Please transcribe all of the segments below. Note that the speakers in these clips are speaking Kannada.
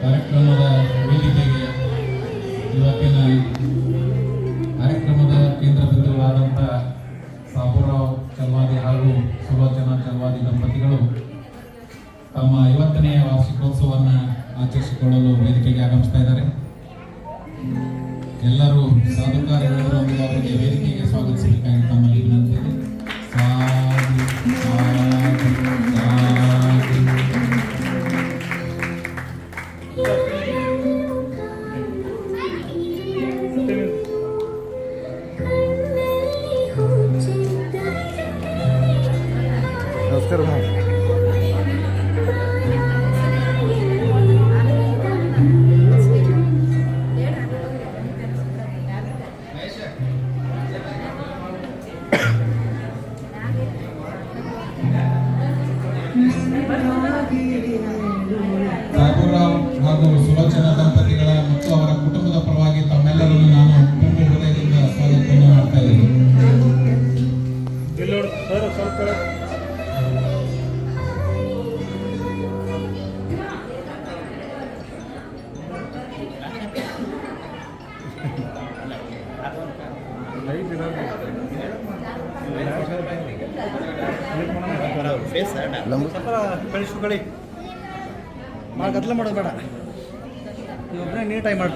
ಕಾರ್ಯಕ್ರಮದ ವೇದಿಕೆಗೆ ಇವತ್ತಿನ ಕಾರ್ಯಕ್ರಮದ ಕೇಂದ್ರ ಬಿಂದುಗಳಾದಂಥ ಸಾಬುರಾವ್ ಚಲ್ವಾದಿ ಹಾಗೂ ಸುಲೋಚನಾ ಚಲ್ವಾದಿ ದಂಪತಿಗಳು ತಮ್ಮ 50ನೇ ವಾರ್ಷಿಕೋತ್ಸವವನ್ನು ಆಚರಿಸಿಕೊಳ್ಳಲು ವೇದಿಕೆಗೆ ಆಗಮಿಸ್ತಾ ಇದ್ದಾರೆ. ಎಲ್ಲರೂ ಸಾಧುಕಾರ್ಯಗಳೊಂದಿಗೆ ಅವರಿಗೆ ವೇದಿಕೆಗೆ ಸ್ವಾಗತಿಸಬೇಕಾಗಿ ತಮ್ಮಲ್ಲಿ ವಿನಂತಿ ಇದೆ. ನಮಸ್ಕಾರ. ಸಾಬುರಾವ್ ಹಾಗೂ ಸುಲೋಚನಾ ದಂಪತಿಗಳ ಮತ್ತು ಅವರ ಕುಟುಂಬದ ಪರವಾಗಿ ತಮ್ಮೆಲ್ಲರನ್ನು ನಾನು ತುಂಬ ಹೃದಯದಿಂದ ಸ್ವಾಗತವನ್ನು ಮಾಡ್ತಾ ಇದ್ದೀನಿ. ಬೆಳೆಸ್ಕೊಳ್ಳಿ, ಗದ್ದಲ ಮಾಡೋದು ಬೇಡ, ನೀವೊಬ್ಬನೇ ನೀಟಾಗಿ ಮಾಡಿ.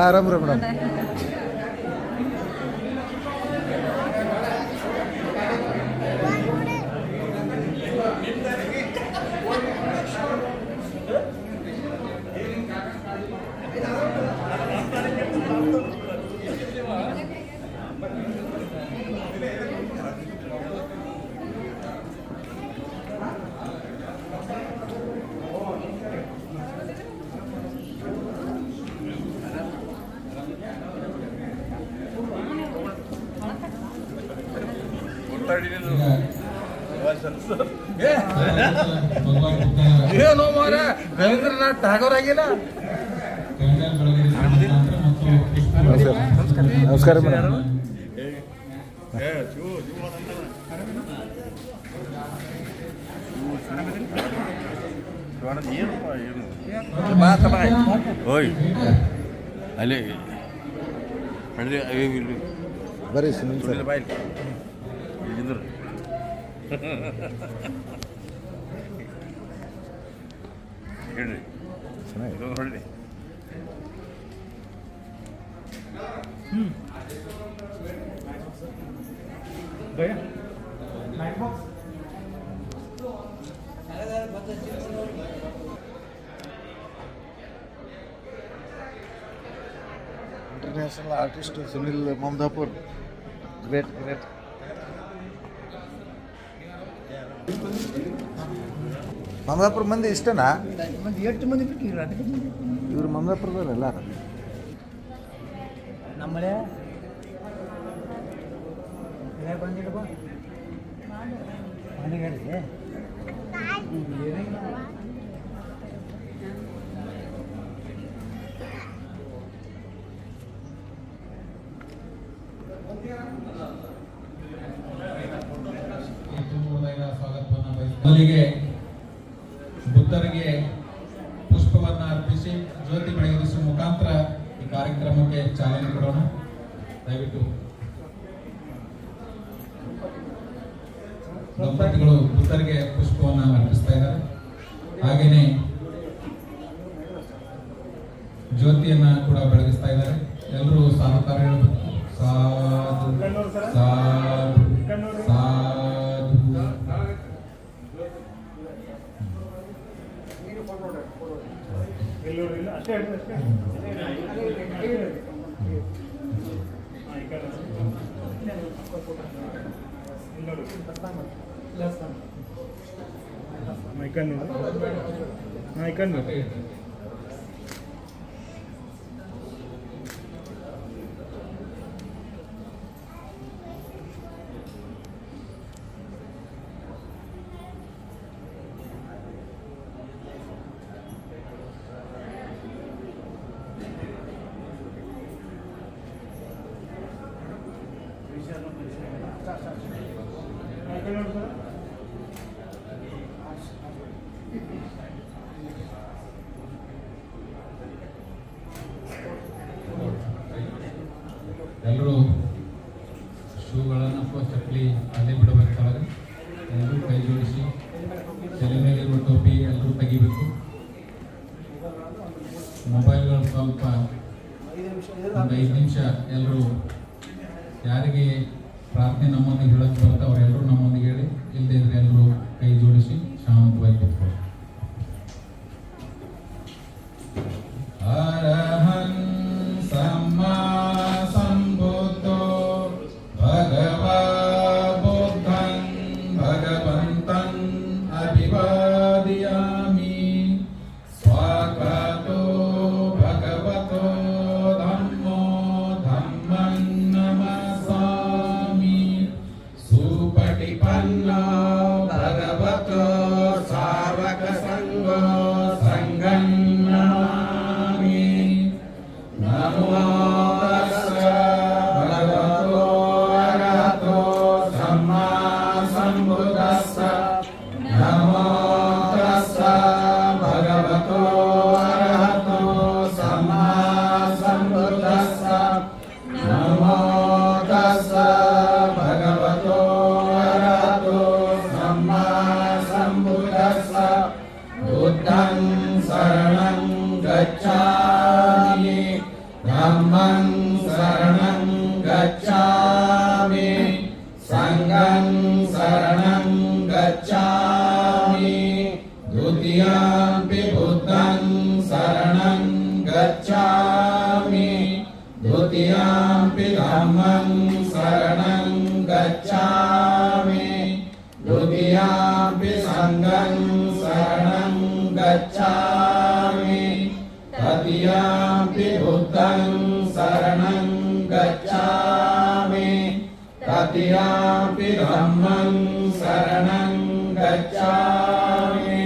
ಆರಾಮ್ ರೀ ಮೇಡಮ್. ಏನು ಮಾರ ರವೀಂದ್ರನಾಥ್ ಠಾಗೋರ್ ಆಗಿಲ್ಲ. ನಮಸ್ಕಾರ ಮೇಡಮ್. ಓಯ್ ಅಲ್ಲಿ ಬರ್ರಿ ಸುನಿಲ್ ಸರ್. ಬಾಯ್ ಹೇಳ್ರಿ ಚೆನ್ನಾಗಿ ಹೊಳ್ಳಿ. International artist Sunil Mamadapur. Great great. Mamadapur ಮಂದಿ ಇಷ್ಟನಾ? ಎಷ್ಟು ಮಂದಿ ಇವರು ಮಮದಾಪುರದವ್ರು ಎಲ್ಲಾರು ನಮ್ಮಳೆ ಬಂದಿಡ್ಬೋ ಮನೆಗೆ ಮೊದಲಿಗೆ ಬುದ್ಧರಿಗೆ ಪುಷ್ಪವನ್ನು ಅರ್ಪಿಸಿ ಜ್ಯೋತಿ ಬೆಳಗಿಸುವ ಮುಖಾಂತರ ಈ ಕಾರ್ಯಕ್ರಮಕ್ಕೆ ಚಾಲನೆ ಕೊಡೋಣ. ದಯವಿಟ್ಟು ದಂಪತಿಗಳು ಬುದ್ಧರಿಗೆ ಪುಷ್ಪವನ್ನು ಅರ್ಪಿಸ್ತಾ ಇದ್ದಾರೆ. ಹಾಗೆಯೇ ಜ್ಯೋತಿಯನ್ನ ಕೂಡ ಬೆಳಗಿಸ್ತಾ ಇದ್ದಾರೆ. ಎಲ್ಲರೂ ಸಾಧು ಕಾರ್ಯ ಸಾಧು ಸಾಧು ಸಾಧು. ಎಲ್ಲರೂ ಇಲ್ಲ ಎಲ್ಲರೂ ಶೂಗಳನ್ನು ಅಥವಾ ಚಪ್ಪಲಿ ಅಲ್ಲೇ ಬಿಡಬೇಕಾದ್ರೆ ಎಲ್ಲರೂ ಕೈ ಜೋಡಿಸಿ ತಲೆ ಮೇಲಿರುವ ಟೋಪಿ ಎಲ್ಲರೂ ತೆಗಿಬೇಕು. ಮೊಬೈಲ್ಗಳು ಸ್ವಲ್ಪ ಒಂದು 5 ನಿಮಿಷ ಎಲ್ಲರೂ ಯಾರಿಗೆ ಪ್ರಾರ್ಥನೆ ನಮ್ಮೊಂದಿಗೆ ಹೇಳಕ್ಕೆ ಬರುತ್ತೆ ಅವರೆಲ್ಲರೂ ನಮ್ಮೊಂದಿಗೆ ಹೇಳಿ, ಇಲ್ಲದೇ ಇದ್ರೆ ಎಲ್ಲರೂ ಕೈ ಜೋಡಿಸಿ ಶಾಂತವಾಗಿ ಕೂತ್ಕೊಳ್ಳಿ. ಅರಹನ್ ಸಮ್ಮಾ ಸಂಬುದ್ಧೋ ಭಗವಾ ಬುದ್ಧಂ ಭಗವಂತಂ ಅಭಿವಾದಯಾಮಿ. ಸ್ವಾಗತೋ ಭಗವತೋ ಧಮ್ಮೋ ಧಮ್ಮಂ ನಮಸ್ಸಾಮಿ. ಸುಪಟಿಪನ್ನೋ ಭಗವತೋ ಸಾವಕ ಸಂಘೋ ಸಂಘಂ ನಮಾಮಿ. ನಮೋ ತಸ್ಸ ಭಗವತೋ ಅರಹತೋ ಸಮ್ಮಾ ಸಂಬುದ್ದಸ್ಸ. ನಮೋ ತಸ್ಸ ಭಗವತೋ ಅರಹತೋ ಸಮ್ಮಾ ಸಂಬುದ್ದಸ್ಸ. ನಮೋ ತಸ್ಸ ಭಗವತೋ ಅರಹತೋ ಸಮ್ಮಾ ಸಂಬುದ್ದಸ್ಸ. ಬುದ್ಧಂ ಶರಣಂ ಗಚ್ಛಾಮಿ. ಧಮ್ಮಂ ಶರಣಂ ಗಚ್ಛಾಮಿ. ಸಂಘಂ ಶರಣಂ ಗಚ್ಛಾಮಿ. ದ್ವಿತೀಯಂಪಿ ಬುದ್ಧಂ ಶರಣಂ ಗಚ್ಛಾಮಿ. ದ್ವಿತೀಯಂಪಿ ಧಮ್ಮಂ ಶರಣಂ ಗಚ್ಛಾಮಿ. ದ್ವಿತೀಯಂಪಿ ಸಂಘಂ ಶರಣಂ ಗಚ್ಛಾಮಿ. ತೃತೀಯಂಪಿ ಬುದ್ಧಂ ಶರಣಂ ಗಚ್ಛಾಮಿ. ತೃತೀಯಂಪಿ ಧಮ್ಮಂ ಶರಣಂ ಗಚ್ಛಾಮಿ.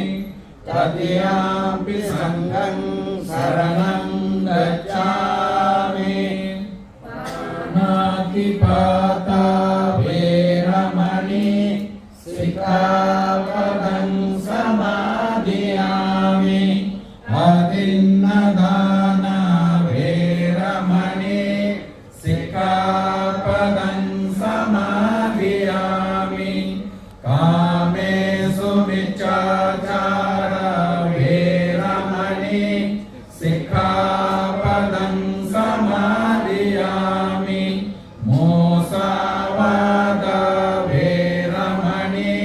ತೃತೀಯಂಪಿ ಸಂಘಂ ಶರಣಂ ಗಚ್ಛಾಮಿ. ನಾತಿಪಾತ ವೇರಮಣಿ ಸಿಕ್ಖಾಪದಂ ಸಮಾಧಿಯಾಮಿ. ಅದಿನ್ನದಾನ ವೇರಮಣಿ ಸಿಕ್ಖಾಪದಂ ಸಮಾಧಿಯಾಮಿ. ಕಾಮೇಸು ಮಿಚ್ಛಾಚಾರ ವೇರಮಣಿ ಸಿಕ್ಖಾಪದಂ ಸಮಾಧಿಯಾಮಿ. ಮೋಸವಾದ ವೇರಮಣಿ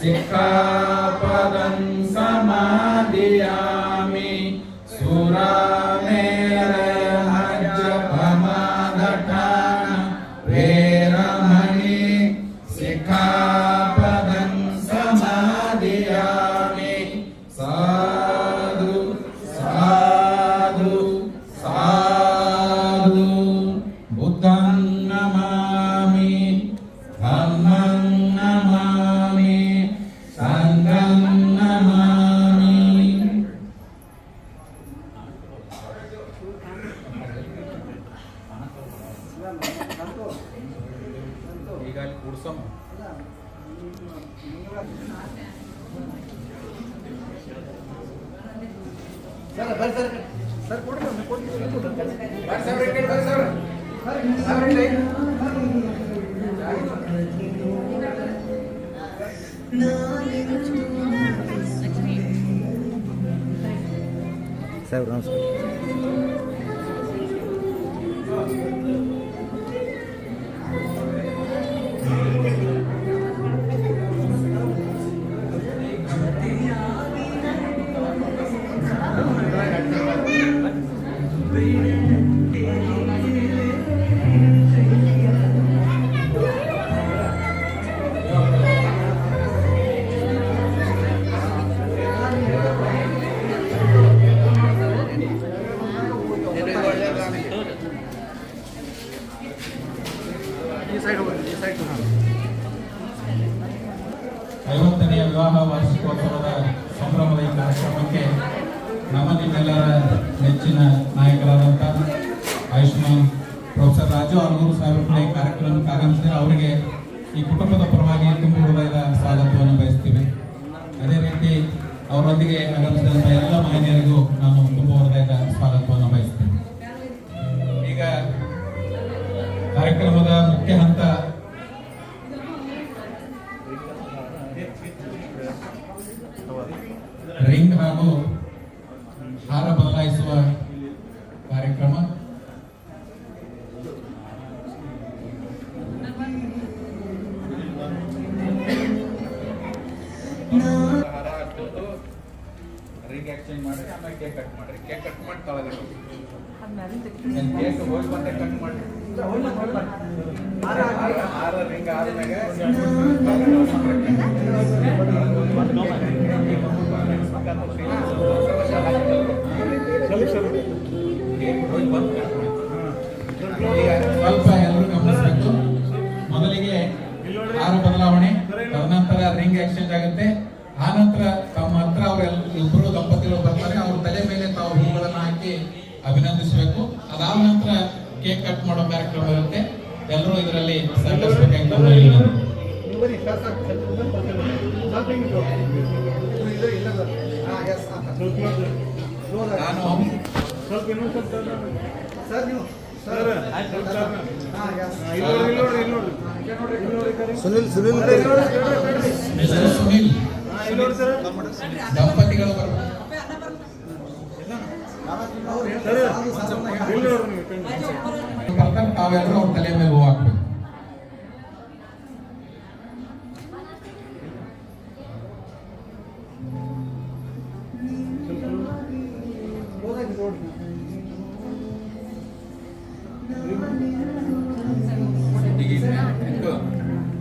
ಸಿಕ್ಖಾಪದಂ ಸಮಾಧಿಯಾಮಿ. ಸುರಾಮೇರ ಹಜ್ಜ ಪ್ರಮಾದಠಾನ ವೇರಮಣಿ ಸಿಕ್ಖಾಪದಂ ಸಮಾಧಿಯಾಮಿ. ಸಾಧು ಸಾಧು ಸಾಧು. ಬುದ್ಧಂ ನಮಾಮಿ. ಧಮ್ಮಂ ನಮಾಮಿ. ಸಂಘಂ ನಮಾಮಿ. ಈಗ ಅಲ್ಲಿ ಕೂಡ್ಸೋಣ. ಸರ್ ಬರ್ರಿ ಸರ್. ಸರ್ ಕೊಡ್ರಿ ಕೊಡ್ರಿ. ಸರ್ ನಮಸ್ಕಾರ. ನೆಚ್ಚಿನ ನಾಯಕರಾದಂಥ ಆಯುಷ್ಮಾನ್ ಪ್ರೊಫೆಸರ್ ರಾಜು ಆಲೂರು ಸಾಹೇಬರು ಈ ಕಾರ್ಯಕ್ರಮಕ್ಕೆ ಆಗಮಿಸಿದರೆ ಅವರಿಗೆ ಈ ಕುಟುಂಬದ ಪರವಾಗಿ ತುಂಬ ಹೃದಯದ ಸ್ವಾಗತವನ್ನು ಬಯಸ್ತೀವಿ. ಅದೇ ರೀತಿ ಅವರೊಂದಿಗೆ ಆಗಮಿಸಿದಂಥ ಎಲ್ಲ ಮಾನ್ಯರಿಗೂ ನಾನು ತುಂಬ ಹೃದಯದ ಸ್ವಾಗತವನ್ನು ಬಯಸ್ತೀನಿ. ಈಗ ಕಾರ್ಯಕ್ರಮದ ಮುಖ್ಯ ಹಂತ ರಿಂಗ್ ಹಾಗೂ ಹಾರ ಬದಲಾಯಿಸುವ ಕಾರ್ಯಕ್ರಮ. ರಿಂಗ್ ಎಕ್ಸ್ಚೇಂಜ್ ಮಾಡಿ ಆಮೇಲೆ ಕೇಕ್ ಕಟ್ ಮಾಡ್ರಿ. ಕೇಕ್ ಕಟ್ ಮಾಡಿ ತಳಗೆ ಕೇಕ್ ಹೋಗಿ ಬಂದೆ ಕಟ್ ಮಾಡಿ ಹಾರ ರಿಂಗ್ ಆದ್ಮೇಲೆ ಸ್ವಲ್ಪ ಎಲ್ಲರೂ ಗಮನಿಸಬೇಕು. ಮೊದಲಿಗೆ ಹಾರ ಬದಲಾವಣೆ, ತದನಂತರ ರಿಂಗ್ ಎಕ್ಸ್ಚೇಂಜ್ ಆಗುತ್ತೆ. ಆ ನಂತರ ತಮ್ಮ ಹತ್ರ ಇಬ್ಬರು ದಂಪತಿಗಳು ಬರ್ತಾರೆ. ಅವ್ರ ತಲೆ ಮೇಲೆ ತಾವು ಹೂಗಳನ್ನು ಹಾಕಿ ಅಭಿನಂದಿಸಬೇಕು. ಅದಾದ ನಂತರ ಕೇಕ್ ಕಟ್ ಮಾಡೋ ಕಾರ್ಯಕ್ರಮ ಇರುತ್ತೆ. ಎಲ್ಲರೂ ಇದರಲ್ಲಿ ಸಹಕರಿಸಬೇಕಾಗಿ ಸುನಿಲ್ ಸುನಿಲ್ ಸುನಿಲ್ ದಂಪತಿಗಳು ತಾವೆಲ್ಲರೂ ಅವ್ರ ತಲೆ ಮೇಲೆ ಹೂ ಹಾಕ್ಬೇಕು.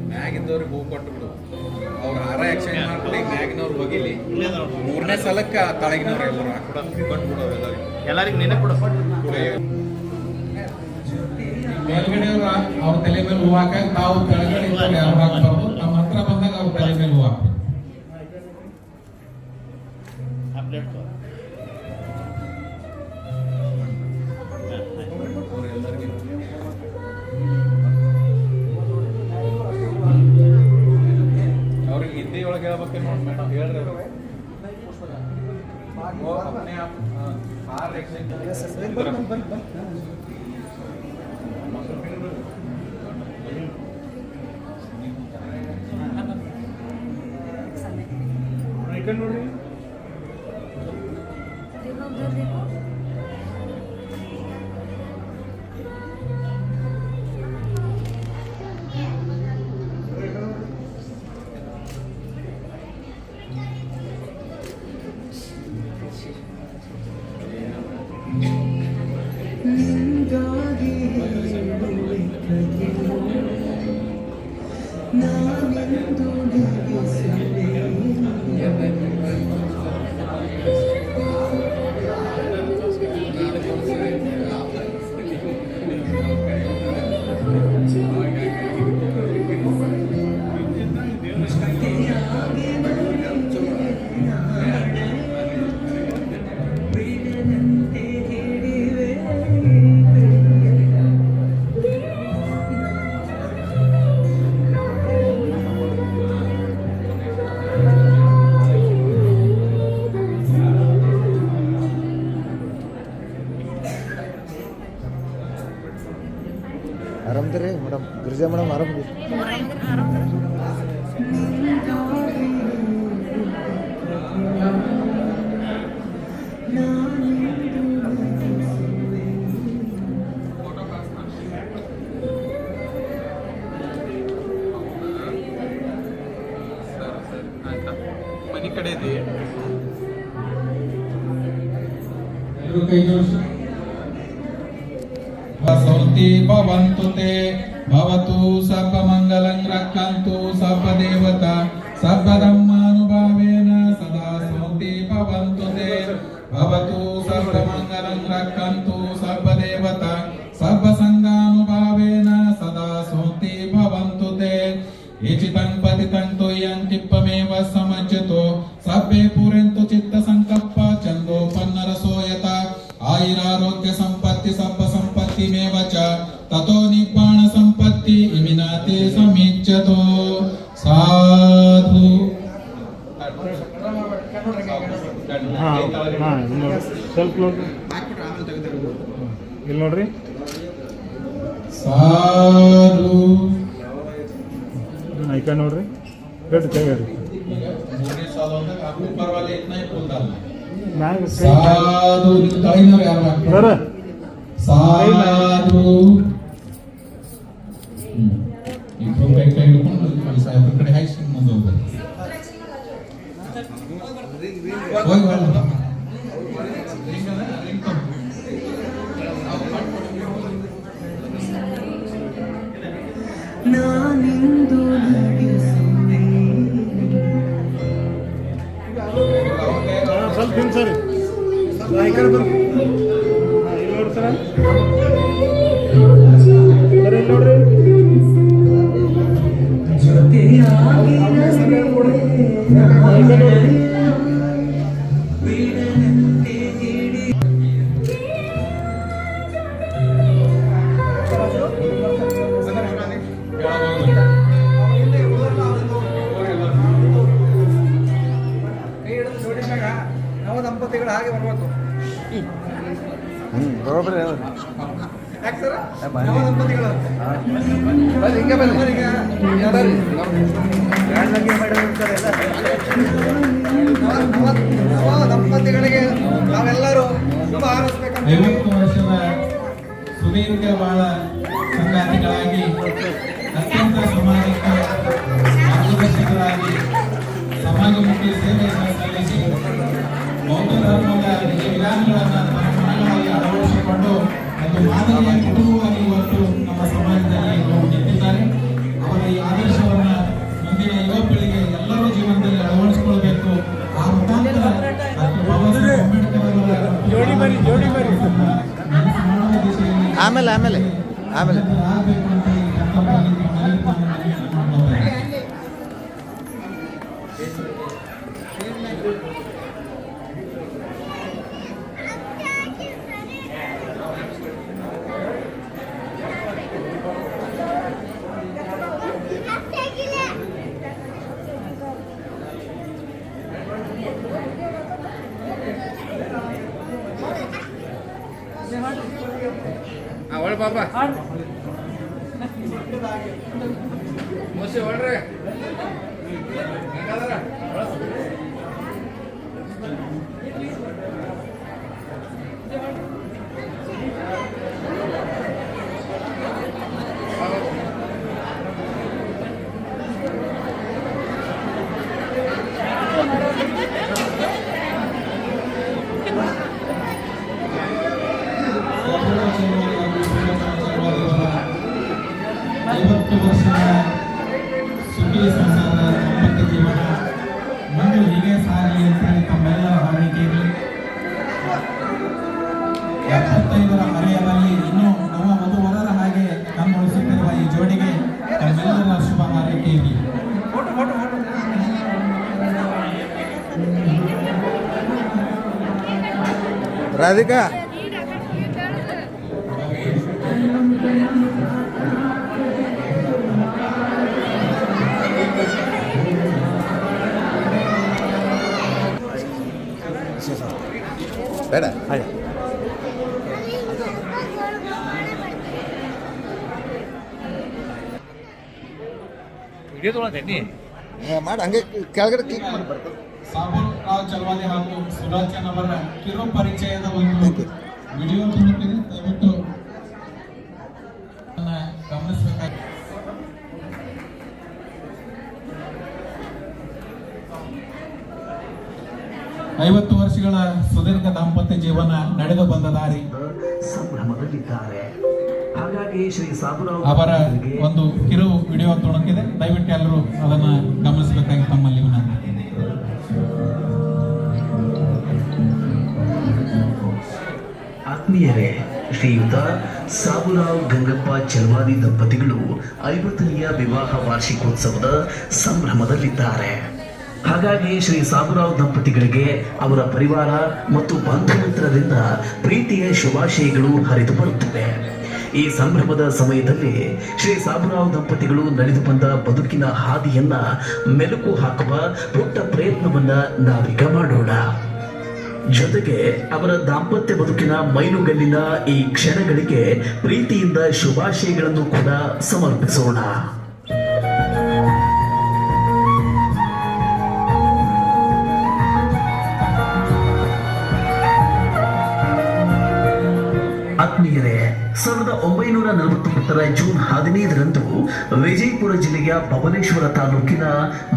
ಮ್ಯಾಗಿದ್ದವ್ರಿಗೆ ಹೂ ಕೊಟ್ಟು ಬಿಡು. ಅವ್ರ ಹಾರ ಎಕ್ಸ್ಚೇಂಜ್ ಮಾಡ್ಬಿಟ್ಟು ಮ್ಯಾಗಿನವ್ರು ಹೋಗಿಲಿ. 3ನೇ ಸಲಕ್ಕೆ ತಳಗಿನವ್ರು ಎಲ್ಲರೂ ಕೊಟ್ಬಿಡು. ಎಲ್ಲರಿಗೂ ನೆನೆ ಕೊಡು. ಮೇಲ್ಗಡೆಯವರು ಅವ್ರ ತಲೆ ಮೇಲೆ ಹೂ ಹಾಕ, ತಾವು ಕೆಳಗಡೆ ಯಾರು ಹಾಕ್ಬಾರ್ದು. ನಮ್ಮ ಹತ್ರ ಬಂದಾಗ ಅವ್ರ ತಲೆ ಮೇಲೆ ಹೂ ಹಾಕ್ಬೇಕು. ಅವ್ರಿಗೆ ಹಿಂದಿ ಒಳಗೆ ಹೇಳ್ಬೇಕು ನೋಡಿ ಮೇಡಮ್, ಹೇಳ್ರಿ ಅವ್ರಿಗೆ. ಹಾರ ಎಕ್ಸ್ಚೇಂಜ್ ನೋಡ್ರಿ. ಆರಾಮದ್ರಿ ಮೇಡಮ್? ಗಿರಿಜಾ ಮೇಡಮ್ ಆರಾಮದ್ರಿ? ಮನೆ ಕಡೆ ಇದೆ. ಎಲ್ಲರೂ ಕೈ ಜೋಡಿಸಿ. ವಸಂತಿ ಭವಂತು ತೇ ಭವತು ಸರ್ವ ಮಂಗಲಂ ರಕ್ಷಂತು ಸರ್ವ ದೇವತಾ ಸರ್ವ ಧರ್ಮಾನುಭಾವೇನ ಸದಾ ಸಂತಿ ಭವಂತು ತೇ ಭವತು ಸರ್ವ ಮಂಗಲಂ ರಕ್ಷಂತು ಸರ್ವ ದೇವತಾ ಸರ್ವ ಸಂಘಾನುಭಾವೇನ ಸದಾ ಸಂತಿ ಭವಂತು ತೇ ಏಚಿತಂ ಪತಿತಂ ತುಯ್ಯಂ ಕಿಪ್ಪಮೇವ ಸಮಜ್ಜತೋ ಸಬ್ಬೆ ಪೂರೆಂತು ಚಿತ್ತ ಸಂಕಲ್ಪ ಚಂದೋಪನ್ನ ರಸೋಯತ ಆಯ ಆಯುರಾರೋಗ್ಯ ಸಂಪತ್ತಿ ಸಬ್ಬ ಸಂಪತ್ತಿ ಮೇವ ಚ ತಥೋ ನಿಬ್ಬಾಣ ಸಂಪತ್ತಿ ಇಮಿನಾತೆ ಸಮೀಚ್ಯತೋ ಸಾಧು. ಸ್ವಲ್ಪ ಇಲ್ಲಿ ನೋಡ್ರಿ ಸಾಧು. ಐಕ ನೋಡ್ರಿ ಹೇಳ್ರಿ ಕೈ ಹೇಳ್ರಿ ಮ್ಯಾಗ ಸಾಧು. ಕೈನವ್ರು ಯಾರು ಸರ ಸಾಧು. ಇಬ್ರು ಕೈ ಕೈ ಹಿಡ್ಕೊಂಡು ಸಾಹೇಬ್ರ ಕಡೆ ಹಾಯಿಸಿ ಮುಂದೆ ಹೋಗ್ಬೇಕು. ಹೋಗಿ ಬರೋಣ. ನಾನಿಂದು ಸ್ವಲ್ಪ ಹಿಂಗೆ ಸರಿ ಐಕ ಬರ್ರಿ ಇಲ್ಲಿ ನೋಡ್ರಿ ಸರ ಇಲ್ಲಿ ನೋಡ್ರಿ ನವ ದಂಪತಿಗಳು ಹಾಗೆ ಬರ್ಬೇಕು. ಬರೋಬ್ರಿ ಯಾಕೆ ಸರ್ ನವ ದಂಪತಿಗಳು ಹಿಂಗೆ ಬನ್ನಿ ನವ ದಂಪತಿಗಳಿಗೆ ನಾವೆಲ್ಲರೂ ಶುಭ ಹಾರೈಸ್ಬೇಕಂತ 50 ವರ್ಷದ ಸುದೀರ್ಘವಾದ ಸಂಗಾತಿಗಳಾಗಿ ಅತ್ಯಂತ ಸಮಾಜಕ್ಕೆ ಮಾರ್ಗದರ್ಶಕರಾಗಿ ಸಮಾಜಮುಖಿ ಸೇವೆ ಸಲ್ಲಿಸಿ ಬೌದ್ಧ ಧರ್ಮದ ನಿಜ ವಿಧಾನಗಳನ್ನು ತಮ್ಮ ಮನೆಗಳಲ್ಲಿ ಅಳವಡಿಸಿಕೊಂಡು ಒಂದು ಮಾದರಿಯ ಕುಟುಂಬವಾಗಿ ಇವತ್ತು ನಮ್ಮ ಸಮಾಜದಲ್ಲಿ ಅವರು ನಿಂತಿದ್ದಾರೆ. ಅವರ ಈ ಆದರ್ಶವನ್ನು ಮುಂದಿನ ಯುವ ಪೀಳಿಗೆ ಎಲ್ಲರೂ ಜೀವನದಲ್ಲಿ ಅಳವಡಿಸಿಕೊಳ್ಬೇಕು. ಆ ಮುಖಾಂತರ ಡಾಕ್ಟರ್ ಬಾಬಾ ಸಾಹೇಬ್ ಅಂಬೇಡ್ಕರ್ ಅವರ ಜೋಡಿ ಬರಿ ಮಾಡುವ ದಿಶೆಯಲ್ಲಿ ಆಮೇಲೆ ಆಗಬೇಕು ಅಂತ ಈ ಸಂದರ್ಭದಲ್ಲಿ ತಮ್ಮಲ್ಲಿ ಮಾಡ್ತಾರೆ. ಒಳ್ಳೆ ಪಾಪ ಮೋಸಿ ಒಳ್ರೆ ಸುಖಿ ಸಂಸಾರ ದಾಂಪತ್ಯ ಜೀವನ ಮುಂದೆ ಹೀಗೆ ಸಾಗಲಿ ಅಂತ ಹೇಳಿ ತಮ್ಮೆಲ್ಲರ ಹಾರೈಕೆ ಇರಲಿ. 75ರ ಹರೆಯದಲ್ಲಿ ಇನ್ನೂ ನವ ವಧುವರರ ಹಾಗೆ ಕಣ್ಣುಳಿಸುತ್ತಿರುವ ಈ ಜೋಡಿಗೆ ತಮ್ಮೆಲ್ಲರ ಶುಭ ಹಾರೈಕೆ ಇರಲಿ. ರಾಧಿಕಾ ಬೇಡ ಮಾಡಿ ಹಂಗೆ ಕೆಳಗಡೆ ಕ್ಲಿಕ್ ಮಾಡಿ ಬರ್ತದೆ. ಸಾಬೂರ್ ರಾವ್ ಚಲವಾದಿ ಹಾಗೂ ಸುಲೋಚನ್ ಅವರ ಕಿರು ಪರಿಚಯದ ಒಂದು ವಿಡಿಯೋ ತುಣುಕಿದೆ. ದಯವಿಟ್ಟು ಗಮನಿಸಬೇಕಾಗಿ. ಐವತ್ತು ವರ್ಷಗಳ ಸುದೀರ್ಘ ದಾಂಪತ್ಯ ಜೀವನ ನಡೆದು ಬಂದ ದಾರಿ ಸಂಭ್ರಮದಲ್ಲಿದ್ದಾರೆ. ಹಾಗಾಗಿ ಶ್ರೀ ಸಾಬುರಾವ್ ಅವರ ಒಂದು ಕಿರು ವಿಡಿಯೋ ತುಣುಕಿದೆ. ದಯವಿಟ್ಟು ಎಲ್ಲರೂ ಅದನ್ನು ಗಮನಿಸಬೇಕಾಗಿ ತಮ್ಮಲ್ಲಿ ವಿನಂತಿ. ಆತ್ಮೀಯರೇ, ಶ್ರೀಯುತ ಸಾಬುರಾವ್ ಗಂಗಪ್ಪ ಚಲವಾದಿ ದಂಪತಿಗಳು 50ನೆಯ ವಿವಾಹ ವಾರ್ಷಿಕೋತ್ಸವದ ಸಂಭ್ರಮದಲ್ಲಿದ್ದಾರೆ. ಹಾಗಾಗಿ ಶ್ರೀ ಸಾಬುರಾವ್ ದಂಪತಿಗಳಿಗೆ ಅವರ ಪರಿವಾರ ಮತ್ತು ಬಂಧು ಮಿತ್ರರಿಂದ ಪ್ರೀತಿಯ ಶುಭಾಶಯಗಳು ಹರಿದು ಬರುತ್ತಿವೆ. ಈ ಸಂಭ್ರಮದ ಸಮಯದಲ್ಲಿ ಶ್ರೀ ಸಾಬುರಾವ್ ದಂಪತಿಗಳು ನಡೆದು ಬಂದ ಬದುಕಿನ ಹಾದಿಯನ್ನ ಮೆಲುಕು ಹಾಕುವ ಪುಟ್ಟ ಪ್ರಯತ್ನವನ್ನ ನಾವೀಗ ಮಾಡೋಣ. ಜೊತೆಗೆ ಅವರ ದಾಂಪತ್ಯ ಬದುಕಿನ ಮೈಲುಗಲ್ಲಿನ ಈ ಕ್ಷಣಗಳಿಗೆ ಪ್ರೀತಿಯಿಂದ ಶುಭಾಶಯಗಳನ್ನು ಕೂಡ ಸಮರ್ಪಿಸೋಣ. ಆತ್ಮೀಯರೇ, 1949 ಜೂನ್ 15ರಂದು ವಿಜಯಪುರ ಜಿಲ್ಲೆಯ ಬಬಲೇಶ್ವರ ತಾಲೂಕಿನ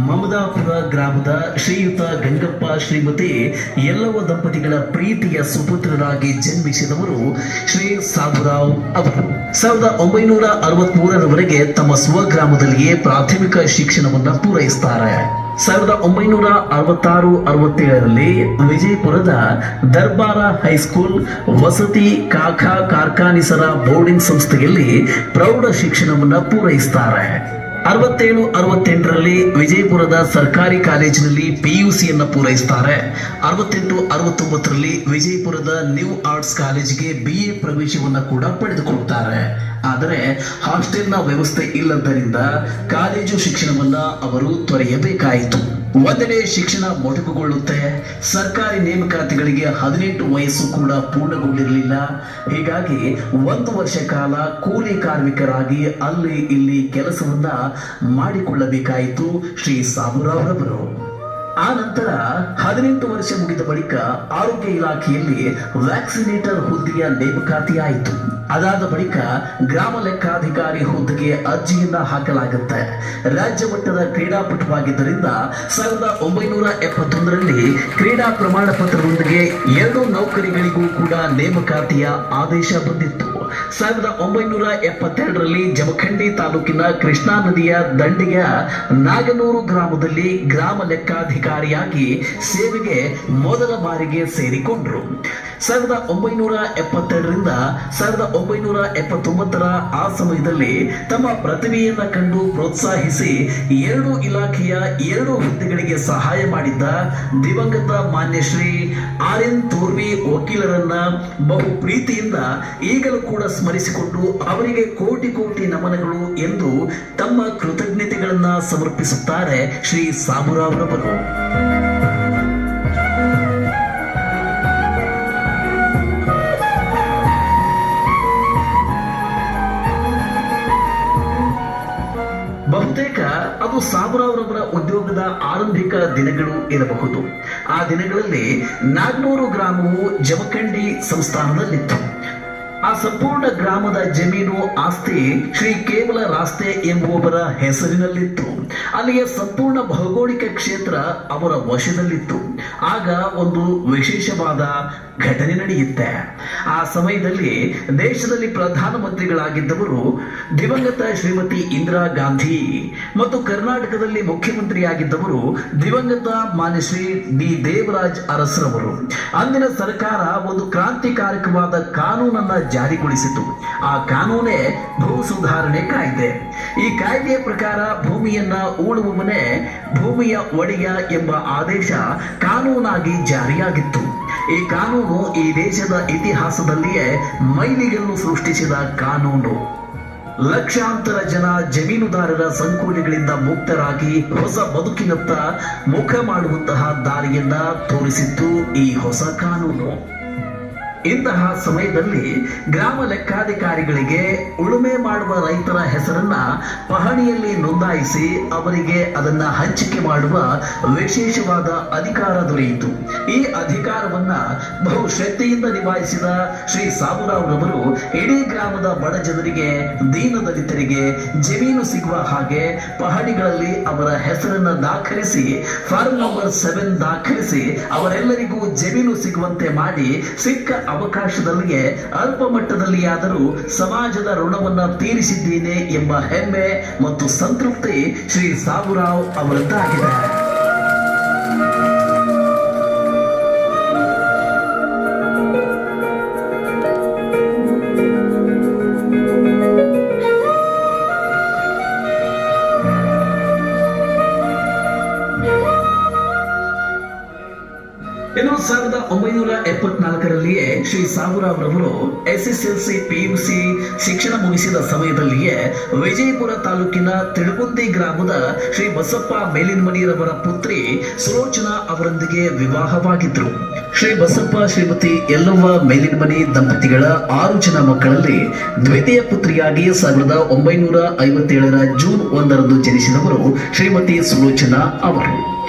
ಮಮದಾಪುರ ಗ್ರಾಮದ ಶ್ರೀಯುತ ಗಂಗಪ್ಪ ಶ್ರೀಮತಿ ಯಲ್ಲವ್ವ ದಂಪತಿಗಳ ಪ್ರೀತಿಯ ಸುಪುತ್ರರಾಗಿ ಜನ್ಮಿಸಿದವರು ಶ್ರೀ ಸಾಬುರಾವ್ ಅವರು. 1963ರವರೆಗೆ ತಮ್ಮ ಸ್ವಗ್ರಾಮದಲ್ಲಿಯೇ ಪ್ರಾಥಮಿಕ ಶಿಕ್ಷಣವನ್ನು ಪೂರೈಸುತ್ತಾರೆ. 1966-67ರಲ್ಲಿ ವಿಜಯಪುರದ ದರ್ಬಾರ ಹೈಸ್ಕೂಲ್, ವಸತಿ ಕಾಖಾ ಕಾರ್ಖಾನಿಸರ ಬೋರ್ಡಿಂಗ್ ಸಂಸ್ಥೆಯಲ್ಲಿ ಪ್ರೌಢ ಶಿಕ್ಷಣವನ್ನು ಪೂರೈಸುತ್ತಾರೆ. 67-68ರಲ್ಲಿ ವಿಜಯಪುರದ ಸರ್ಕಾರಿ ಕಾಲೇಜಿನಲ್ಲಿ PUCಯನ್ನು ಪೂರೈಸುತ್ತಾರೆ. 68-69ರಲ್ಲಿ ವಿಜಯಪುರದ ನ್ಯೂ ಆರ್ಟ್ಸ್ ಕಾಲೇಜಿಗೆ BA ಪ್ರವೇಶವನ್ನು ಕೂಡ ಪಡೆದುಕೊಳ್ಳುತ್ತಾರೆ. ಆದರೆ ಹಾಸ್ಟೆಲ್ನ ವ್ಯವಸ್ಥೆ ಇಲ್ಲದ್ದರಿಂದ ಕಾಲೇಜು ಶಿಕ್ಷಣವನ್ನ ಅವರು ತೊರೆಯಬೇಕಾಯಿತು. ಒಂದೆಡೆ ಶಿಕ್ಷಣ ಮೊಟಕುಗೊಳ್ಳುತ್ತೆ, ಸರ್ಕಾರಿ ನೇಮಕಾತಿಗಳಿಗೆ 18 ವಯಸ್ಸು ಕೂಡ ಪೂರ್ಣಗೊಂಡಿರಲಿಲ್ಲ. ಹೀಗಾಗಿ 1 ವರ್ಷ ಕಾಲ ಕೂಲಿ ಕಾರ್ಮಿಕರಾಗಿ ಅಲ್ಲಿ ಇಲ್ಲಿ ಕೆಲಸವನ್ನ ಮಾಡಿಕೊಳ್ಳಬೇಕಾಯಿತು ಶ್ರೀ ಸಾಬುರಾವ್ ರವರು. ಆ ನಂತರ 18 ವರ್ಷ ಮುಗಿದ ಬಳಿಕ ಆರೋಗ್ಯ ಇಲಾಖೆಯಲ್ಲಿ ವ್ಯಾಕ್ಸಿನೇಟರ್ ಹುದ್ದೆಯ ನೇಮಕಾತಿಯಾಯಿತು. ಅದಾದ ಬಳಿಕ ಗ್ರಾಮ ಲೆಕ್ಕಾಧಿಕಾರಿ ಹುದ್ದೆಗೆ ಅರ್ಜಿಯನ್ನ ಹಾಕಲಾಗುತ್ತೆ. ರಾಜ್ಯ ಮಟ್ಟದ ಕ್ರೀಡಾಪಟುವಾಗಿದ್ದರಿಂದ 1971ರಲ್ಲಿ ಕ್ರೀಡಾ ಪ್ರಮಾಣ ಪತ್ರದೊಂದಿಗೆ 2 ನೌಕರಿಗಳಿಗೂ ಕೂಡ ನೇಮಕಾತಿಯ ಆದೇಶ ಬಂದಿತ್ತು. 1972ರಲ್ಲಿ ಜಮಖಂಡಿ ತಾಲೂಕಿನ ಕೃಷ್ಣಾ ನದಿಯ ದಂಡೆಯ ನಾಗನೂರು ಗ್ರಾಮದಲ್ಲಿ ಗ್ರಾಮ ಲೆಕ್ಕಾಧಿಕಾರಿಯಾಗಿ ಸೇವೆಗೆ ಮೊದಲ ಬಾರಿಗೆ ಸೇರಿಕೊಂಡರು. 1972ರಿಂದ 1979ರ ಆ ಸಮಯದಲ್ಲಿ ತಮ್ಮ ಪ್ರತಿಭೆಯನ್ನ ಕಂಡು ಪ್ರೋತ್ಸಾಹಿಸಿ 2 ಇಲಾಖೆಯ 2 ಹುದ್ದೆಗಳಿಗೆ ಸಹಾಯ ಮಾಡಿದ್ದ ದಿವಂಗತ ಮಾನ್ಯ ಶ್ರೀ RN ತೋರ್ವಿ ವಕೀಲರನ್ನ ಬಹು ಪ್ರೀತಿಯಿಂದ ಈಗಲೂ ಕೂಡ ಸ್ಮರಿಸಿಕೊಂಡು ಅವರಿಗೆ ಕೋಟಿ ಕೋಟಿ ನಮನಗಳು ಎಂದು ತಮ್ಮ ಕೃತಜ್ಞತೆಗಳನ್ನ ಸಮರ್ಪಿಸುತ್ತಾರೆ ಶ್ರೀ ಸಾಬುರಾವ್ ರವರು. ಬಹುತೇಕ ಅದು ಸಾಬುರಾವ್ ರವರ ಉದ್ಯೋಗದ ಆರಂಭಿಕ ದಿನಗಳು ಇರಬಹುದು. ಆ ದಿನಗಳಲ್ಲಿ ನಾಗ್ನೂರು ಗ್ರಾಮವು ಜಮಖಂಡಿ ಸಂಸ್ಥಾನದಲ್ಲಿತ್ತು. ಆ ಸಂಪೂರ್ಣ ಗ್ರಾಮದ ಜಮೀನು ಆಸ್ತಿ ಶ್ರೀ ಕೇವಲ ರಾಸ್ತೆ ಎಂಬುವವರ ಹೆಸರಿನಲ್ಲಿತ್ತು. ಅಲ್ಲಿಯ ಸಂಪೂರ್ಣ ಭೌಗೋಳಿಕ ಕ್ಷೇತ್ರ ಅವರ ವಶದಲ್ಲಿತ್ತು. ಆಗ ಒಂದು ವಿಶೇಷವಾದ ಘಟನೆ ನಡೆಯುತ್ತೆ. ಆ ಸಮಯದಲ್ಲಿ ದೇಶದಲ್ಲಿ ಪ್ರಧಾನಮಂತ್ರಿಗಳಾಗಿದ್ದವರು ದಿವಂಗತ ಶ್ರೀಮತಿ ಇಂದಿರಾ ಗಾಂಧಿ ಮತ್ತು ಕರ್ನಾಟಕದಲ್ಲಿ ಮುಖ್ಯಮಂತ್ರಿಯಾಗಿದ್ದವರು ದಿವಂಗತ ಮಾನ್ಯ ಶ್ರೀ ಡಿ ದೇವರಾಜ್ ಅರಸರವರು. ಅಂದಿನ ಸರ್ಕಾರ ಒಂದು ಕ್ರಾಂತಿಕಾರಕವಾದ ಕಾನೂನನ್ನ ಜಾರಿಗೊಳಿಸಿತು. ಆ ಕಾನೂನೇ ಭೂ ಸುಧಾರಣೆ ಕಾಯ್ದೆ. ಈ ಕಾಯ್ದೆಯ ಪ್ರಕಾರ ಭೂಮಿಯನ್ನ ಉಳುವವನೇ ಭೂಮಿಯ ಒಡೆಯ ಎಂಬ ಆದೇಶ ಕಾನೂನಾಗಿ ಜಾರಿಯಾಗಿತ್ತು. ಈ ಕಾನೂನು ಈ ದೇಶದ ಇತಿಹಾಸದಲ್ಲಿಯೇ ಮೈಲಿಗಲ್ಲು ಸೃಷ್ಟಿಸಿದ ಕಾನೂನು. ಲಕ್ಷಾಂತರ ಜನ ಜಮೀನುದಾರರ ಸಂಕೋಲೆಗಳಿಂದ ಮುಕ್ತರಾಗಿ ಹೊಸ ಬದುಕಿನತ್ತ ಮುಖ ಮಾಡುವಂತಹ ದಾರಿಯನ್ನ ತೋರಿಸಿತ್ತು ಈ ಹೊಸ ಕಾನೂನು. ಇಂತಹ ಸಮಯದಲ್ಲಿ ಗ್ರಾಮ ಲೆಕ್ಕಾಧಿಕಾರಿಗಳಿಗೆ ಉಳುಮೆ ಮಾಡುವ ರೈತರ ಹೆಸರನ್ನ ಪಹಣಿಯಲ್ಲಿ ನೋಂದಾಯಿಸಿ ಅವರಿಗೆ ಅದನ್ನ ಹಂಚಿಕೆ ಮಾಡುವ ವಿಶೇಷವಾದ ಅಧಿಕಾರ ದೊರೆಯಿತು. ಈ ಅಧಿಕಾರವನ್ನ ಬಹು ಶ್ರದ್ಧೆಯಿಂದ ನಿಭಾಯಿಸಿದ ಶ್ರೀ ಸಾಬುರಾವ್ ರವರು ಇಡೀ ಗ್ರಾಮದ ಬಡ ಜನರಿಗೆ, ದೀನದಲಿತರಿಗೆ ಜಮೀನು ಸಿಗುವ ಹಾಗೆ ಪಹಣಿಗಳಲ್ಲಿ ಅವರ ಹೆಸರನ್ನ ದಾಖಲಿಸಿ ಫಾರ್ಮ್ ನಂಬರ್ 7 ದಾಖಲಿಸಿ ಅವರೆಲ್ಲರಿಗೂ ಜಮೀನು ಸಿಗುವಂತೆ ಮಾಡಿ ಸಿಕ್ಕ ಅವಕಾಶದಲ್ಲಿಯೇ ಅಲ್ಪ ಮಟ್ಟದಲ್ಲಿಯಾದರೂ ಸಮಾಜದ ಋಣವನ್ನ ತೀರಿಸಿದ್ದೇನೆ ಎಂಬ ಹೆಮ್ಮೆ ಮತ್ತು ಸಂತೃಪ್ತಿ ಶ್ರೀ ಸಾಬುರಾವ್ ಅವರದ್ದಾಗಿದೆ. 1974ರಲ್ಲಿಯೇ ಶ್ರೀ ಸಾಬುರಾವ್ ರವರು SSLC PUC ಶಿಕ್ಷಣ ಮುಗಿಸಿದ ಸಮಯದಲ್ಲಿಯೇ ವಿಜಯಪುರ ತಾಲೂಕಿನ ತಿಳುಗುಂದಿ ಗ್ರಾಮದ ಶ್ರೀ ಬಸಪ್ಪ ಮೇಲಿನಮನಿರವರ ಪುತ್ರಿ ಸುಲೋಚನಾ ಅವರೊಂದಿಗೆ ವಿವಾಹವಾಗಿದ್ರು. ಶ್ರೀ ಬಸಪ್ಪ ಶ್ರೀಮತಿ ಯಲ್ಲವ್ವ ಮೇಲಿನಮನಿ ದಂಪತಿಗಳ 6 ಜನ ಮಕ್ಕಳಲ್ಲಿ ದ್ವಿತೀಯ ಪುತ್ರಿಯಾಗಿ 1957ರ ಜೂನ್ 1ರಂದು ಜನಿಸಿದವರು ಶ್ರೀಮತಿ ಸುಲೋಚನಾ ಅವರು.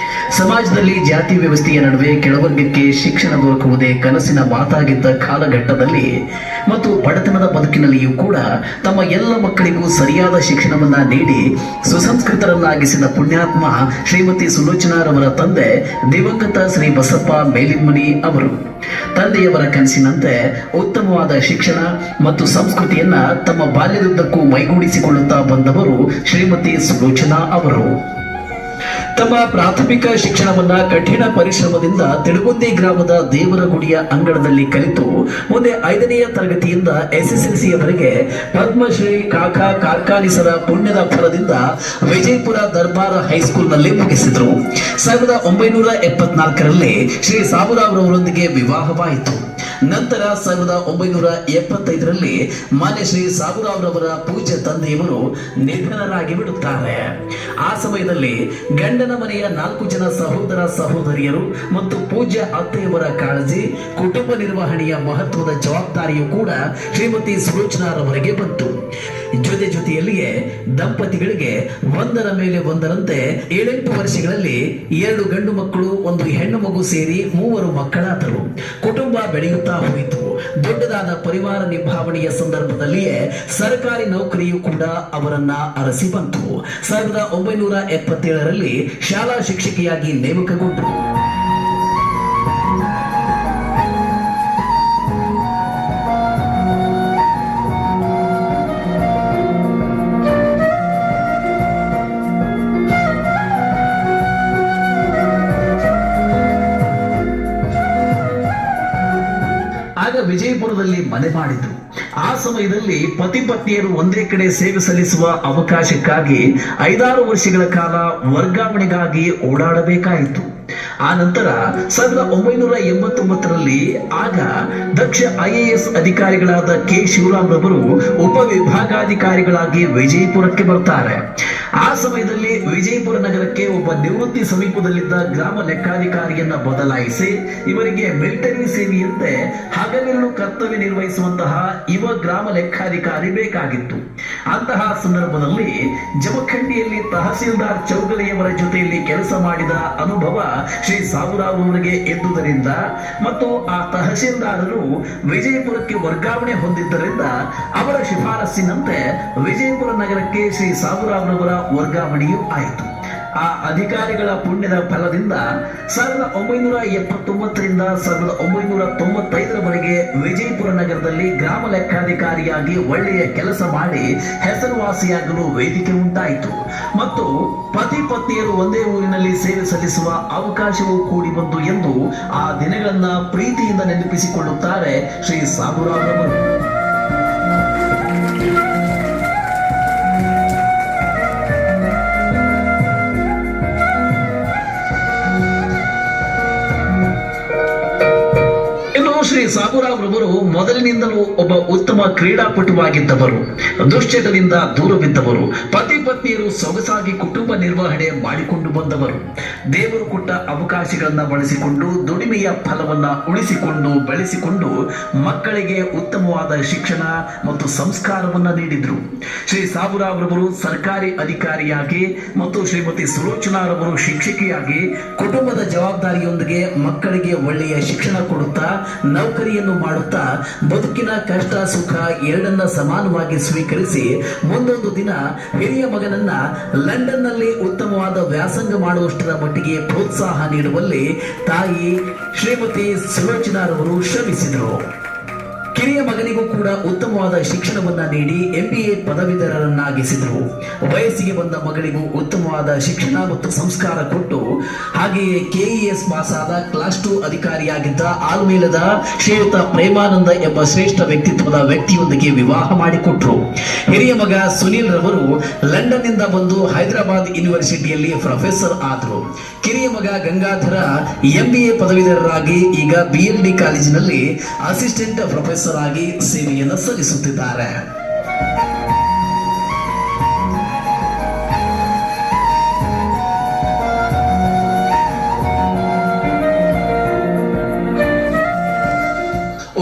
ಸಮಾಜದಲ್ಲಿ ಜಾತಿ ವ್ಯವಸ್ಥೆಯ ನಡುವೆ ಕೆಳವರ್ಗಕ್ಕೆ ಶಿಕ್ಷಣ ದೊರಕುವುದೇ ಕನಸಿನ ಮಾತಾಗಿದ್ದ ಕಾಲಘಟ್ಟದಲ್ಲಿ ಮತ್ತು ಬಡತನದ ಬದುಕಿನಲ್ಲಿಯೂ ಕೂಡ ತಮ್ಮ ಎಲ್ಲ ಮಕ್ಕಳಿಗೂ ಸರಿಯಾದ ಶಿಕ್ಷಣವನ್ನ ನೀಡಿ ಸುಸಂಸ್ಕೃತರನ್ನಾಗಿಸಿದ ಪುಣ್ಯಾತ್ಮ ಶ್ರೀಮತಿ ಸುಲೋಚನಾರವರ ತಂದೆ ದಿವಂಗತ ಶ್ರೀ ಬಸಪ್ಪ ಮೇಲಿನ್ಮನಿ ಅವರು. ತಂದೆಯವರ ಕನಸಿನಂತೆ ಉತ್ತಮವಾದ ಶಿಕ್ಷಣ ಮತ್ತು ಸಂಸ್ಕೃತಿಯನ್ನ ತಮ್ಮ ಬಾಲ್ಯದುದ್ದಕ್ಕೂ ಮೈಗೂಡಿಸಿಕೊಳ್ಳುತ್ತಾ ಬಂದವರು ಶ್ರೀಮತಿ ಸುಲೋಚನಾ ಅವರು. ತಮ್ಮ ಪ್ರಾಥಮಿಕ ಶಿಕ್ಷಣವನ್ನ ಕಠಿಣ ಪರಿಶ್ರಮದಿಂದ ತಿಳುಗುಂದಿ ಗ್ರಾಮದ ದೇವರಗುಡಿಯ ಅಂಗಣದಲ್ಲಿ ಕಲಿತು ಮುಂದೆ 5ನೆಯ ತರಗತಿಯಿಂದ SSLCಯವರೆಗೆ ಪದ್ಮಶ್ರೀ ಕಾಕಾ ಕಾರ್ಖಾನಿಸರ ಪುಣ್ಯದ ಫಲದಿಂದ ವಿಜಯಪುರ ದರ್ಬಾರ್ ಹೈಸ್ಕೂಲ್ನಲ್ಲಿ ಮುಗಿಸಿದರು. 1974ರಲ್ಲಿ ಶ್ರೀ ಸಾಬುರಾವ್ ರವರೊಂದಿಗೆ ವಿವಾಹವಾಯಿತು. ನಂತರ 1975ರಲ್ಲಿ ಮಾನ್ಯ ಶ್ರೀ ಸಾಬುರಾವ್ ರವರ ಪೂಜ್ಯ ತಂದೆಯವರು ನಿಧನರಾಗಿ ಬಿಡುತ್ತಾರೆ. ಆ ಸಮಯದಲ್ಲಿ ಗಂಡನ ಮನೆಯ 4 ಜನ ಸಹೋದರ ಸಹೋದರಿಯರು ಮತ್ತು ಪೂಜ್ಯ ಅತ್ತೆಯವರ ಕಾಳಜಿ, ಕುಟುಂಬ ನಿರ್ವಹಣೆಯ ಮಹತ್ವದ ಜವಾಬ್ದಾರಿಯೂ ಕೂಡ ಶ್ರೀಮತಿ ಸುಲೋಚನಾರವರಿಗೆ ಬಂತು. ಜೊತೆಯಲ್ಲಿಯೇ ದಂಪತಿಗಳಿಗೆ ಒಂದರ ಮೇಲೆ ಒಂದರಂತೆ 7-8 ವರ್ಷಗಳಲ್ಲಿ 2 ಗಂಡು ಮಕ್ಕಳು 1 ಹೆಣ್ಣು ಮಗು ಸೇರಿ 3 ಮಕ್ಕಳಾದರು. ಕುಟುಂಬ ಬೆಳೆಯುತ್ತಾ ಹೋಯಿತು. ದೊಡ್ಡದಾದ ಪರಿವಾರ ನಿಭಾವಣೆಯ ಸಂದರ್ಭದಲ್ಲಿಯೇ ಸರ್ಕಾರಿ ನೌಕರಿಯೂ ಕೂಡ ಅವರನ್ನ ಅರಸಿ ಬಂತು. 1977ರಲ್ಲಿ ಶಾಲಾ ಶಿಕ್ಷಕಿಯಾಗಿ ನೇಮಕಗೊಂಡರು. ವಿಜಯಪುರದಲ್ಲಿ ಮನೆ ಮಾಡಿದ್ರು. ಆ ಸಮಯದಲ್ಲಿ ಪತಿ ಪತ್ನಿಯರು ಒಂದೇ ಕಡೆ ಸೇವೆ ಸಲ್ಲಿಸುವ ಅವಕಾಶಕ್ಕಾಗಿ 5-6 ವರ್ಷಗಳ ಕಾಲ ವರ್ಗಾವಣೆಗಾಗಿ ಓಡಾಡಬೇಕಾಯಿತು. ಆ ನಂತರ 1989ರಲ್ಲಿ ಆಗ ದಕ್ಷ IAS ಅಧಿಕಾರಿಗಳಾದ ಕೆ ಶಿವರಾಮ್ ರವರು ಉಪವಿಭಾಗಾಧಿಕಾರಿಗಳಾಗಿ ವಿಜಯಪುರಕ್ಕೆ ಬರ್ತಾರೆ. ಆ ಸಮಯದಲ್ಲಿ ವಿಜಯಪುರ ನಗರಕ್ಕೆ ಒಬ್ಬ ನಿವೃತ್ತಿ ಸಮೀಪದಲ್ಲಿದ್ದ ಗ್ರಾಮ ಲೆಕ್ಕಾಧಿಕಾರಿಯನ್ನ ಬದಲಾಯಿಸಿ ಇವರಿಗೆ ಮಿಲಿಟರಿ ಸೇವೆಯಂತೆ ಹಗಲಿರುಳು ಕರ್ತವ್ಯ ನಿರ್ವಹಿಸುವಂತಹ ಯುವ ಗ್ರಾಮ ಲೆಕ್ಕಾಧಿಕಾರಿ ಬೇಕಾಗಿತ್ತು. ಅಂತಹ ಸಂದರ್ಭದಲ್ಲಿ ಜಮಖಂಡಿಯಲ್ಲಿ ತಹಸೀಲ್ದಾರ್ ಚೌಗಲೆಯವರ ಜೊತೆಯಲ್ಲಿ ಕೆಲಸ ಮಾಡಿದ ಅನುಭವ ಶ್ರೀ ಸಾಬುರಾವ್ ಅವರಿಗೆ ಎದ್ದುದರಿಂದ ಮತ್ತು ಆ ತಹಸೀಲ್ದಾರರು ವಿಜಯಪುರಕ್ಕೆ ವರ್ಗಾವಣೆ ಹೊಂದಿದ್ದರಿಂದ ಅವರ ಶಿಫಾರಸ್ಸಿನಂತೆ ವಿಜಯಪುರ ನಗರಕ್ಕೆ ಶ್ರೀ ಸಾಬುರಾವ್ ರವರ ವರ್ಗಾವಣೆಯೂ ಆಯಿತು. ಆ ಅಧಿಕಾರಿಗಳ ಪುಣ್ಯದ ಫಲದಿಂದ 1979ರಿಂದ 1995ರವರೆಗೆ ವಿಜಯಪುರ ನಗರದಲ್ಲಿ ಗ್ರಾಮ ಲೆಕ್ಕಾಧಿಕಾರಿಯಾಗಿ ಒಳ್ಳೆಯ ಕೆಲಸ ಮಾಡಿ ಹೆಸರುವಾಸಿಯಾಗಲು ವೇದಿಕೆ ಉಂಟಾಯಿತು ಮತ್ತು ಪತಿ ಪತ್ನಿಯರು ಒಂದೇ ಊರಿನಲ್ಲಿ ಸೇವೆ ಸಲ್ಲಿಸುವ ಅವಕಾಶವೂ ಕೂಡಿ ಬಂತು ಎಂದು ಆ ದಿನಗಳನ್ನ ಪ್ರೀತಿಯಿಂದ ನೆನಪಿಸಿಕೊಳ್ಳುತ್ತಾರೆ ಶ್ರೀ ಸಾಬುರಾವ್ ರವರು. ಶ್ರೀ ಸಾಬುರಾವ್ ರವರು ಮೊದಲಿನಿಂದಲೂ ಒಬ್ಬ ಉತ್ತಮ ಕ್ರೀಡಾಪಟುವಾಗಿದ್ದವರು, ದುಶ್ಚಟದಿಂದ ದೂರವಿದ್ದವರು, ಪತಿ ಪತ್ನಿಯರು ಸೊಗಸಾಗಿ ಕುಟುಂಬ ನಿರ್ವಹಣೆ ಮಾಡಿಕೊಂಡು ಬಂದವರು. ದೇವರು ಕೊಟ್ಟ ಅವಕಾಶಗಳನ್ನ ಬಳಸಿಕೊಂಡು ದುಡಿಮೆಯ ಫಲವನ್ನ ಉಳಿಸಿಕೊಂಡು ಬೆಳೆಸಿಕೊಂಡು ಮಕ್ಕಳಿಗೆ ಉತ್ತಮವಾದ ಶಿಕ್ಷಣ ಮತ್ತು ಸಂಸ್ಕಾರವನ್ನ ನೀಡಿದ್ರು. ಶ್ರೀ ಸಾಬುರಾವ್ ರವರು ಸರ್ಕಾರಿ ಅಧಿಕಾರಿಯಾಗಿ ಮತ್ತು ಶ್ರೀಮತಿ ಸುಲೋಚನಾರವರು ಶಿಕ್ಷಕಿಯಾಗಿ ಕುಟುಂಬದ ಜವಾಬ್ದಾರಿಯೊಂದಿಗೆ ಮಕ್ಕಳಿಗೆ ಒಳ್ಳೆಯ ಶಿಕ್ಷಣ ಕೊಡುತ್ತಾ ನೌಕರಿಯನ್ನು ಮಾಡುತ್ತಾ ಬದುಕಿನ ಕಷ್ಟ ಸುಖ ಎರಡನ್ನ ಸಮಾನವಾಗಿ ಸ್ವೀಕರಿಸಿ ಮುಂದೊಂದು ದಿನ ಹಿರಿಯ ಮಗನನ್ನ ಲಂಡನ್ ನಲ್ಲಿ ಉತ್ತಮವಾದ ವ್ಯಾಸಂಗ ಮಾಡುವಷ್ಟರ ಮಟ್ಟಿಗೆ ಪ್ರೋತ್ಸಾಹ ನೀಡುವಲ್ಲಿ ತಾಯಿ ಶ್ರೀಮತಿ ಸುಲೋಚನಾರವರು ಶ್ರಮಿಸಿದರು. ಕಿರಿಯ ಮಗನಿಗೂ ಕೂಡ ಉತ್ತಮವಾದ ಶಿಕ್ಷಣವನ್ನ ನೀಡಿ MBA ಪದವೀಧರರನ್ನಾಗಿಸಿದರು. ವಯಸ್ಸಿಗೆ ಬಂದ ಮಗಳಿಗೂ ಉತ್ತಮವಾದ ಶಿಕ್ಷಣ ಮತ್ತು ಸಂಸ್ಕಾರ ಕೊಟ್ಟು ಹಾಗೆಯೇ KES ಪಾಸ್ ಆದ ಕ್ಲಾಸ್ 2 ಅಧಿಕಾರಿಯಾಗಿದ್ದ ಆಲ್ಮೇಲದ ಶ್ರೀಯುತ ಪ್ರೇಮಾನಂದ ಎಂಬ ಶ್ರೇಷ್ಠ ವ್ಯಕ್ತಿತ್ವದ ವ್ಯಕ್ತಿಯೊಂದಿಗೆ ವಿವಾಹ ಮಾಡಿಕೊಟ್ರು. ಹಿರಿಯ ಮಗ ಸುನೀಲ್ ರವರು ಲಂಡನ್ ನಿಂದ ಬಂದು ಹೈದರಾಬಾದ್ ಯೂನಿವರ್ಸಿಟಿಯಲ್ಲಿ ಪ್ರೊಫೆಸರ್ ಆದರು. ಕಿರಿಯ ಮಗ ಗಂಗಾಧರ MBA ಪದವೀಧರರಾಗಿ ಈಗ BLD ಕಾಲೇಜಿನಲ್ಲಿ ಅಸಿಸ್ಟೆಂಟ್ ಪ್ರೊಫೆಸರ್ ಆಗಿ ಸೇವೆಯನ್ನು ಸಲ್ಲಿಸುತ್ತಿದ್ದಾರೆ.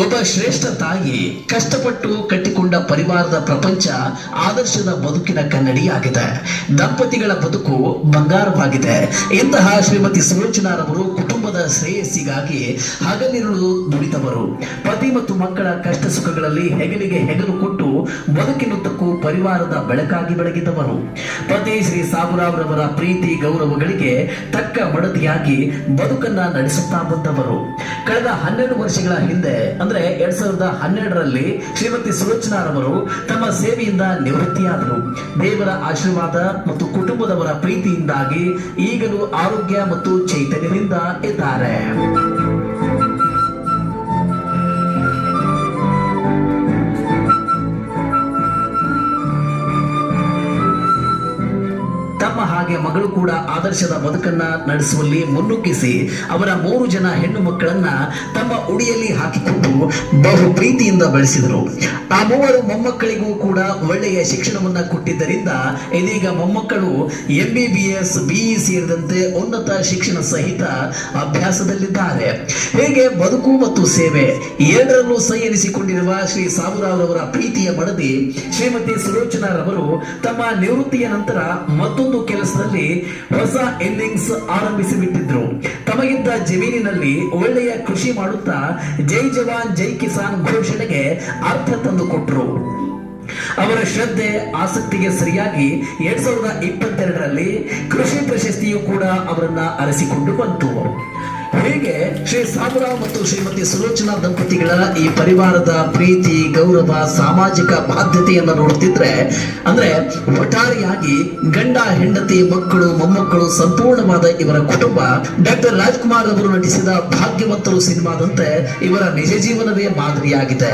ಒಬ್ಬ ಶ್ರೇಷ್ಠ ತಾಯಿ ಕಷ್ಟಪಟ್ಟು ಕಟ್ಟಿಕೊಂಡ ಪರಿವಾರದ ಪ್ರಪಂಚ ಆದರ್ಶದ ಬದುಕಿನ ಕನ್ನಡಿಯಾಗಿದೆ. ದಂಪತಿಗಳ ಬದುಕು ಬಂಗಾರವಾಗಿದೆ. ಇಂತಹ ಶ್ರೀಮತಿ ಸುಲೋಚನಾರವರು ಕುಟುಂಬದ ಶ್ರೇಯಸ್ಸಿಗಾಗಿ ಹಗಲಿರುಳು ದುಡಿದವರು. ಪತಿ ಮತ್ತು ಮಕ್ಕಳ ಕಷ್ಟ ಸುಖಗಳಲ್ಲಿ ಹೆಗಲಿಗೆ ಹೆಗಲು ಕೊಟ್ಟು ಬದುಕಿನುದ್ದಕ್ಕೂ ಪರಿವಾರದ ಬೆಳಕಾಗಿ ಬೆಳಗಿದವರು. ಪತಿ ಶ್ರೀ ಸಾಬುರಾವ್ ರವರ ಪ್ರೀತಿ ಗೌರವಗಳಿಗೆ ತಕ್ಕ ಮಡದಿಯಾಗಿ ಬದುಕನ್ನ ನಡೆಸುತ್ತಾ ಬಂದವರು. ಕಳೆದ 12 ವರ್ಷಗಳ ಹಿಂದೆ ಅಂದ್ರೆ 2012ರಲ್ಲಿ ಶ್ರೀಮತಿ ಸುಲೋಚನಾರವರು ತಮ್ಮ ಸೇವೆಯಿಂದ ನಿವೃತ್ತಿಯಾದರು. ದೇವರ ಆಶೀರ್ವಾದ ಮತ್ತು ಕುಟುಂಬದವರ ಪ್ರೀತಿಯಿಂದಾಗಿ ಈಗಲೂ ಆರೋಗ್ಯ ಮತ್ತು ಚೈತನ್ಯದಿಂದ ಇದ್ದಾರೆ. ತಮ್ಮ ಹಾಗೆ ಮಗಳು ಕೂಡ ಆದರ್ಶದ ಬದುಕನ್ನ ನಡೆಸುವಲ್ಲಿ ಮುನ್ನುಗ್ಗಿಸಿ ಅವರ 3 ಜನ ಹೆಣ್ಣು ಮಕ್ಕಳನ್ನ ತಮ್ಮ ಉಡಿಯಲ್ಲಿ ಹಾಕಿಕೊಂಡು ಬಹು ಪ್ರೀತಿಯಿಂದ ಬೆಳೆಸಿದರು. ಆ 3 ಮೊಮ್ಮಕ್ಕಳಿಗೂ ಕೂಡ ಒಳ್ಳೆಯ ಶಿಕ್ಷಣವನ್ನ ಕೊಟ್ಟಿದ್ದರಿಂದ ಇದೀಗ ಮೊಮ್ಮಕ್ಕಳು MBBS BE ಸೇರಿದಂತೆ ಉನ್ನತ ಶಿಕ್ಷಣ ಸಹಿತ ಅಭ್ಯಾಸದಲ್ಲಿದ್ದಾರೆ. ಹೀಗೆ ಬದುಕು ಮತ್ತು ಸೇವೆ ಎರಡರಲ್ಲೂ ಸೈ ಎನಿಸಿಕೊಂಡಿರುವ ಶ್ರೀ ಸಾಬುರಾವ್ ರವರ ಪ್ರೀತಿಯ ಮಡದಿ ಶ್ರೀಮತಿ ಸುಲೋಚನಾರವರು ತಮ್ಮ ನಿವೃತ್ತಿಯ ನಂತರ ಮತ್ತೊಂದು ಕೆಲಸದಲ್ಲಿ ಹೊಸ ಇನ್ನಿಂಗ್ಸ್ ಆರಂಭಿಸಿ ಬಿಟ್ಟಿದ್ರು. ತಮಗಿದ್ದ ಜಮೀನಿನಲ್ಲಿ ಒಳ್ಳೆಯ ಕೃಷಿ ಮಾಡುತ್ತಾ ಜೈ ಜವಾನ್ ಜೈ ಕಿಸಾನ್ ಘೋಷಣೆಗೆ ಅರ್ಥ ತಂದು ಕೊಟ್ಟರು. ಅವರ ಶ್ರದ್ಧೆ ಆಸಕ್ತಿಗೆ ಸರಿಯಾಗಿ 2022ರಲ್ಲಿ ಕೃಷಿ ಪ್ರಶಸ್ತಿಯು ಕೂಡ ಅವರನ್ನ ಅರಸಿಕೊಂಡು ಬಂತು. ಹೀಗೆ ಶ್ರೀ ಸಾಬುರಾವ್ ಮತ್ತು ಶ್ರೀಮತಿ ಸುಲೋಚನಾ ದಂಪತಿಗಳ ಈ ಪರಿವಾರದ ಪ್ರೀತಿ ಗೌರವ ಸಾಮಾಜಿಕ ಬಾಧ್ಯತೆಯನ್ನು ನೋಡುತ್ತಿದ್ರೆ ಅಂದ್ರೆ ಒಟ್ಟಾರೆಯಾಗಿ ಗಂಡ ಹೆಂಡತಿ ಮಕ್ಕಳು ಮೊಮ್ಮಕ್ಕಳು ಸಂಪೂರ್ಣವಾದ ಇವರ ಕುಟುಂಬ ಡಾಕ್ಟರ್ ರಾಜ್ಕುಮಾರ್ ಅವರು ನಟಿಸಿದ ಭಾಗ್ಯವಂತರು ಸಿನಿಮಾದಂತೆ ಇವರ ನಿಜ ಜೀವನವೇ ಮಾದರಿಯಾಗಿದೆ.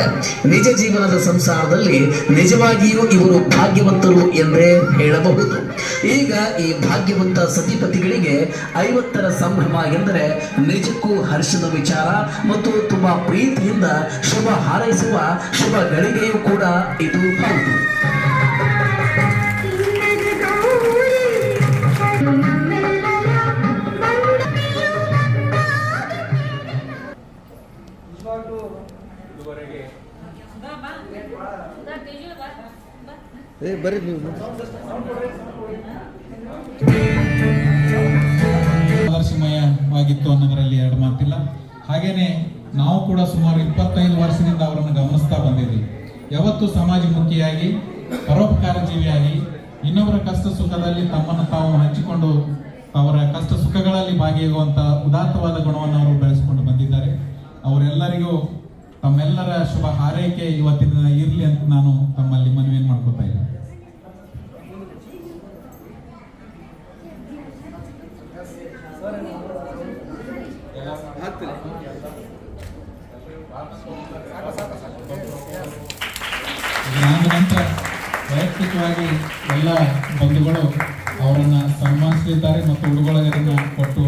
ನಿಜ ಜೀವನದ ಸಂಸಾರದಲ್ಲಿ ನಿಜವಾಗಿಯೂ ಇವರು ಭಾಗ್ಯವಂತರು ಎಂದೇ ಹೇಳಬಹುದು. ಈಗ ಈ ಭಾಗ್ಯವಂತ ಸತಿಪತಿಗಳಿಗೆ 50ರ ಸಂಭ್ರಮ ಎಂದರೆ ನಿಜಕ್ಕೂ ಹರ್ಷದ ವಿಚಾರ ಮತ್ತು ತುಂಬಾ ಪ್ರೀತಿಯಿಂದ ಶುಭ ಹಾರೈಸುವ ಶುಭ ಗಳಿಗೆಯೂ ಕೂಡ ಇದು ಹೌದು. ಬರ್ರಿ ನೀವು ಆದರ್ಶಮಯವಾಗಿತ್ತು ಅನ್ನೋದರಲ್ಲಿ ಎರಡು ಮಾತಿಲ್ಲ. ಹಾಗೇನೆ ನಾವು ಕೂಡ ಸುಮಾರು 25 ವರ್ಷದಿಂದ ಅವರನ್ನು ಗಮನಿಸ್ತಾ ಬಂದಿದ್ವಿ. ಯಾವತ್ತು ಸಮಾಜಮುಖಿಯಾಗಿ ಪರೋಪಕಾರ ಜೀವಿಯಾಗಿ ಇನ್ನೊಬ್ಬರ ಕಷ್ಟ ಸುಖದಲ್ಲಿ ತಮ್ಮನ್ನು ತಾವು ಹಂಚಿಕೊಂಡು ಅವರ ಕಷ್ಟ ಸುಖಗಳಲ್ಲಿ ಭಾಗಿಯಾಗುವಂತ ಉದಾತ್ತವಾದ ಗುಣವನ್ನು ಅವರು ಬೆಳೆಸಿಕೊಂಡು ಬಂದಿದ್ದಾರೆ. ಅವರೆಲ್ಲರಿಗೂ ತಮ್ಮೆಲ್ಲರ ಶುಭ ಹಾರೈಕೆ ಇವತ್ತಿನ ದಿನ ಇರಲಿ ಅಂತ ನಾನು ತಮ್ಮಲ್ಲಿ ಮನವಿಯನ್ನು ಮಾಡ್ಕೊತಾ ಇದ್ದೀನಿ. ನಂತರ ವೈಯಕ್ತಿಕವಾಗಿ ಎಲ್ಲ ಬಂಧುಗಳು ಅವರನ್ನ ಸನ್ಮಾನಿಸಲಿದ್ದಾರೆ ಮತ್ತು ಉಡುಗೊರೆಗಳನ್ನು ಕೊಟ್ಟು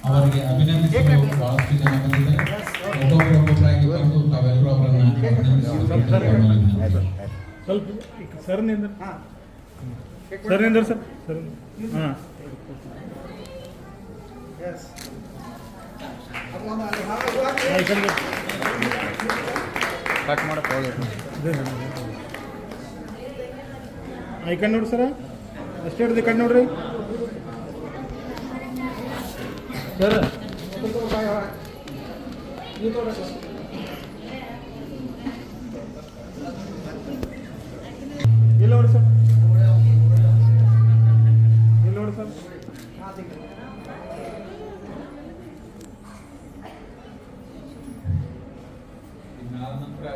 ಅವರಿಗೆ ಅಭಿನಂದಿಸಲು ಬಹಳಷ್ಟು ಜನ ಬಂದಿದ್ದಾರೆ. ಒಬ್ಬೊಬ್ಬರಾಗಿ ಬಂದು ತಾವೆಲ್ಲರೂ ಅವರನ್ನ ಸ್ವಲ್ಪ ಸರ್ ನಿಂದ್ರ ಸರ್ ಹಾಂ ಕಟ್ ಮಾಡಕ್ಕೆ ಐಕನ್ ನೋಡಿ ಸರ ಅಷ್ಟೇ ಹಿಡ್ದು ಕಣ್ಣು ನೋಡ್ರಿ ಸರ್ ಇಲ್ಲ ನೋಡಿ ಸರ್ ಇಲ್ಲ ನೋಡಿ ಸರ್ ನಂತರ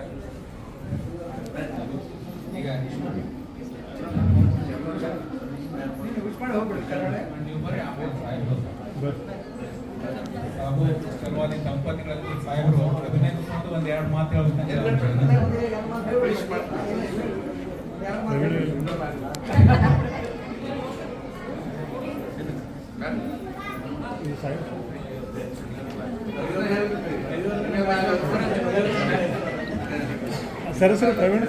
ಸರ್ ಸರ್ ಪ್ರವೀಣ್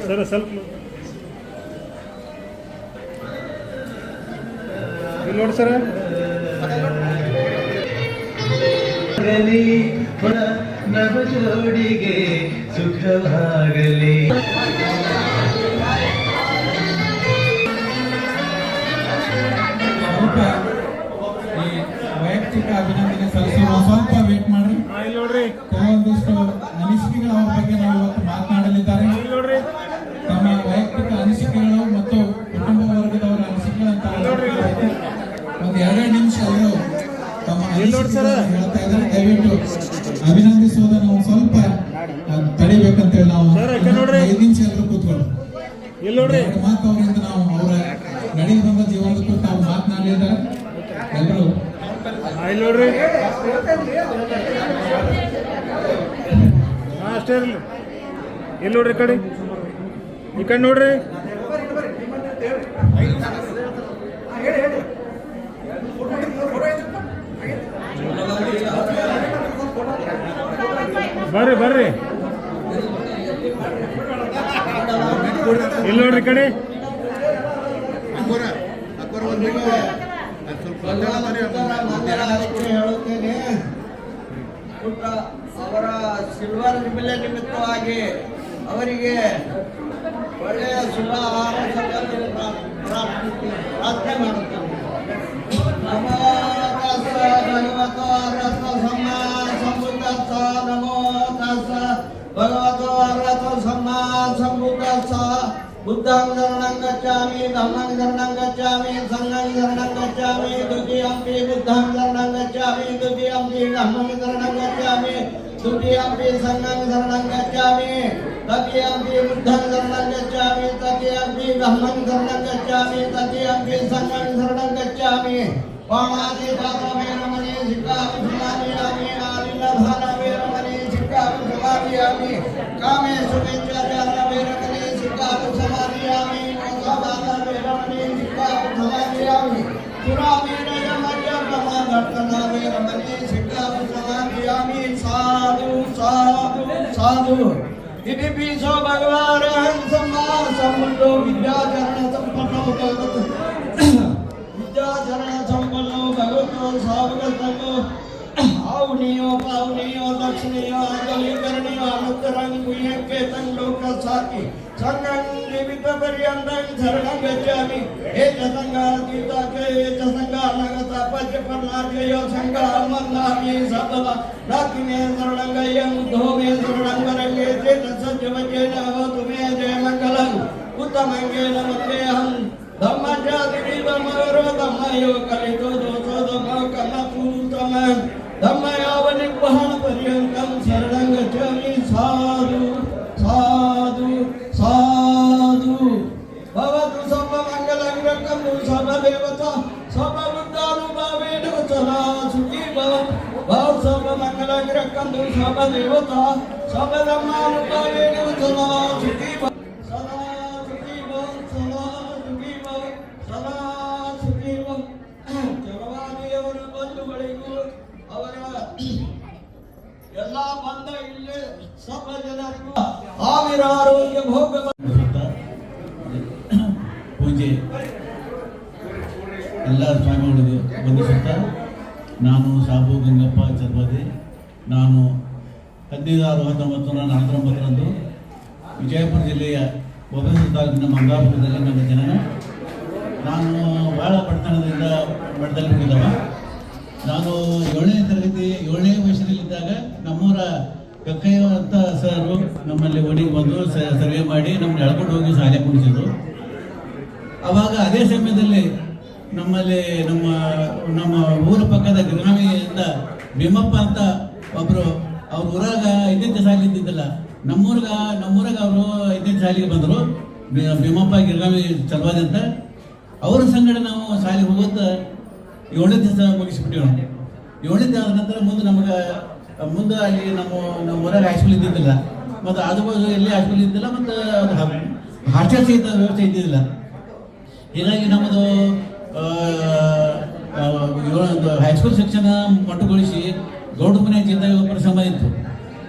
ಸರ್ ಸ್ವಲ್ಪ ಇಲ್ಲಿ ನೋಡಿ ಸರ್ ನವ ಜೋಡಿಗೆ ಸುಖವಾಗಲಿ. ಸ್ವಲ್ಪ ಈ ವೈಯಕ್ತಿಕ ಅಭಿನಂದನೆ ಸಲ್ಲಿಸುವ ಸ್ವಲ್ಪ ವೇಟ್ ಮಾಡ್ರಿ. ಇಲ್ಲಿ ನೋಡ್ರಿ ಕೆಲವೊಂದಿಷ್ಟು ಅನಿಸಿಕೆಗಳ ಬಗ್ಗೆ ನಾವು ಇವತ್ತು ಮಾತನಾಡಲಿದ್ದಾರೆ. ಇಲ್ಲಿ ನೋಡ್ರಿ ತಮ್ಮ ವೈಯಕ್ತಿಕ ಅನಿಸಿಕೆಗಳು ಮತ್ತು ಕುಟುಂಬ ವರ್ಗದವರ ಅನಿಸಿಕೆಗಳಂತ ಒಂದು 2 ನಿಮಿಷ ಅವರು ತಮ್ಮ ಅನಿಸಿಕೆಗಳನ್ನು ಹೇಳ್ತಾ ಇದ್ದಾರೆ. ದಯವಿಟ್ಟು ಅಭಿನಂದಿಸುವುದನ್ನು ನಾವು ಸ್ವಲ್ಪ ತಡಿಬೇಕಂತೇಳಿ ನಾವು 5 ನಿಮಿಷ ಎಲ್ಲರೂ ಕೂತ್ಕೊಂಡು ಇಲ್ಲಿ ನೋಡ್ರಿ ಮಾತು ಅವರಿಂದ ನಾವು ಅವರ ನಡೆದು ಬಂದ ಜೀವನದ ಕುರಿತು ನಾವು ಮಾತನಾಡಿದ್ದಾರೆ. ಎಲ್ಲರೂ ಇಲ್ಲಿ ನೋಡ್ರಿ ಅಷ್ಟೇ ಇರಲಿ. ಇಲ್ಲಿ ನೋಡ್ರಿ ಈ ಕಡೆ ನೋಡ್ರಿ ಬರ್ರಿ ಇಲ್ಲಿ ನೋಡ್ರಿ ಕಡೆ ಹೇಳುತ್ತೇನೆ. ಅವರ ಸಿಲ್ವರ್ ಜುಬಿಲಿ ನಿಮಿತ್ತವಾಗಿ ಅವರಿಗೆ ಒಳ್ಳೆಯ ಶುಭ ಆರೋಗ್ಯ ಪ್ರಾರ್ಥನೆ ಮಾಡುತ್ತೇನೆ. ನಮೋ ತಸ್ಸ ಭಗವತೋ ಅರಹತೋ ಸಮ್ಮಾ ಸಂಬುದ್ಧಸ್ಸ. ನಮೋ ತಸ್ಸ ಭಗವತೋ ಅರಹತೋ ಸಮ್ಮಾ ಸಂಬುದ್ಧಸ್ಸ. बुद्धं शरणं गच्छामि, धम्मं शरणं गच्छामि, संघं शरणं गच्छामि, द्वितीयंपि बुद्धं शरणं गच्छामि, द्वितीयंपि धम्मं शरणं गच्छामि, द्वितीयंपि संघं शरणं गच्छामि, तृतीयंपि बुद्धं शरणं गच्छामि, तृतीयंपि धम्मं शरणं गच्छामि, तृतीयंपि संघं शरणं गच्छामि. पाणातिपातवेरमणि सिक्खापि आलिलधानवेरमणि सिक्खापि समादयामि. कामेषु मिथ्याचारवेरमणि सिक्खापि समादयामि. मोक्षदानवेरमणि सिक्खापि समादयामि. सुरामेरयमयप्रमादर्शनवेरमणि सिक्खापि समादयामि. साधु साधु साधु. इतिपिसो भगवान् सम्मा सम्बुद्धो विद्याचरण संपन्नो भगवतो विद्याचरण संपन्नो भगवतो सावगतो आवनीयो पावनीयो दक्षिणीयो आगलीकरणीयो अनुत्तरं गुह्यके तं लोकसाति संगं जीवित पर्यन्तं शरणं गच्छामि. एच संगातीताके एच संगानगता पच्चपर्णार्ययो संगामन्नामि सबला राकिमे शरणं गयं धोमे शरणं वरंगे चेत सज्जवजेन भवतु मे जय मङ्गलम् उत्तमङ्गेन मन्देहं धम्मजातिविदमरो धम्मयो कलितो दोषो धम्मकमपूतम धम्मयावनिर्वहण पर्यन्तं शरणं गच्छामि. साधु साधु साधु. भवतु सर्वमङ्गलं रक्षन्तु सर्वदेवता सर्वबुद्धानुभावेन सदा सुखी भव. भव सर्वमङ्गलं रक्षन्तु सर्वदेवता सर्वधर्मानुभावेन सदा सुखी भव. सदा सुखी भव. सदा सुखी भव. सदा ಸುಖಿ ಭವ. ಜಗವಾದಿಯವರು ಬಂಧುಗಳಿಗೂ ಅವರ ಎಲ್ಲ ಬಂದ ಇಲ್ಲೇ ಸಭ ಜನರಿಗೂ ಆವಿರಾರೋಗ್ಯ ಭೋಗ ಪೂಜೆ ಎಲ್ಲ ಸ್ವಾಮಿಗಳಿಗೆ ವಂದಿಸುತ್ತಾ ನಾನು ಸಾಬು ಗಂಗಪ್ಪ ಚರ್ವದೆ. ನಾನು 15/6/1949 ವಿಜಯಪುರ ಜಿಲ್ಲೆಯ ಬೊಬ್ಬಸೂರು ತಾಲೂಕಿನ ಮಂಗಾಪುರದಲ್ಲಿ ನನ್ನ ಜನನ. ನಾನು ಭಾಳ ಮಠದಲ್ಲಿ ಹುಟ್ಟಿದವ. ನಾನು 7ನೇ ತರಗತಿ 7ನೇ ವಯಸ್ಸಿನಲ್ಲಿದ್ದಾಗ ನಮ್ಮೂರ ಕಕ್ಕಯ್ಯ ಅಂತ ಸರು ನಮ್ಮಲ್ಲಿ ಓಡಿಗೆ ಬಂದು ಸರ್ವೆ ಮಾಡಿ ನಮ್ಮನ್ನು ಎಳ್ಕೊಂಡು ಹೋಗಿ ಶಾಲೆ ಕುಡಿಸಿದ್ರು. ಆವಾಗ ಅದೇ ಸಮಯದಲ್ಲಿ ನಮ್ಮಲ್ಲಿ ನಮ್ಮ ಊರ ಪಕ್ಕದ ಗಿರ್ಗಾಮಿಯಿಂದ ಭೀಮಪ್ಪ ಅಂತ ಒಬ್ಬರು ಅವ್ರ ಊರಾಗ 5ನೇ ಶಾಲೆ ಇದ್ದಿದ್ದಿಲ್ಲ. ನಮ್ಮೂರಾಗ ಅವರು 5ನೇ ಶಾಲೆಗೆ ಬಂದರು. ಭೀಮಪ್ಪ ಗಿರ್ಗಾಮಿ ಚಲವಾದಿ ಅಂತ ಅವರ ಸಂಗಡ ನಾವು ಶಾಲೆಗೆ ಹೋಗೋದು 7ನೇ ದಿವಸ ಮುಗಿಸ್ಬಿಟ್ಟಿವಿ. 7ನೇ ದಿವಸ ನಂತರ ಮುಂದೆ ಅಲ್ಲಿ ನಮ್ಮ ಊರಾಗ ಹೈಸ್ಕೂಲ್ ಇದ್ದಿದ್ದಿಲ್ಲ. ಮತ್ತು ಆಜುಬಾಜು ಎಲ್ಲಿ ಹಾಸ್ಪಿಟಲ್ ಇದ್ದಿಲ್ಲ, ಮತ್ತು ಹಾಸ್ಟೆಲ್ ಸಹಿತ ವ್ಯವಸ್ಥೆ ಇದ್ದಿದ್ದಿಲ್ಲ. ಹೀಗಾಗಿ ನಮ್ಮದು ಹೈಸ್ಕೂಲ್ ಶಿಕ್ಷಣ ಮೊಟ್ಟುಗೊಳಿಸಿ ಗೌಡ ಮನೆ ಜಿಲ್ಲೆಗೆ ಪರಿಶ್ರಮ ಇತ್ತು.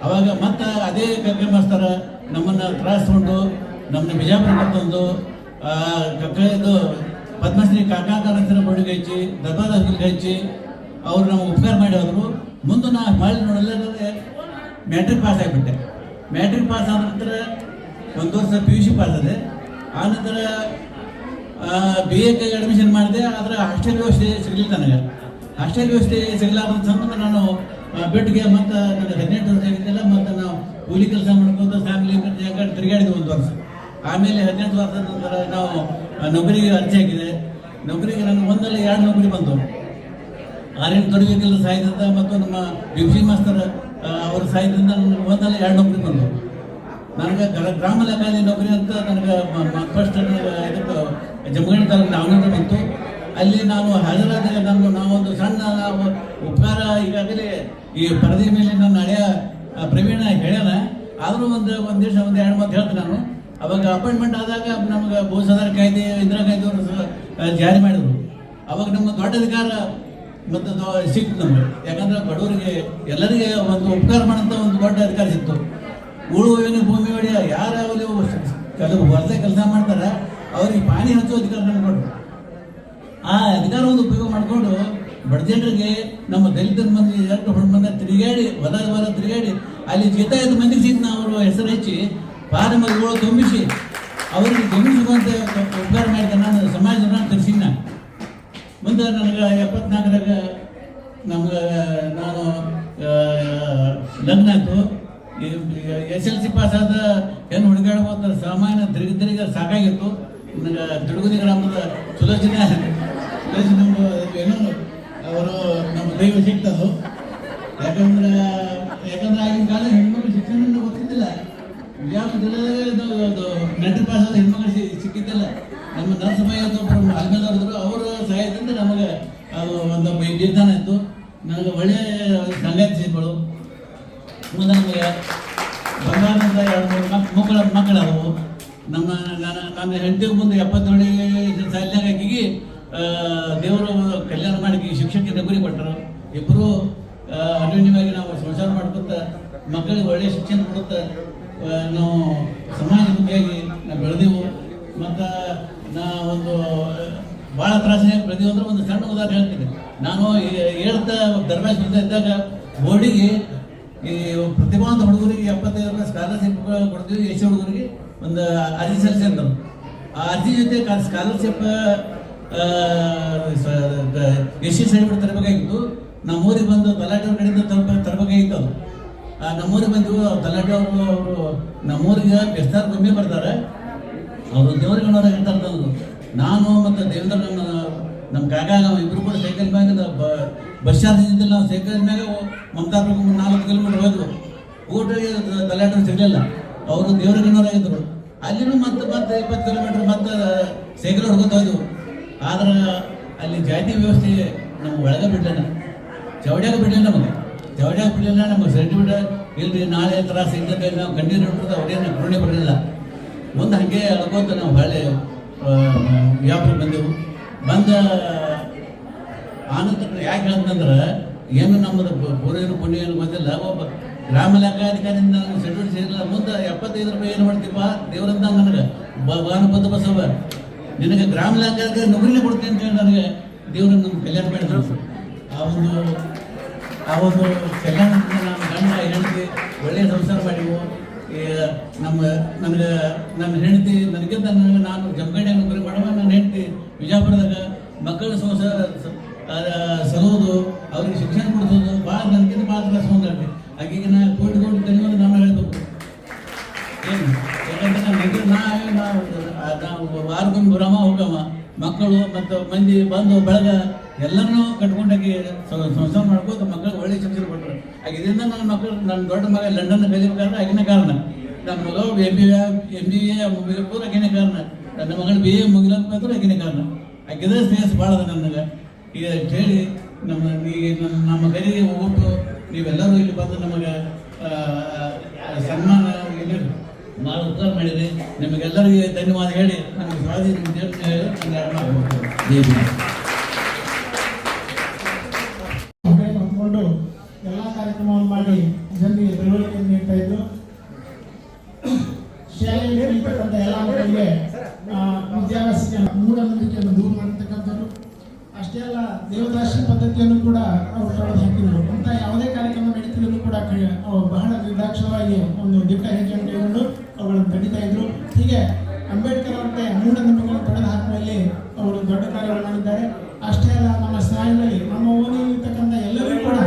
ಅವಾಗ ಮತ್ತೆ ಅದೇ ಗಗ್ಗೆ ಮಾಸ್ತರ ನಮ್ಮನ್ನು ತ್ರಾಸ ತಗೊಂಡು ನಮ್ಮನ್ನ ಬಿಜಾಪುರ ಕರ್ಕೊಂಡು ಇದು ಪದ್ಮಶ್ರೀ ಕಾಕಾಕಾರಂತರ ಬಡಿಗೆ ಹಚ್ಚಿ ದತ್ತಾದಾಸ್ಗೆ ಹಚ್ಚಿ ಅವರು ನಮಗೆ ಉಪಕಾರ ಮಾಡಿ ಹೋದರು. ಮುಂದೆ ನಾ ಮಾಡಿ ನೋಡಲ್ಲೇ ಮ್ಯಾಟ್ರಿಕ್ ಪಾಸ್ ಆಗಿಬಿಟ್ಟೆ. ಮ್ಯಾಟ್ರಿಕ್ ಪಾಸ್ ಆದ ನಂತರ ಒಂದು ವರ್ಷ PUC ಪಾಸ್ ಆದೆ. ಆನಂತರ BA ಅಡ್ಮಿಷನ್ ಮಾಡಿದೆ. ಆದರೆ ಹಾಸ್ಟೆಲ್ ವ್ಯವಸ್ಥೆ ಸಿಗಲಿಲ್ಲ ನನಗೆ. ಹಾಸ್ಟೆಲ್ ವ್ಯವಸ್ಥೆ ಸಿಗಲಾರ್ದ ಸಂಬಂಧ ನಾನು ಬೆಟ್ಟಿಗೆ ಮತ್ತು ನನಗೆ 18 ವರ್ಷ ಆಗಿದ್ದಿಲ್ಲ. ಮತ್ತು ನಾವು ಕೂಲಿ ಕೆಲಸ ಮಾಡ್ಕೊಂಡು ಫ್ಯಾಮಿಲಿ ತಿರುಗಾಡಿದ್ವಿ ಒಂದು ವರ್ಷ. ಆಮೇಲೆ 18 ವರ್ಷದ ನಂತರ ನಾವು ನೌಕರಿಗೆ ಅರ್ಜಿ ಹಾಕಿದೆ. ನೌಕರಿಗೆ ನನಗೆ ಒಂದಲ್ಲ 2 ನೌಕರಿ ಬಂತು. ಆರ್ಯನ್ ತೊಡಗಿಕೆಲ್ಲ ಸಹಾಯದಿಂದ ಮತ್ತು ನಮ್ಮ BC ಮಾಸ್ತರ್ ಅವ್ರ ಸಹಾಯದಿಂದ ನನಗೆ ಒಂದಲ್ಲ 2 ನೌಕರಿ ಬಂತು. ನನಗೆ ಗ್ರಾಮ ಲೆಕ್ಕಾಧಿಕಾರಿ ನೌಕರಿ ಅಂತ ನನಗೆ ಫಸ್ಟ್ ಇದಕ್ಕೆ ಜಮಖಂಡಿ ತಾಲೂಕು ದಾವಣಗೆರೆ ಬಂತು. ಅಲ್ಲಿ ನಾನು ಹಾಜರಾದಾಗ ನಾವೊಂದು ಸಣ್ಣ ಉಪಕಾರ ಈಗಾಗಲೇ ಈ ಪರದೆ ಮೇಲೆ ನನ್ನ ಹಳೆಯ ಪ್ರವೀಣ ಹೇಳ್ಯಾನ. ಆದರೂ ಒಂದು ದಿವಸ 1-2 ಮಾತು ಹೇಳ್ತೀನಿ ನಾನು. ಅವಾಗ ಅಪಾಯಿಂಟ್ಮೆಂಟ್ ಆದಾಗ ನಮ್ಗೆ ಭೂ ಸುಧಾರ ಕಾಯ್ದೆ ಇಂದಿರಾ ಗಾಂಧಿ ಅವರು ಜಾರಿ ಮಾಡಿದ್ರು. ಅವಾಗ ನಮ್ಮ ದೊಡ್ಡ ಅಧಿಕಾರ ಮತ್ತು ಸಿಕ್ತು ನಮಗೆ. ಯಾಕಂದ್ರೆ ಬಡವರಿಗೆ ಎಲ್ಲರಿಗೆ ಒಂದು ಉಪಕಾರ ಮಾಡೋಂಥ ಒಂದು ದೊಡ್ಡ ಅಧಿಕಾರ ಸಿಕ್ತು. ಉಳುವೇನು ಭೂಮಿ ಒಡೆಯ ಯಾರಾಗಲಿ ಕೆಲವು ವರ್ಷ ಕೆಲಸ ಮಾಡ್ತಾರೆ ಅವ್ರಿಗೆ ಪಾನಿ ಹಚ್ಚೋ ಅಧಿಕಾರ ನಮ್ಗೆ ಕೊಟ್ಟರು. ಆ ಅಧಿಕಾರವನ್ನು ಉಪಯೋಗ ಮಾಡಿಕೊಂಡು ಬಡ ಜನರಿಗೆ ನಮ್ಮ ದಲಿತರ ಮಂದಿ 2 ಮಂದಿ ತಿರುಗಾಡಿ ಹೊಲ ತಿರುಗಾಡಿ ಅಲ್ಲಿ ಜೀತ 5 ಮಂದಿಗೆ ಸಹಿತ ಅವರು ಹೆಸರು ಹೆಚ್ಚಿ ಪಾರಮಗಳು ತುಂಬಿಸಿ ಅವರಿಗೆ ಜಮೀನಿಸುವಂಥ ಉಪಕಾರ ಮಾಡಿದ ನಾನು ಸಮಾಜನ ತರಿಸಿನ. ಮುಂದೆ ನನಗೆ 74ರಾಗ ನಮ್ಗೆ ನಾನು ಲಗ್ನ ಆಯಿತು. SLC ಪಾಸ್ ಆದ ಹೆಣ್ಣು ಹುಡುಗಾಡ್ಬೋದು ಸಾಮಾನ್ಯ ತಿರುಗಿ ಸಾಕಾಗಿತ್ತು. ನನಗೆ ತಿಡುಗುದಿ ಗ್ರಾಮದ ಸುಲೋಚನೆ ಏನೋ ಅವರು ನಮ್ಮ ದೈವ ಸಿಗ್ತದ್ದು. ಯಾಕಂದ್ರೆ ಆಗಿನ ಕಾಲ ಹೆಣ್ಮಕ್ಳು ಶಿಕ್ಷಣ ಗೊತ್ತಿದ್ದಿಲ್ಲ. ವಿಜಯಪುರದಲ್ಲಿ ಮೆಟ್ರಿಕ್ ಪಾಸ್ ಆದ ಹೆಣ್ಮಕ್ಳು ಸಿಕ್ಕಿದ್ದಿಲ್ಲ. ನಮ್ಮ ನರಸಮಯ ಒಬ್ಬರು ಅಲ್ಮೇಲವ್ರಿದ್ರು. ಅವರ ಸಹಾಯದಿಂದ ನಮಗೆ ಅದು ಒಂದು ನಿರ್ಧಾರ ಇತ್ತು. ನನಗೆ ಒಳ್ಳೆಯ ಸಂಗಾತಿಗಳು. ಮುಂದೆ ನಮಗೆ ಬಂಗಾರದಿಂದ 2-3 ಮಕ್ಕಳಾದವು. ನನ್ನ ಹೆಂಡತಿಗೆ ಮುಂದೆ 77 ಸಾಲಿನಾಗ ಆಕಿಗೆ ದೇವರು ಕಲ್ಯಾಣ ಮಾಡಿ ಶಿಕ್ಷಕಿ ನೌಕರಿ ಕೊಟ್ಟರು. ಇಬ್ಬರು ಅನ್ಯೋನ್ಯವಾಗಿ ನಾವು ಸಂಸಾರ ಮಾಡ್ಕೊತ ಮಕ್ಕಳಿಗೆ ಒಳ್ಳೆಯ ಶಿಕ್ಷಣ ಕೊಡುತ್ತ ನಾವು ಸಮಾಜಮುಖಿಯಾಗಿ ನಾವು ಬೆಳೆದೆವು. ಮತ್ತು ನಾ ಒಂದು ಭಾಳ ತ್ರಾಸಿನಾಗಿ ಬೆಳೆದೆವು. ಅಂದ್ರೆ ಒಂದು ಸಣ್ಣ ಉದಾಹರಣೆ ಹೇಳ್ತೀನಿ. ನಾನು ಹೇಳ್ತಾ ಧರ್ಮೇಶ್ ಇದ್ದಾಗ ಬೋರ್ಡಿಗೆ ಈ ಪ್ರತಿಭಾವಂತ ಹುಡುಗರಿಗೆ 75 ರೂಪಾಯಿ ಸ್ಕಾಲರ್ಶಿಪ್ ಕೊಡ್ತೀವಿ. SC ಹುಡುಗರಿಗೆ ಒಂದು ಅರ್ಜಿ ಸಲ್ಲಿಸಿ ಅಂದರು. ಆ ಅರ್ಜಿ ಜೊತೆ ಸ್ಕಾಲರ್ಶಿಪ್ SC ಸರ್ಟಿಫಿಕೇಟ್ ತರಬೇಕಾಗಿತ್ತು. ನಮ್ಮೂರಿಗೆ ಬಂದು ತಲಾಟೆಯವ್ರ ಕಡೆಯಿಂದ ತರಬೇಕಾಗಿತ್ತು. ಅದು ನಮ್ಮೂರಿಗೆ ಬಂದು ತಲಾಟೆ ಅವರು ನಮ್ಮೂರಿಗೆ ಬೆಸ್ತಾರ ಕಮ್ಮಿ ಬರ್ತಾರೆ. ಅವರು ದೇವರಿಗೆ ಇರ್ತಾರೆ ತಂದು. ನಾನು ಮತ್ತು ದೇವೇಂದ್ರ ನಮ್ಮ ಕಾಕ ಇಬ್ಬರು ಕೂಡ ಸೈಕಲ್ ಮ್ಯಾಗ ಬಸ್ ಚಾರ್ಜ್ ಇದ್ದಿಲ್ಲ. ನಾವು ಸೈಕಲ್ ಮ್ಯಾಗ ಮಮತಾಪುರ 4 ಕಿಲೋಮೀಟರ್ ಹೋದ್ರು. ಊಟಕ್ಕೆ ತಲಾಟೆ ಸಿಗಲಿಲ್ಲ. ಅವರು ದೇವರಿಗಣ್ಣವರಾಗಿದ್ದರು. ಅಲ್ಲಿನೂ ಮತ್ತೆ 20 ಕಿಲೋಮೀಟರ್ ಮತ್ತೆ ಸೈಕಲ್ ಹೊಡ್ಕೊತ ಹೋದ್ವು. ಆದ್ರೆ ಅಲ್ಲಿ ಜಾತಿ ವ್ಯವಸ್ಥೆ ನಮ್ಗೆ ಒಳಗೆ ಬಿಡಲಿಲ್ಲ. ಚೌಡ್ಯಾಗ ಬಿಡಲಿಲ್ಲ. ಚೌಡ್ಯಾಗ ಬಿಡಲಿಲ್ಲ. ನಮಗೆ ಸರ್ಟಿಫಿಕೇಟ್ ಇಲ್ರಿ ನಾಳೆ ತ್ರಾಸ ಇದ್ದಕ್ಕೆ ನಾವು ಕಂಟಿನ್ಯೂ ಇರ್ತದೆ. ಅವ್ರೇನು ಕರುಣೆ ಬರಲಿಲ್ಲ. ಮುಂದೆ ಹಾಗೆ ಅಳ್ಕೋತ ನಾವು ಹೊಳ್ಳೆ ವ್ಯಾಪಾರ ಬಂದೆವು. ಬಂದ ಆನಂತರ ಯಾಕೆ ಹೇಳ್ತಂದ್ರೆ ಏನು ನಮ್ಮದು ಪೂರ್ವೇನು ಪುಣ್ಯ ಏನು ಗೊತ್ತಿಲ್ಲ. ಒಬ್ಬ ಗ್ರಾಮ ಲೆಕ್ಕಾಧಿಕಾರಿಯಿಂದ ನನಗೆ ಸರ್ಟಿಫಿಕೇಟ್ ಸಿಗಲಿಲ್ಲ. ಮುಂದೆ 75 ರೂಪಾಯಿ ಏನು ಮಾಡ್ತೀಪ್ಪ ದೇವರಂತ ನನಗೆ ಭಾನುಬದ್ಧ ಬಸವ ನಿನಗೆ ಗ್ರಾಮ ಲೆಕ್ಕಾಧಿಕಾರಿ ನೌಕರಿನೇ ಕೊಡ್ತೀನಿ ಅಂತ ಹೇಳಿ ನನಗೆ ದೇವರನ್ನು ನಮ್ಮ ಕಲ್ಯಾಣ ಮಾಡಿದ್ರು. ಆ ಒಂದು ಕಲ್ಯಾಣದಿಂದ ನಾನು ಗಂಡ ಹೆಂಡತಿ ಒಳ್ಳೆಯ ಸಂಸಾರ ಮಾಡಿವು. ನನ್ನ ಹೆಂಡತಿ ನನಗಿಂತ ನಾನು ಜಮಖಂಡಿಯಾಗ ನೌಕರಿ ಮಾಡುವ. ನನ್ನ ಹೆಂಡತಿ ವಿಜಯಪುರದಾಗ ಮಕ್ಕಳ ಸಂಸಾರ ಸಲುವುದು ಅವ್ರಿಗೆ ಶಿಕ್ಷಣ ಕೊಡಿಸೋದು ಭಾಳ ನನಗಿಂತ ಭಾಳ ತ್ರಾಸ ಹೊಂದಾಡ್ರಿ. ಆಕೆಗೆ ನಾ ಕೋಟಿ ಕಲಿಯೋದು ನಾನು ಹೇಳ್ಬೇಕು. ಏನು ಯಾಕಂದ್ರೆ ನಾವು ವಾರಕ್ಕೊಮ್ಮೆ ಬರಮ್ಮ ಹೋಗಮ್ಮ. ಮಕ್ಕಳು ಮತ್ತು ಮಂದಿ ಬಂದು ಬೆಳಗ ಎಲ್ಲರನ್ನೂ ಕಟ್ಕೊಂಡಾಗಿ ಸಂಸಾರ ಮಾಡ್ಕೋತ ಮಕ್ಕಳಿಗೆ ಒಳ್ಳೆ ಶಿಕ್ಷಣ ಕೊಟ್ಟರು. ಆಗ ಇದರಿಂದ ನನ್ನ ಮಕ್ಕಳು ನನ್ನ ದೊಡ್ಡ ಮಗ ಲಂಡನ್ ಕಲಿಬೇಕಾದ್ರೆ ಆಗಿನ ಕಾರಣ. ನನ್ನ ಮಗ MBA ಮುಗಿಲಕ್ಕೂ ಆಗಿನ ಕಾರಣ. ನನ್ನ ಮಗಳು BA ಮುಗಿಲಕ್ಕೂ ಆಗಿನ ಕಾರಣ. ಆಕಿದ ಸ್ನೇಹಿತ ಭಾಳ ಅದ ನನಗೆ. ಈಗ ಹೇಳಿ ನಮ್ಮ ಕೈಗೆ ಹೋಗ್ಬಿಟ್ಟು ನೀವೆಲ್ಲರೂ ಇಲ್ಲಿ ಬಂದು ನಮಗೆ ಸನ್ಮಾನ ಭಾಳ ಉಪಕಾರ ಮಾಡಿದೆ. ನಿಮಗೆಲ್ಲರಿಗೆ ಧನ್ಯವಾದ ಹೇಳಿ ನನಗೆ ಸ್ವಾಧೀನ ಹೇಳಿ ಹೊಂದ್ಕೊಂಡು ಎಲ್ಲ ಕಾರ್ಯಕ್ರಮವನ್ನು ಮಾಡಿ ಜನರಿಗೆ ತಿಳುವಳಿಕೆ ನೀಡ್ತಾ ಇದ್ದು ಶಾಲೆಯಲ್ಲಿ ಕಲಿತಕ್ಕಂಥ ಎಲ್ಲ ಮಕ್ಕಳಿಗೆ ವಿದ್ಯಾಭ್ಯಾಸಕ್ಕೆ ಮೂಢನಂಬಿಕೆಯನ್ನು ದೂರ ಮಾಡತಕ್ಕಂಥದ್ದು ಅಷ್ಟೇ ಅಲ್ಲ ದೇವದಾಸಿ ಪದ್ಧತಿಯನ್ನು ಕೂಡ ಅವರು ತೊಡೆದು ಹಾಕಿದರು. ಅಂತ ಯಾವುದೇ ಕಾರ್ಯಕ್ರಮ ನಡೀತಿದ್ರು ಕೂಡ ಅವರು ಬಹಳ ನಿರ್ದಾಕ್ಷಿಣ್ಯವಾಗಿ ಒಂದು ದಿಟ್ಟ ಹೆಜ್ಜೆಯನ್ನು ಕೈಗೊಂಡು ಅವುಗಳನ್ನು ತಡೀತಾ ಇದ್ರು. ಹೀಗೆ ಅಂಬೇಡ್ಕರ್ ಅವರ ಮೂಢನಂಬಿಕೆಗಳನ್ನು ತೊಡೆದು ಹಾಕುವಲ್ಲಿ ಅವರು ದೊಡ್ಡ ಕಾರ್ಯವನ್ನು ಮಾಡಿದ್ದಾರೆ. ಅಷ್ಟೇ ಅಲ್ಲ ನಮ್ಮ ಸಮಾಜದಲ್ಲಿ ನಮ್ಮ ಓಣಿಯಲ್ಲಿರ್ತಕ್ಕಂಥ ಎಲ್ಲರೂ ಕೂಡ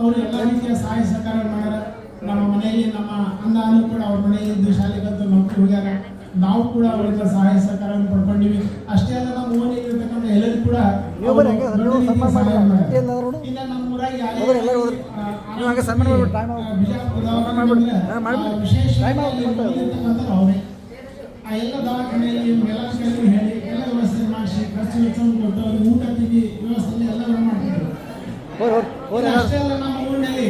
ಅವರು ಎಲ್ಲ ರೀತಿಯ ಸಹಾಯ ಸಹಕಾರ ಮಾಡ್ಯಾರ. ನಮ್ಮ ಮನೆಯಲ್ಲಿ ನಮ್ಮ ಅಣ್ಣನೂ ಕೂಡ ಅವ್ರ ಮನೆಯಲ್ಲಿ ಇದ್ದು ಶಾಲೆ ಕಲಿತು ನೌಕರಿ ಹೋಗ್ಯಾರ. ನಾವು ಕೂಡ ಅವರಿಂದ ಸಹಾಯ ಸಹಕಾರವನ್ನು ಪಡ್ಕೊಂಡಿವಿ. ಅಷ್ಟೇ ಅಲ್ಲ ನಮ್ಮ ಓಣಿಯಲ್ಲಿರ್ತಕ್ಕಂಥ ಎಲ್ಲರೂ ಕೂಡ ಸಹಾಯ ಮಾಡ್ಯಾರ. ಇನ್ನು ನಮ್ಮ ಊರಾಗಿ ವಿಶೇಷ ಅವರೇ ಆ ಎಲ್ಲ ದವಾಖಾನೆಯಲ್ಲಿ ಎಲ್ಲ ಹೇಳಿ ಎಲ್ಲ ವ್ಯವಸ್ಥೆ ಮಾಡಿಸಿ ಖರ್ಚು ವೆಚ್ಚವನ್ನು ಕೊಟ್ಟು ಅವ್ರಿಗೆ ಊಟ ತಿಂಡಿ ವ್ಯವಸ್ಥೆಯಲ್ಲಿ ಎಲ್ಲರೂ ಮಾಡ್ತಿದ್ರು. ಅಷ್ಟೇ ಅಲ್ಲ ನಮ್ಮ ಊರಿನಲ್ಲಿ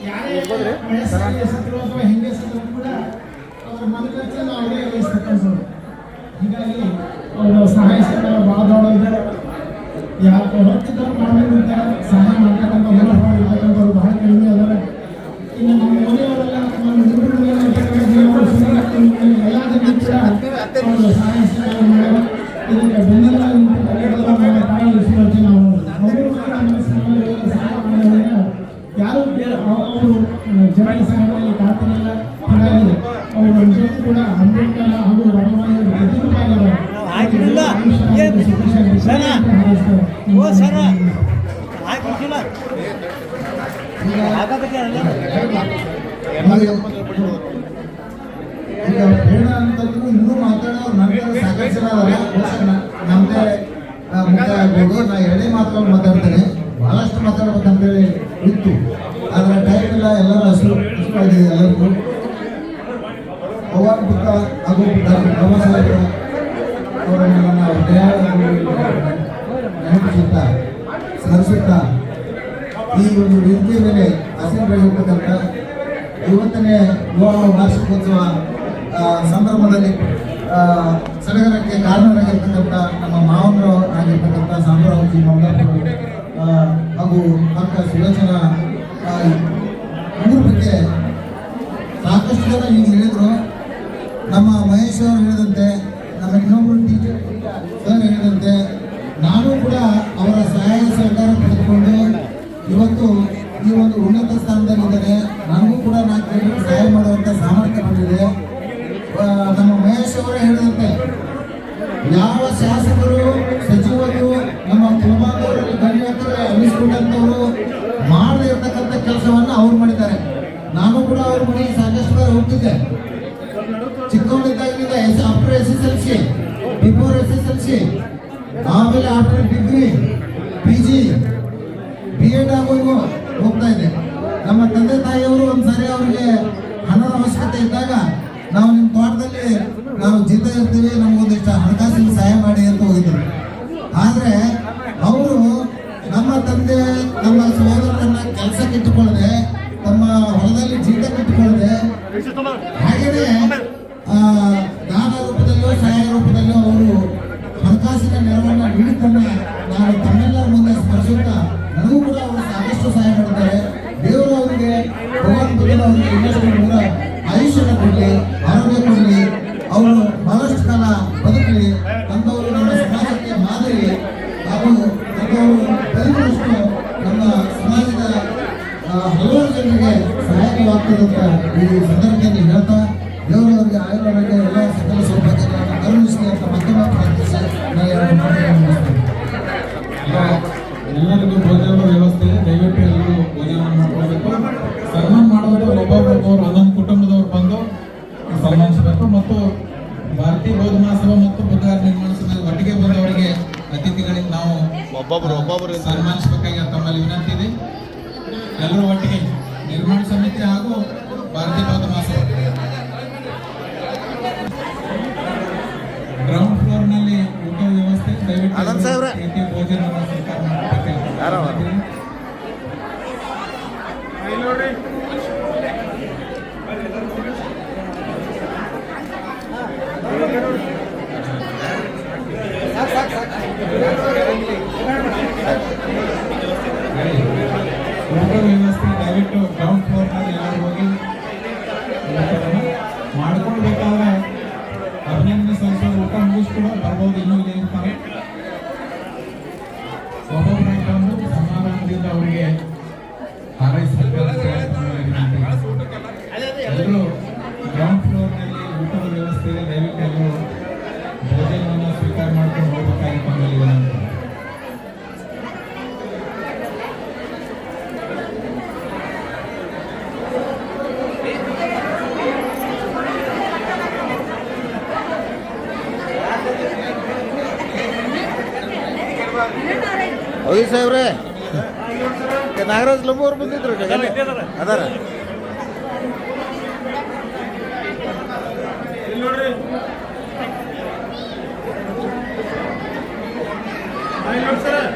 ಯಾರೇ ವಯಸ್ಸಾಗಿ ಸತ್ತರು ಅಥವಾ ಹೆಂಗೆ ಸತ್ತರು ಕೂಡ ಅವರ ಮನೋರಂಜನೆ ಅವರೇ ವಹಿಸ್ತಕ್ಕಂಥವ್ರು. ಹೀಗಾಗಿ ಅವರು ಸಹಾಯ ಸಹಕಾರ ಭಾಳ ದೊಡ್ಡದಿದ್ದಾರೆ. ಯಾರು ಹೊರತಿದ್ದವ್ರು ಮಾಡಬೇಕು ಸಹಾಯ ಮಾಡ್ತಕ್ಕಂಥ ಇರ್ತಕ್ಕಂಥವ್ರು ಬಹಳ ಕಡಿಮೆ ಅದಾರ. ಇನ್ನು ನಮ್ಮ ಮನೆಯವರೆಲ್ಲ ಎಲ್ಲ ಜನ ಕೂಡ ಅವರು ಸಹಾಯ ಸಹಕಾರ ಮಾಡ್ಯಾರ. ಇದಕ್ಕೆ ಬೆನ್ನೆಲ್ಲ ತಾಯಿ ಸುರಕ್ಷೆ ನಾವು ಸಹಾಯ ಮಾಡಿದಾಗ ಯಾರು ಅವರು ಜನರ ಸಂಘಟನೆಯಲ್ಲಿ ಕಾತಿರಲಿಲ್ಲ. ಹಾಗಾಗಿ ಅವರು ನಿಜಕ್ಕೂ ಕೂಡ ಅಂಬೇಡ್ಕರ್ ಹಾಗೂ ರಮಣಾಯ ಈಗ ಬೇಡ ಅಂತಂದ್ರೂ ಇನ್ನೂ ಮಾತಾಡೋರು ನಂತರ ಸಾಕಷ್ಟು ಜನ ನಮ್ದೇ ಮುಖ್ಯ ಆಗ್ಬೋದು. ನಾ ಎರಡೇ ಮಾತುಗಳು ಮಾತಾಡ್ತೇನೆ. ಬಹಳಷ್ಟು ಮಾತಾಡ್ಬೇಕಂತೇಳಿ ಇತ್ತು, ಆದರೆ ಟೈಮ್ ಇಲ್ಲ. ಎಲ್ಲರೂ ಹಸುವಾಗಿದೆ ಎಲ್ಲರಿಗೂ. ಭಗವಾನ್ ಬುದ್ಧ ಹಾಗೂ ಬಾಬಾ ಸಾಹೇಬರು ಅವರನ್ನು ನೆನಪಿಸುತ್ತಾ ಸ್ಮರಿಸುತ್ತಾ ಈ ಒಂದು ವೇದಿಕೆ ಮೇಲೆ ಆಸೀನರಾಗಿರ್ತಕ್ಕಂಥ ಇವತ್ತನೇ ವಿವಾಹ ವಾರ್ಷಿಕೋತ್ಸವ ಸಂದರ್ಭದಲ್ಲಿ ಸಡಗರಕ್ಕೆ ಕಾರಣರಾಗಿರ್ತಕ್ಕಂಥ ನಮ್ಮ ಮಾವನರು ಆಗಿರ್ತಕ್ಕಂಥ ಸಾಂಬರಾವ್ಜಿ ಮಂಗಾಪುರ ಹಾಗೂ ಅಕ್ಕ ಸುಲೋಚನಾ ಇವ್ರ ಬಗ್ಗೆ ಸಾಕಷ್ಟು ಜನ ಈಗ ಹೇಳಿದರು. ನಮ್ಮ ಮಹೇಶ್ ಅವರು ಹೇಳಿದಂತೆ, ನಮ್ಮ ಇನ್ನೊಬ್ಬರು ಟೀಚರ್ ಸರ್ ಹೇಳಿದಂತೆ, ನಾನು ಕೂಡ ಅವರ ಸಹಾಯ ಸಹಕಾರ ಪಡೆದುಕೊಂಡು ಇವತ್ತು ಈ ಒಂದು ಉನ್ನತ ಸ್ಥಾನದಲ್ಲಿದ್ದಾರೆ. ನನಗೂ ಕೂಡ 4 ಜನರಿಗೆ ಸಹಾಯ ಮಾಡುವಂಥ ಸಾಮರ್ಥ್ಯ ಬಂದಿದೆ. ನಮ್ಮ ಮಹೇಶ್ ಅವರೇ ಹೇಳಿದಂತೆ ಯಾವ ಶಾಸಕರು ಸಚಿವರು ನಮ್ಮ ಕುಲಬಾಂಧವರಲ್ಲಿ ಗಣ್ಯರು ಅನ್ನಿಸ್ಕೊಂಡಂಥವರು ಮಾಡದೇ ಇರ್ತಕ್ಕಂಥ ಕೆಲಸವನ್ನು ಅವ್ರು ಮಾಡಿದ್ದಾರೆ. ನಾನು ಕೂಡ ಅವ್ರ ಮನೆಗೆ ಸಾಕಷ್ಟು ಬಾರಿ ಹೋಗ್ತಿದ್ದೆ. ಚಿಕ್ಕವನಿದ್ದಾಗಲಿಂದ ಆಫ್ಟರ್ SSLC, ಬಿಫೋರ್ SSLC, ಆಮೇಲೆ ಆಫ್ಟರ್ ಡಿಗ್ರಿ, PG, B.Ed ಆಗೋದು ಹೋಗ್ತಾ ಇದೆ. ನಮ್ಮ ತಂದೆ ತಾಯಿಯವರು ಒಂದ್ಸಾರಿ ಅವರಿಗೆ ಹಣದ ಅವಶ್ಯಕತೆ ಇದ್ದಾಗ ನಾವು ನಿಮ್ಮ ತೋಟದಲ್ಲಿ ನಾವು ಜೀತ ಇರ್ತೀವಿ, ನಮಗೊಂದಿಷ್ಟು ಹಣಕಾಸಿನ ಸಹಾಯ ಮಾಡಿ ಅಂತ ಹೋಗಿದ್ರು. ಆದರೆ ಅವರು ನಮ್ಮ ತಂದೆ ನಮ್ಮ ಸಹೋದರರನ್ನ ಕೆಲಸಕ್ಕೆ ಇಟ್ಟುಕೊಳ್ಳದೆ, ತಮ್ಮ ಹೊಲದಲ್ಲಿ ಜೀತಕ್ಕೆ ಇಟ್ಟುಕೊಳ್ಳದೆ, ಹಾಗೆಯೇ ದಾನ ರೂಪದಲ್ಲೋ ಸಹಾಯ ರೂಪದಲ್ಲೋ ಅವರು ಹಣಕಾಸಿನ ನೆರವನ್ನು ನೀಡಿದ್ದನ್ನು ನಾನು ತಮ್ಮೆಲ್ಲರ ಮುಂದೆ ಸ್ಮರಿಸುತ್ತಾ ನನಗೂ ಕೂಡ ಅವರು ಸಾಕಷ್ಟು ಸಹಾಯ ಮಾಡಿದ್ದಾರೆ. ದೇವರು ಅವರಿಗೆ ಭಗವಾನ್ ಬುದ್ಧನವರಿಗೆ ಇನ್ನಷ್ಟು ಕೂಡ ಆಯುಷ್ಯನ ಕೊಡಲಿ, ಆರೋಗ್ಯ ಕೊಡಲಿ, ಅವರು ಬಹಳಷ್ಟು ಕಾಲ ಬದುಕಲಿ. ಅಂಥವರು ನಮ್ಮ ಸಮಾಜಕ್ಕೆ ಮಾದರಿ ಹಾಗೂ ಅಂಥವರು ಬದುಕಿನಷ್ಟು ನಮ್ಮ ಸಮಾಜದ ಹಲವಾರು ಜನರಿಗೆ ಸಹಾಯಕವಾಗ್ತದಂತ ಈ ಸಂದರ್ಭದಲ್ಲಿ ಹೇಳ್ತಾ ದೇವರು ಅವರಿಗೆ ಆಯುರ್ವೇದ ಎಲ್ಲ ಸಕಲ ಸೌಭಾಗ್ಯಗಳನ್ನು ಕರುಣಿಸಲಿ ಅಂತ ಮತ್ತೊಮ್ಮೆ ಪ್ರಾರ್ಥಿಸಿ ಎಲ್ಲರಿಗೂ ಭೋಜನ ವ್ಯವಸ್ಥೆ ದಯವಿಟ್ಟು ಎಲ್ಲರೂ ಭೋಜನ ಮಾಡ್ಕೊಳ್ಬೇಕು. ಸನ್ಮಾನ ಮಾಡೋದು ಒಬ್ಬೊಬ್ಬರು ಒಂದೊಂದು ಕುಟುಂಬದವ್ರು ಬಂದು ಸನ್ಮಾನಿಸಬೇಕು. ಮತ್ತು ಭಾರತೀಯ ಬೌದ್ಧ ಮಹಾಸಭಾ ಮತ್ತು ಬುದ್ಧಾರ ನಿರ್ಮಾಣ ಸಮಿತಿ ಒಟ್ಟಿಗೆ ಬಂದವರಿಗೆ ಅತಿಥಿಗಳಿಗೆ ನಾವು ಒಬ್ಬೊಬ್ಬರು ಸನ್ಮಾನಿಸಬೇಕಾಗಿ ತಮ್ಮಲ್ಲಿ ವಿನಂತಿ ಇದೆ. ಎಲ್ಲರೂ ಒಟ್ಟಿಗೆ ನಿರ್ಮಾಣ ಸಮಿತಿ ಹಾಗೂ ಭಾರತೀಯ ಬೌದ್ಧ ಮಹಾಸಭಾ ಗ್ರೌಂಡ್ ಫ್ಲೋರ್ ನಲ್ಲಿ ಊಟ ವ್ಯವಸ್ಥೆ ದಯವಿಟ್ಟು ಭೋಜನ ಸ್ವೀಕಾರ ಮಾಡಬೇಕು. ವ್ಯವಸ್ಥೆ ಇದೆ. ದಯವಿಟ್ಟು ಎಲ್ಲರೂ ಭೋಜನವನ್ನು ಸ್ವೀಕಾರ ಮಾಡ್ಕೊಂಡು ಹೋಗ್ಬೇಕಾಗಿ ತಮ್ಮಲ್ಲಿ ವಿನಂತಿ. ಹೌದು ಸಾಹೇಬ್ರೆ, ನಾಗರಾಜ್ ಲಂಬು ಅವ್ರು ಬಂದಿದ್ರು ಅದಾರ. ಇಲ್ಲಿ ನೋಡ್ರಿ, ಇಲ್ಲಿ ನೋಡಿ ಸರ್.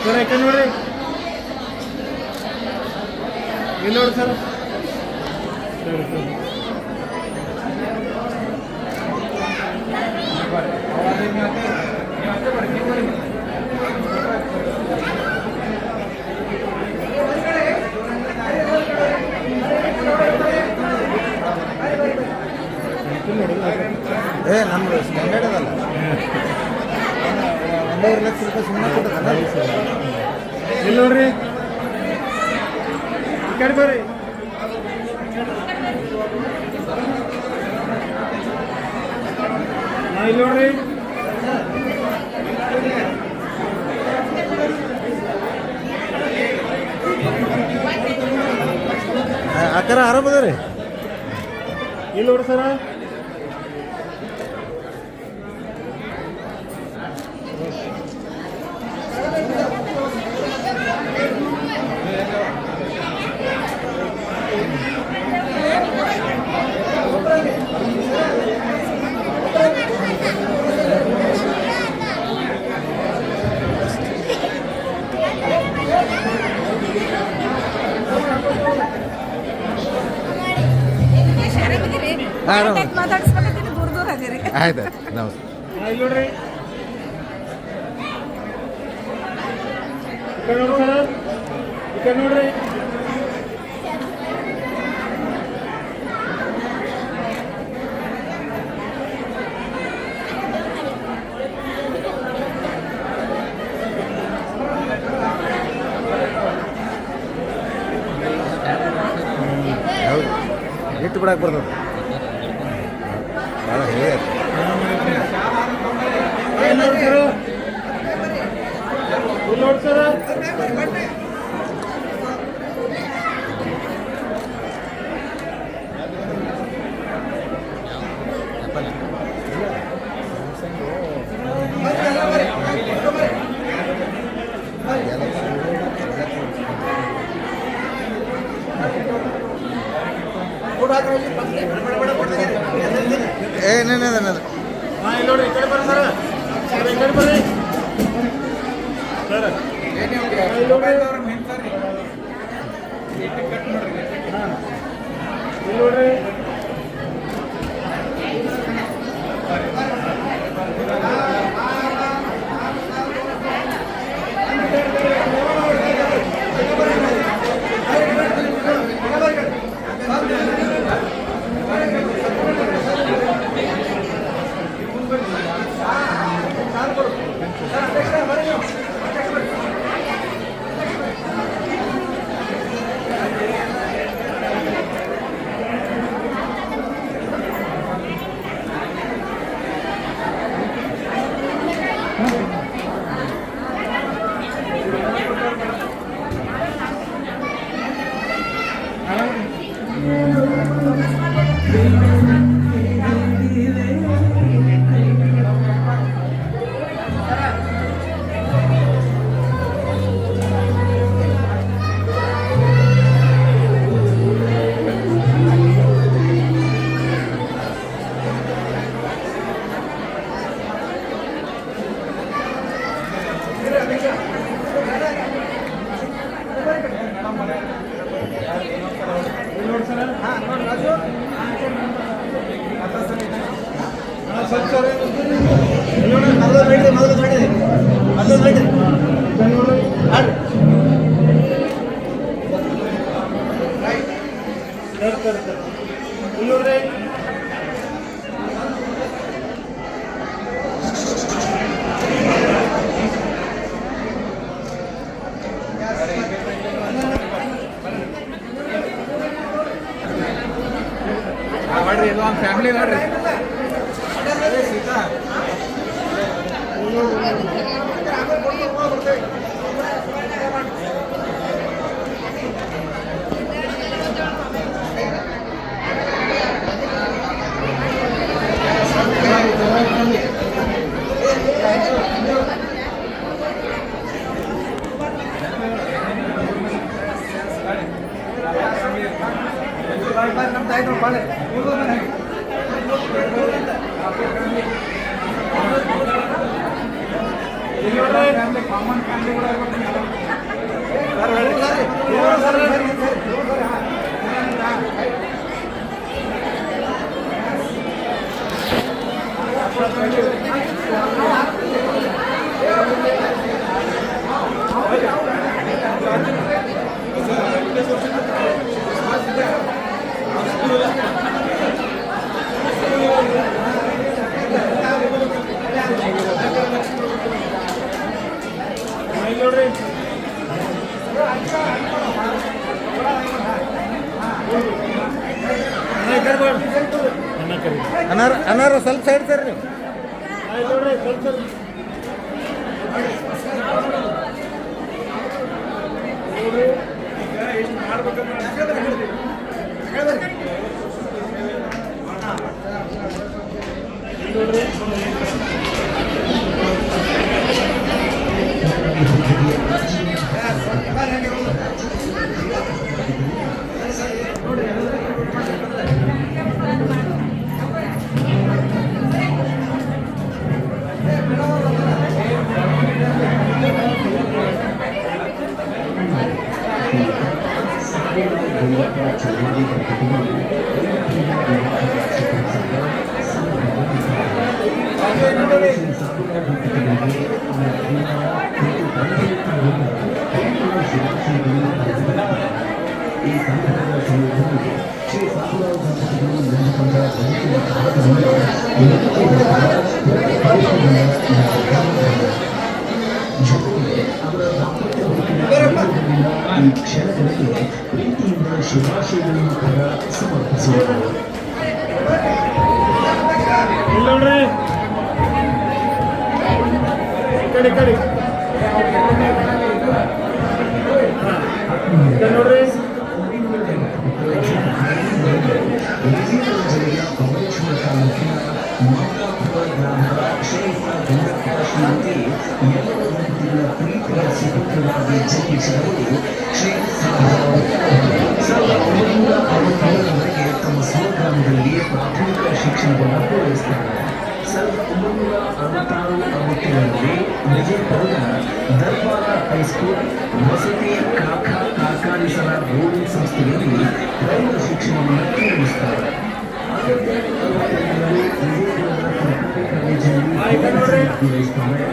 ಸರ್ ಯಾಕೆ ನೋಡ್ರಿ, ಇಲ್ಲಿ ನೋಡಿ ಸರ್. ಸರಿ ಸರಿ. ನಮ್ದು ಸ್ಟ್ಯಾಂಡರ್ಡ್ ಅದಲ್ಲ, 1.5 ಲಕ್ಷ ರೂಪಾಯಿ ಸುಮ್ಮನೆ ಕೊಟ್ಟದಲ್ಲ. ಇಲ್ಲಿ ನೋಡ್ರಿ, ಈ ಕಡೆ ಬರ್ರಿ. ಇಲ್ಲಿ ನೋಡ್ರಿ, ಅಕ್ಕರ ಆರಾಮದ ರೀ. ಇಲ್ಲಿ ನೋಡ್ರಿ ಸರ. ಮಾತಾಡಿಸ್ಬೇಕಂತ ದೂರ ದೂರ ಅದಿರಿ. ಆಯ್ತು ನಮಸ್ತೆ. ಇಲ್ಲಿ ನೋಡ್ರಿ, ಈ ಕಡೆ ನೋಡ್ರಿ ಸರ, ಈ ಕಡೆ ನೋಡ್ರಿ. ಇಟ್ಟು ಬಿಡಕ್ಕೆ ಬರ್ತದೆ, ಭಾಳ ಹೇಳಿ ಆಯ್ತು. ಇಲ್ಲಿ ನೋಡಿ ಸರ, ಇಲ್ಲಿ ನೋಡಿ ಸರ. ಏನೇನ ಇಲ್ಲಿ ನೋಡಿ, ಈ ಕಡೆ ಬರ್ರಿ ಸರ. ಈ ಕಡೆ ಬರ್ರಿ ಸರ್. ಇಲ್ಲಿ ನೋಡ್ರಿ, ಇಲ್ಲಿ ನೋಡ್ರಿ. ನೋಡ್ರಿ ಇದು ಒಂದು ಫ್ಯಾಮಿಲಿ ನೋಡ್ರಿ ಅನಾರ ಸ್ವಲ್ಪ ಸೈಡ್ ಸರ್ ನೀವು ಈ ಕ್ಷಣಗಳಿಗೆ ಪ್ರೀತಿಯಿಂದ ಶುಭಾಶಯಗಳನ್ನು ಕೂಡ ಸಮರ್ಪಿಸುವರು. ನೋಡ್ರಿ ಕಡೆ ನೋಡ್ರಿ ವಿಜಯನಗರ ಜಿಲ್ಲೆಯ ಬಬಲೇಶ್ವರ ತಾಲೂಕಿನ ಮಂಗಾಪುರ ಗ್ರಾಮದ ಶ್ರೀಯುತ ಗಂಗಪ್ಪ ಶ್ರೀಮತಿ ಎಲ್ಲರ ದಂಪತಿಗಳ ಪ್ರೀತಿಯ ಸುಪುತ್ರರಾಗಿ ಜನ್ಮಿಸಿದವರು ಶ್ರೀ 1967ರವರೆಗೆ ತಮ್ಮ ಸ್ವಗ್ರಾಮದಲ್ಲಿ ಪ್ರಾಥಮಿಕ ಶಿಕ್ಷಣವನ್ನು ಪೂರೈಸಿದ್ದಾರೆ. 1966-67ರಲ್ಲಿ ವಿಜಯಪುರದ ದರ್ಬಾರ ಹೈಸ್ಕೂಲ್, ವಸತಿ ಕಾರ್ಖಾನಿಸರ ಬೋರ್ಡಿಂಗ್ ಸಂಸ್ಥೆಯಲ್ಲಿ ಪ್ರೌಢ ಶಿಕ್ಷಣವನ್ನು ಪೂರೈಸುತ್ತಾರೆ. 1962ರಲ್ಲಿ ವಿಜಯಪುರದ ಸರ್ಕಾರಿ ಕಾಲೇಜಿನಲ್ಲಿ ಪೂರೈಸುತ್ತಾರೆ.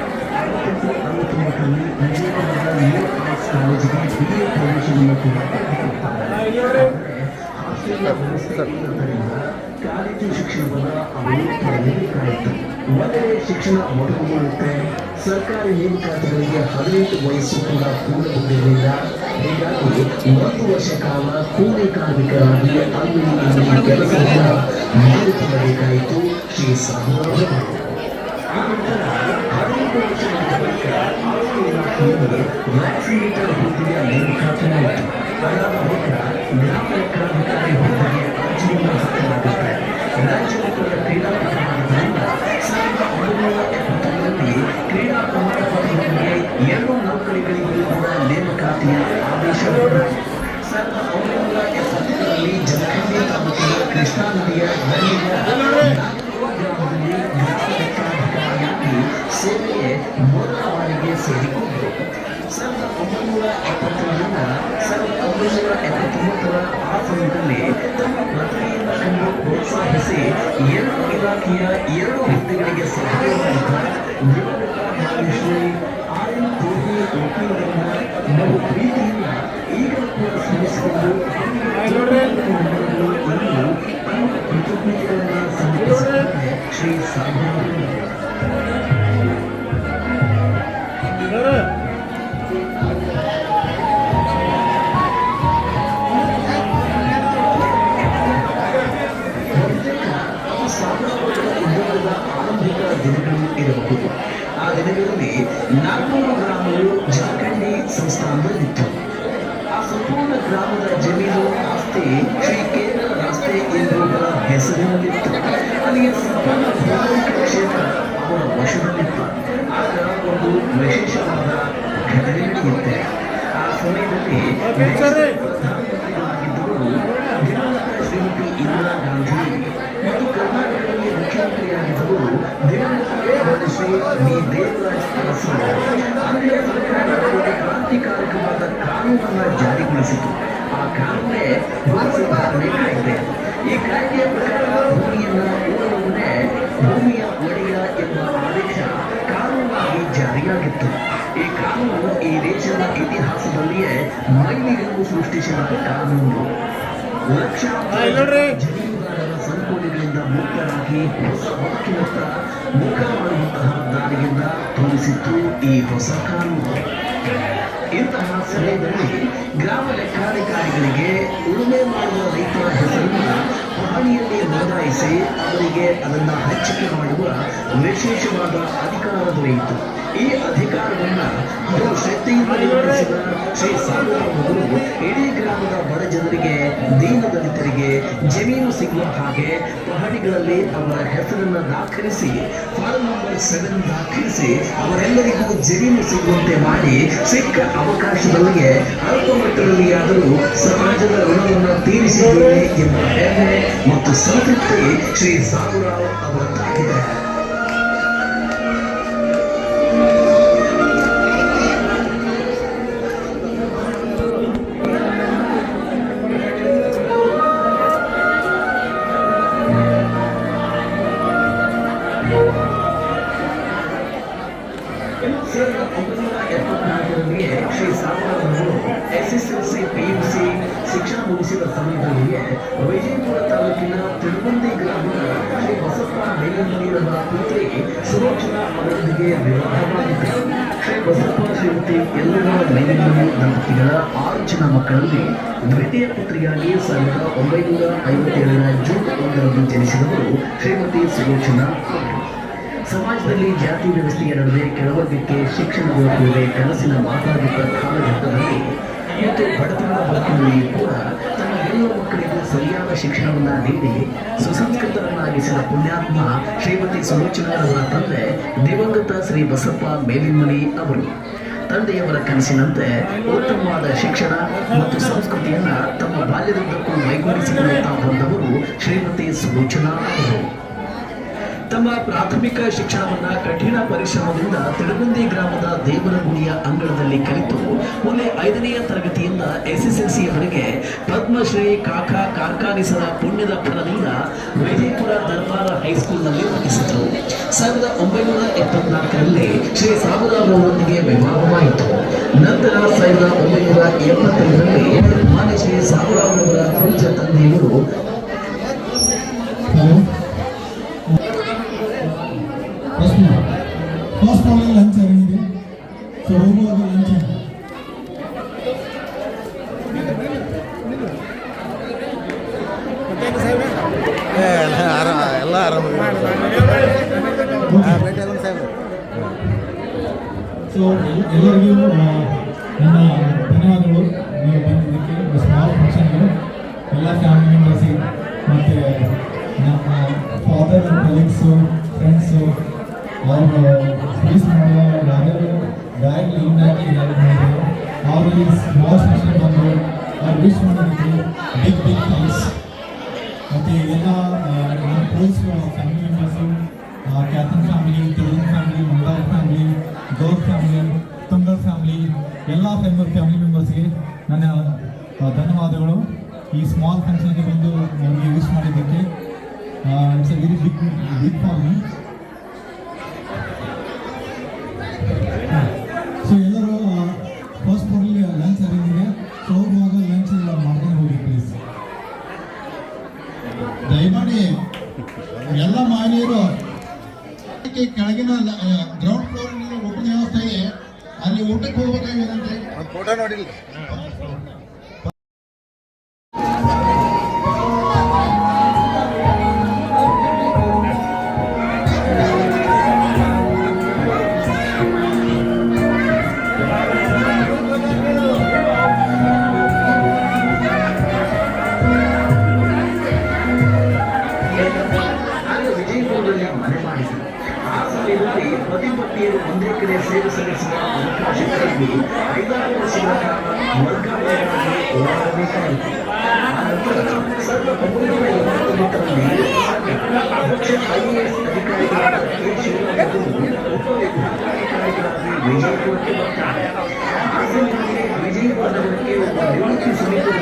1969ರಲ್ಲಿ ವಿಜಯಪುರದ ನ್ಯೂ ಆರ್ಟ್ಸ್ ಕಾಲೇಜಿಗೆ BA ಪ್ರವೇಶವನ್ನು ಕೂಡ ಪಡೆದುಕೊಳ್ಳುತ್ತಾರೆ. ಹಾಸ್ಟೆಲ್ ವ್ಯವಸ್ಥೆ ಇರುವುದರಿಂದ ಕಾಲೇಜು ಶಿಕ್ಷಣವನ್ನು ಅವರು ಪಡೆಯಬೇಕಾಯಿತು. ಒಂದೆಡೆ ಶಿಕ್ಷಣ ಮೊದಲುಗೊಳ್ಳುತ್ತೆ, ಸರ್ಕಾರಿ ನೇಮಕಾತಿಗಳಿಗೆ 18 ವಯಸ್ಸು ಕೂಡ ಪೂರ್ಣಗೊಂಡಿರಲಿಲ್ಲ. ಹೀಗಾಗಿ 1 ವರ್ಷ ಕಾಲ ಕೂಲಿ ಕಾರ್ಮಿಕರಾಗಿ ಅಲ್ಲಿ ಕೆಲಸವನ್ನು ಮಾಡಿಕೊಳ್ಳಬೇಕಾಯಿತು ಶ್ರೀ ಸಾಬುರಾವ್. ಆ ನಂತರ 15 ವರ್ಷಗಳ ಬಳಿಕ ಆರೋಗ್ಯ ಇಲಾಖೆಯಲ್ಲಿ ವ್ಯಾಕ್ಸಿನೇಟರ್ ಹುದ್ದೆಯ ನೇಮಕಾತಿಯಾಯಿತು. ಅದಾದ ಬಳಿಕ ಗ್ರಾಮ ಲೆಕ್ಕಾಧಿಕಾರಿ ಹುದ್ದೆಗೆ ಅರ್ಜಿಯನ್ನು ಹಾಕಲಾಗುತ್ತೆ. ರಾಜ್ಯ ಮಟ್ಟದ ಕ್ರೀಡಾಪಟುವಾಗಿದ್ದರಿಂದ 1970ರಲ್ಲಿ ಕ್ರೀಡಾ ಪ್ರಮಾಣ ಪತ್ರಗಳಿಗೆ 2 ನೌಕರಿಗಳಿಗೆ ಕೂಡ ನೇಮಕಾತಿಯ ಆದೇಶ ಬಂದಿತು. 1970ರಲ್ಲಿ ಜಮಖಂಡಿ ತಾಲೂಕಿನ ಕೃಷ್ಣಾ ನದಿಯ ದಂಡೆಯ ಗ್ರಾಮದಲ್ಲಿ ಗ್ರಾಮ ಲೆಕ್ಕಾಧಿಕಾರಿಯಾಗಿ ಸೇವೆಗೆ ಮೊದಲ ಬಾರಿಗೆ ಸೇರಿಕೊಂಡರು. 1970ರಿಂದ 1979ರ ಆ ಸಮಯದಲ್ಲಿ ತಮ್ಮ ಪ್ರತಿಭೆಯನ್ನು ಕಂಡು ಪ್ರೋತ್ಸಾಹಿಸಿ 2 ಇಲಾಖೆಯ 2 ಹುದ್ದೆಗಳಿಗೆ ಸಹಾಯವಾದ ದಿವಂಗತ ಮಹಾಶ್ರೀ ಆರ್ಎನ್ ತೋಹಿ ವಕೀಲರನ್ನ ಬಹು ಪ್ರೀತಿಯಿಂದ ಈಗಲೂ ಕೂಡ ಸ್ಮರಿಸಿಕೊಂಡು ಕೃತಜ್ಞತೆಗಳನ್ನು ಸಮರ್ಪಿಸುತ್ತಾರೆ ಶ್ರೀ ಸಾಬುರಾವ್. ಗ್ರಾಮದ ಜಮೀನು ಆಸ್ತಿ ಶ್ರೀ ಕೇಂದ್ರ ರಸ್ತೆ ಎಂಬುವರ ಹೆಸರಿನಲ್ಲಿತ್ತು. ಅಲ್ಲಿಗೆ ಸಂಪೂರ್ಣ ಭೌಗೋಳಿಕ ಕ್ಷೇತ್ರ ಅವರ ವಶದಲ್ಲಿತ್ತು. ಆಗ ಒಂದು ವಿಶೇಷವಾದ ಘಟನೆ ನಡೆಯುತ್ತೆ. ಆ ಸಮಯದಲ್ಲಿ ಪ್ರಧಾನಮಂತ್ರಿಗಳಾಗಿದ್ದವರು ದಿವಂಗತ ಶ್ರೀಮತಿ ಇಂದಿರಾ ಗಾಂಧಿ ಮತ್ತು ಕರ್ನಾಟಕದಲ್ಲಿ ಮುಖ್ಯಮಂತ್ರಿಯಾಗಿದ್ದವರು ದಿವಂಗತ ಶ್ರೀ ವಿ ದೇವರಾಜ್ ಅರಸು. ಅಂದಿನ ಸರ್ಕಾರ ಒಂದು ಕ್ರಾಂತಿಕಾರಕವಾದ ಕಾನೂನನ್ನು ಜಾರಿಗೊಳಿಸಿತು. ಆ ಕಾನೂನೇ ಭೂ ಸುಧಾರಣೆ ಕಾಯ್ದೆ. ಈ ಕಾಯ್ದೆಯ ಪ್ರಕಾರ ಭೂಮಿಯನ್ನು ಊರವನ್ನೇ ಭೂಮಿಯ ಒಡೆಯ ಎಂಬ ಆದೇಶ ಕಾನೂನಾಗಿ ಜಾರಿಯಾಗಿತ್ತು. ಈ ಕಾನೂನು ಈ ದೇಶದ ಇತಿಹಾಸದಲ್ಲಿಯೇ ಮೈಲಿಗಲ್ಲು ಸೃಷ್ಟಿಸಿದ ಕಾನೂನು. ಲಕ್ಷಾಂತರ ಜಮೀನುದಾರರ ಸಂಕೋಲೆಗಳಿಂದ ಮುಕ್ತರಾಗಿ ಹೊಸ ಬದುಕಿನತ್ತ ಮುಖ ಮಾಡುವಂತಹ ದಾರಿಯಿಂದ ತೋರಿಸಿತ್ತು ಈ ಹೊಸ ಕಾನೂನು. ಇಂತಹ ಸಮಯದಲ್ಲಿ ಗ್ರಾಮ ಲೆಕ್ಕಾಧಿಕಾರಿಗಳಿಗೆ ಉಳುಮೆ ಮಾಡುವ ರೈತರ ಹೆಸರನ್ನು ಪಹಣಿಯಲ್ಲಿ ನೋಂದಾಯಿಸಿ ಅವರಿಗೆ ಅದನ್ನು ಹಂಚಿಕೆ ಮಾಡುವ ವಿಶೇಷವಾದ ಅಧಿಕಾರ ದೊರೆಯಿತು. ಈ ಅಧಿಕಾರವನ್ನು ಬಹು ಶ್ರದ್ಧೆಯಿಂದ ನಿರ್ವಹಿಸಿದ ಶ್ರೀ ಸಾಬುರಾವ್ ಇಡೀ ಗ್ರಾಮದ ಬಡ ಜನರಿಗೆ, ದೀನದಲಿತರಿಗೆ ಜಮೀನು ಸಿಗುವ ಹಾಗೆ ಪಹಣಿಗಳಲ್ಲಿ ಅವರ ಹೆಸರನ್ನು ದಾಖಲಿಸಿ ಫಾರ್ಮ್ ನಂಬರ್ 7 ದಾಖಲಿಸಿ ಅವರೆಲ್ಲರಿಗೂ ಜಮೀನು ಸಿಗುವಂತೆ ಮಾಡಿ ಸಿಕ್ಕ ಅವಕಾಶದಲ್ಲಿಯೇ ಅಲ್ಪ ಮಟ್ಟದಲ್ಲಿ ಆದರೂ ಸಮಾಜದ ಋಣವನ್ನು ತೀರಿಸಿದ್ದೇವೆ ಎಂಬ ಹೆಮ್ಮೆ ಮತ್ತು ಸಂತೃಪ್ತಿ ಶ್ರೀ ಸಾಬುರಾವ್ ಅವರದ್ದಾಗಿದೆ. ಸಾವಿರದ 1974ರಲ್ಲಿ ಶ್ರೀ ಸಾಬುರಾವ್ ಅವರು SSLC PUC ಶಿಕ್ಷಣ ಮುಗಿಸಿದ ಸಮಯದಲ್ಲಿಯೇ ವಿಜಯಪುರ ತಾಲೂಕಿನ ತಿರುವಂದಿ ಗ್ರಾಮದ ಶ್ರೀ ಬಸಪ್ಪ ಮೇಲಿಂದರವರ ಪುತ್ರಿ ಸುಲೋಚನಾ ಅವರೊಂದಿಗೆ ವಿವಾಹವಾಗಿತ್ತು. ಶ್ರೀ ಬಸಪ್ಪ ಶ್ರೀಮತಿ ಎಲ್ಲರ ಮೇಲಿಂದರಿ ದಂಪತಿಗಳ 6 ಜನ ಮಕ್ಕಳಲ್ಲಿ ದ್ವಿತೀಯ ಪುತ್ರಿಯಾಗಿ 1957ರ ಜೂನ್ 1ರಂದು ಜನಿಸಿದವರು ಶ್ರೀಮತಿ ಸುಲೋಚನಾ ಅವರು. ಸಮಾಜದಲ್ಲಿ ಜಾತಿ ವ್ಯವಸ್ಥೆಯ ನಡುವೆ ಕೆಳವರ್ಗಕ್ಕೆ ಶಿಕ್ಷಣ ದೊರಕುವುದೇ ಕನಸಿನ ಮಾತಾಗಿದ್ದ ಕಾಲಘಟ್ಟದಲ್ಲಿ ಮತ್ತು ಬಡತನದ ಬದುಕಿನಲ್ಲಿ ಕೂಡ ತನ್ನ ಎಲ್ಲ ಮಕ್ಕಳಿಗೂ ಸರಿಯಾದ ಶಿಕ್ಷಣವನ್ನು ನೀಡಿ ಸುಸಂಸ್ಕೃತರನ್ನಾಗಿಸಿದ ಪುಣ್ಯಾತ್ಮ ಶ್ರೀಮತಿ ಸುಲೋಚನಾರವರ ತಂದೆ ದಿವಂಗತ ಶ್ರೀ ಬಸಪ್ಪ ಮೇಲಿನ್ಮನಿ ಅವರು. ತಂದೆಯವರ ಕನಸಿನಂತೆ ಉತ್ತಮವಾದ ಶಿಕ್ಷಣ ಮತ್ತು ಸಂಸ್ಕೃತಿಯನ್ನ ತಮ್ಮ ಬಾಲ್ಯದುದ್ದಕ್ಕೂ ಮೈಗೂಡಿಸಿಕೊಳ್ಳುತ್ತಾ ಬಂದವರು ಶ್ರೀಮತಿ ಸುಲೋಚನಾ ಅವರು. ತಮ್ಮ ಪ್ರಾಥಮಿಕ ಶಿಕ್ಷಣವನ್ನ ಕಠಿಣ ಪರಿಶ್ರಮದಿಂದ ತಿಳುಗುಂದಿ ಗ್ರಾಮದ ದೇವರಗುಡಿಯ ಅಂಗಳದಲ್ಲಿ ಕಲಿತು ಮುಂದೆ 5ನೆಯ ತರಗತಿಯಿಂದ SSLCಯವರೆಗೆ ಪದ್ಮಶ್ರೀ ಕಾಕಾ ಕಾರ್ಖಾನಿಸರ ಪುಣ್ಯದ ಫಲದಿಂದ ವಿಜಯಪುರ ದರ್ಬಾರ ಹೈಸ್ಕೂಲ್ನಲ್ಲಿ ಓದಿಸಿದರು. 1974ರಲ್ಲಿ ಶ್ರೀ ಸಾಬುರಾವ್ ಅವರೊಂದಿಗೆ ವಿವಾಹವಾಯಿತು. ನಂತರ 1975ರಲ್ಲಿ ಮಾನ್ಯ ಶ್ರೀ ಸಾಬುರಾವ್ ಅವರ ಪೂಜ್ಯ ತಂದೆಯವರು ಫಸ್ಟ್ ಫ್ಲೋರಲ್ಲಿ ಲಂಚ್ ಆಗಿದೆ. ಸೊ ಹೋಗುವಾಗ ಲಂಚ್ ಎಲ್ಲ ಆರಾಮ. ಸೊ ಎಲ್ಲರಿಗೂ ನನ್ನ ಧನ್ಯವಾದಗಳು. ನೀವು ಬಂದಿದ್ದಕ್ಕೆ ಸ್ಮಾಲ್ ಫಂಕ್ಷನ್ಗೆ ಎಲ್ಲ ಫ್ಯಾಮಿಲಿ ಮೆಂಬರ್ಸಿಗೆ ಮತ್ತು ನಮ್ಮ ಫಾದರ್ ಆ್ಯಂಡ್ ಕಲೀಗ್ಸು, ಫ್ರೆಂಡ್ಸು, ಅವರು ಫೀಸ್ ಮಾಡುವ ಯಾರ್ಯಾರು ಬ್ಯಾಗ್ ಲೀನ್ ಆಗಿ ಮಾಡಿದ್ರು ಅವ್ರಿಗೆ ಸ್ಮಾಲ್ ಫಂಕ್ಷನ್ ಬಂದರು. ಅವ್ರು ವಿಶ್ ಮಾಡೋದಕ್ಕೆ ಬಿಗ್ ಥ್ಯಾಂಕ್ಸ್. ಮತ್ತು ಇದೆಲ್ಲ ನಮ್ಮ close family members, Kathan family, Telugu family, Mandar family, Gaur family, Tungal family, ಎಲ್ಲ ಫ್ಯಾಮಿಲಿ ಮೆಂಬರ್ಸ್ಗೆ ನನ್ನ ಧನ್ಯವಾದಗಳು. ಈ ಸ್ಮಾಲ್ ಫಂಕ್ಷನ್ಗೆ ಬಂದು ನಮಗೆ ವಿಶ್ ಮಾಡಿದ್ದಕ್ಕೆ it's a very big for me. So ಎಲ್ಲರೂ ಫಸ್ಟ್ ಫ್ಲೋರಲ್ಲಿ ಲಂಚ್ ಅರೇಂಜ್. ಸೊ ಹೋಗುವಾಗ ಲಂಚ್ ಮಾಡ್ಕೊಂಡು ಹೋಗಿ ಪ್ಲೀಸ್. ದಯಮಾಡಿ ಎಲ್ಲ ಮಹಿಳೆಯರು ಕೆಳಗಿನ ಗ್ರೌಂಡ್ ಫ್ಲೋರ್ ಊಟದ ವ್ಯವಸ್ಥೆ ಇದೆ, ಅಲ್ಲಿ ಊಟಕ್ಕೆ ಹೋಗ್ಬೇಕಾಗಿದೆ. ಫೋಟೋ ನೋಡಿಲ್ಲ. ಸಲುವಾಗಿ 5 ವರ್ಷಗಳ ಕಾಲ ವರ್ಗಾವಣೆಗಾಗಿ ಹೋರಾಡಬೇಕಾಯಿತು. ಆನಂತರ 1989ರಲ್ಲಿ ಅಧ್ಯಕ್ಷ IAS ಅಧಿಕಾರಿಗಳಾದ ಕೆ. ಶಿವರಾಜರು ಉಪವಿಭಾಗಾಧಿಕಾರಿಗಳಾಗಿ ವಿಜಯಪುರಕ್ಕೆ ಬರ್ತಾರೆ. ಆ ಸಮಯದಲ್ಲಿ ವಿಜಯಪುರ ನಗರಕ್ಕೆ ಒಬ್ಬ ನಿವೃತ್ತಿ ಸಮಿತಿ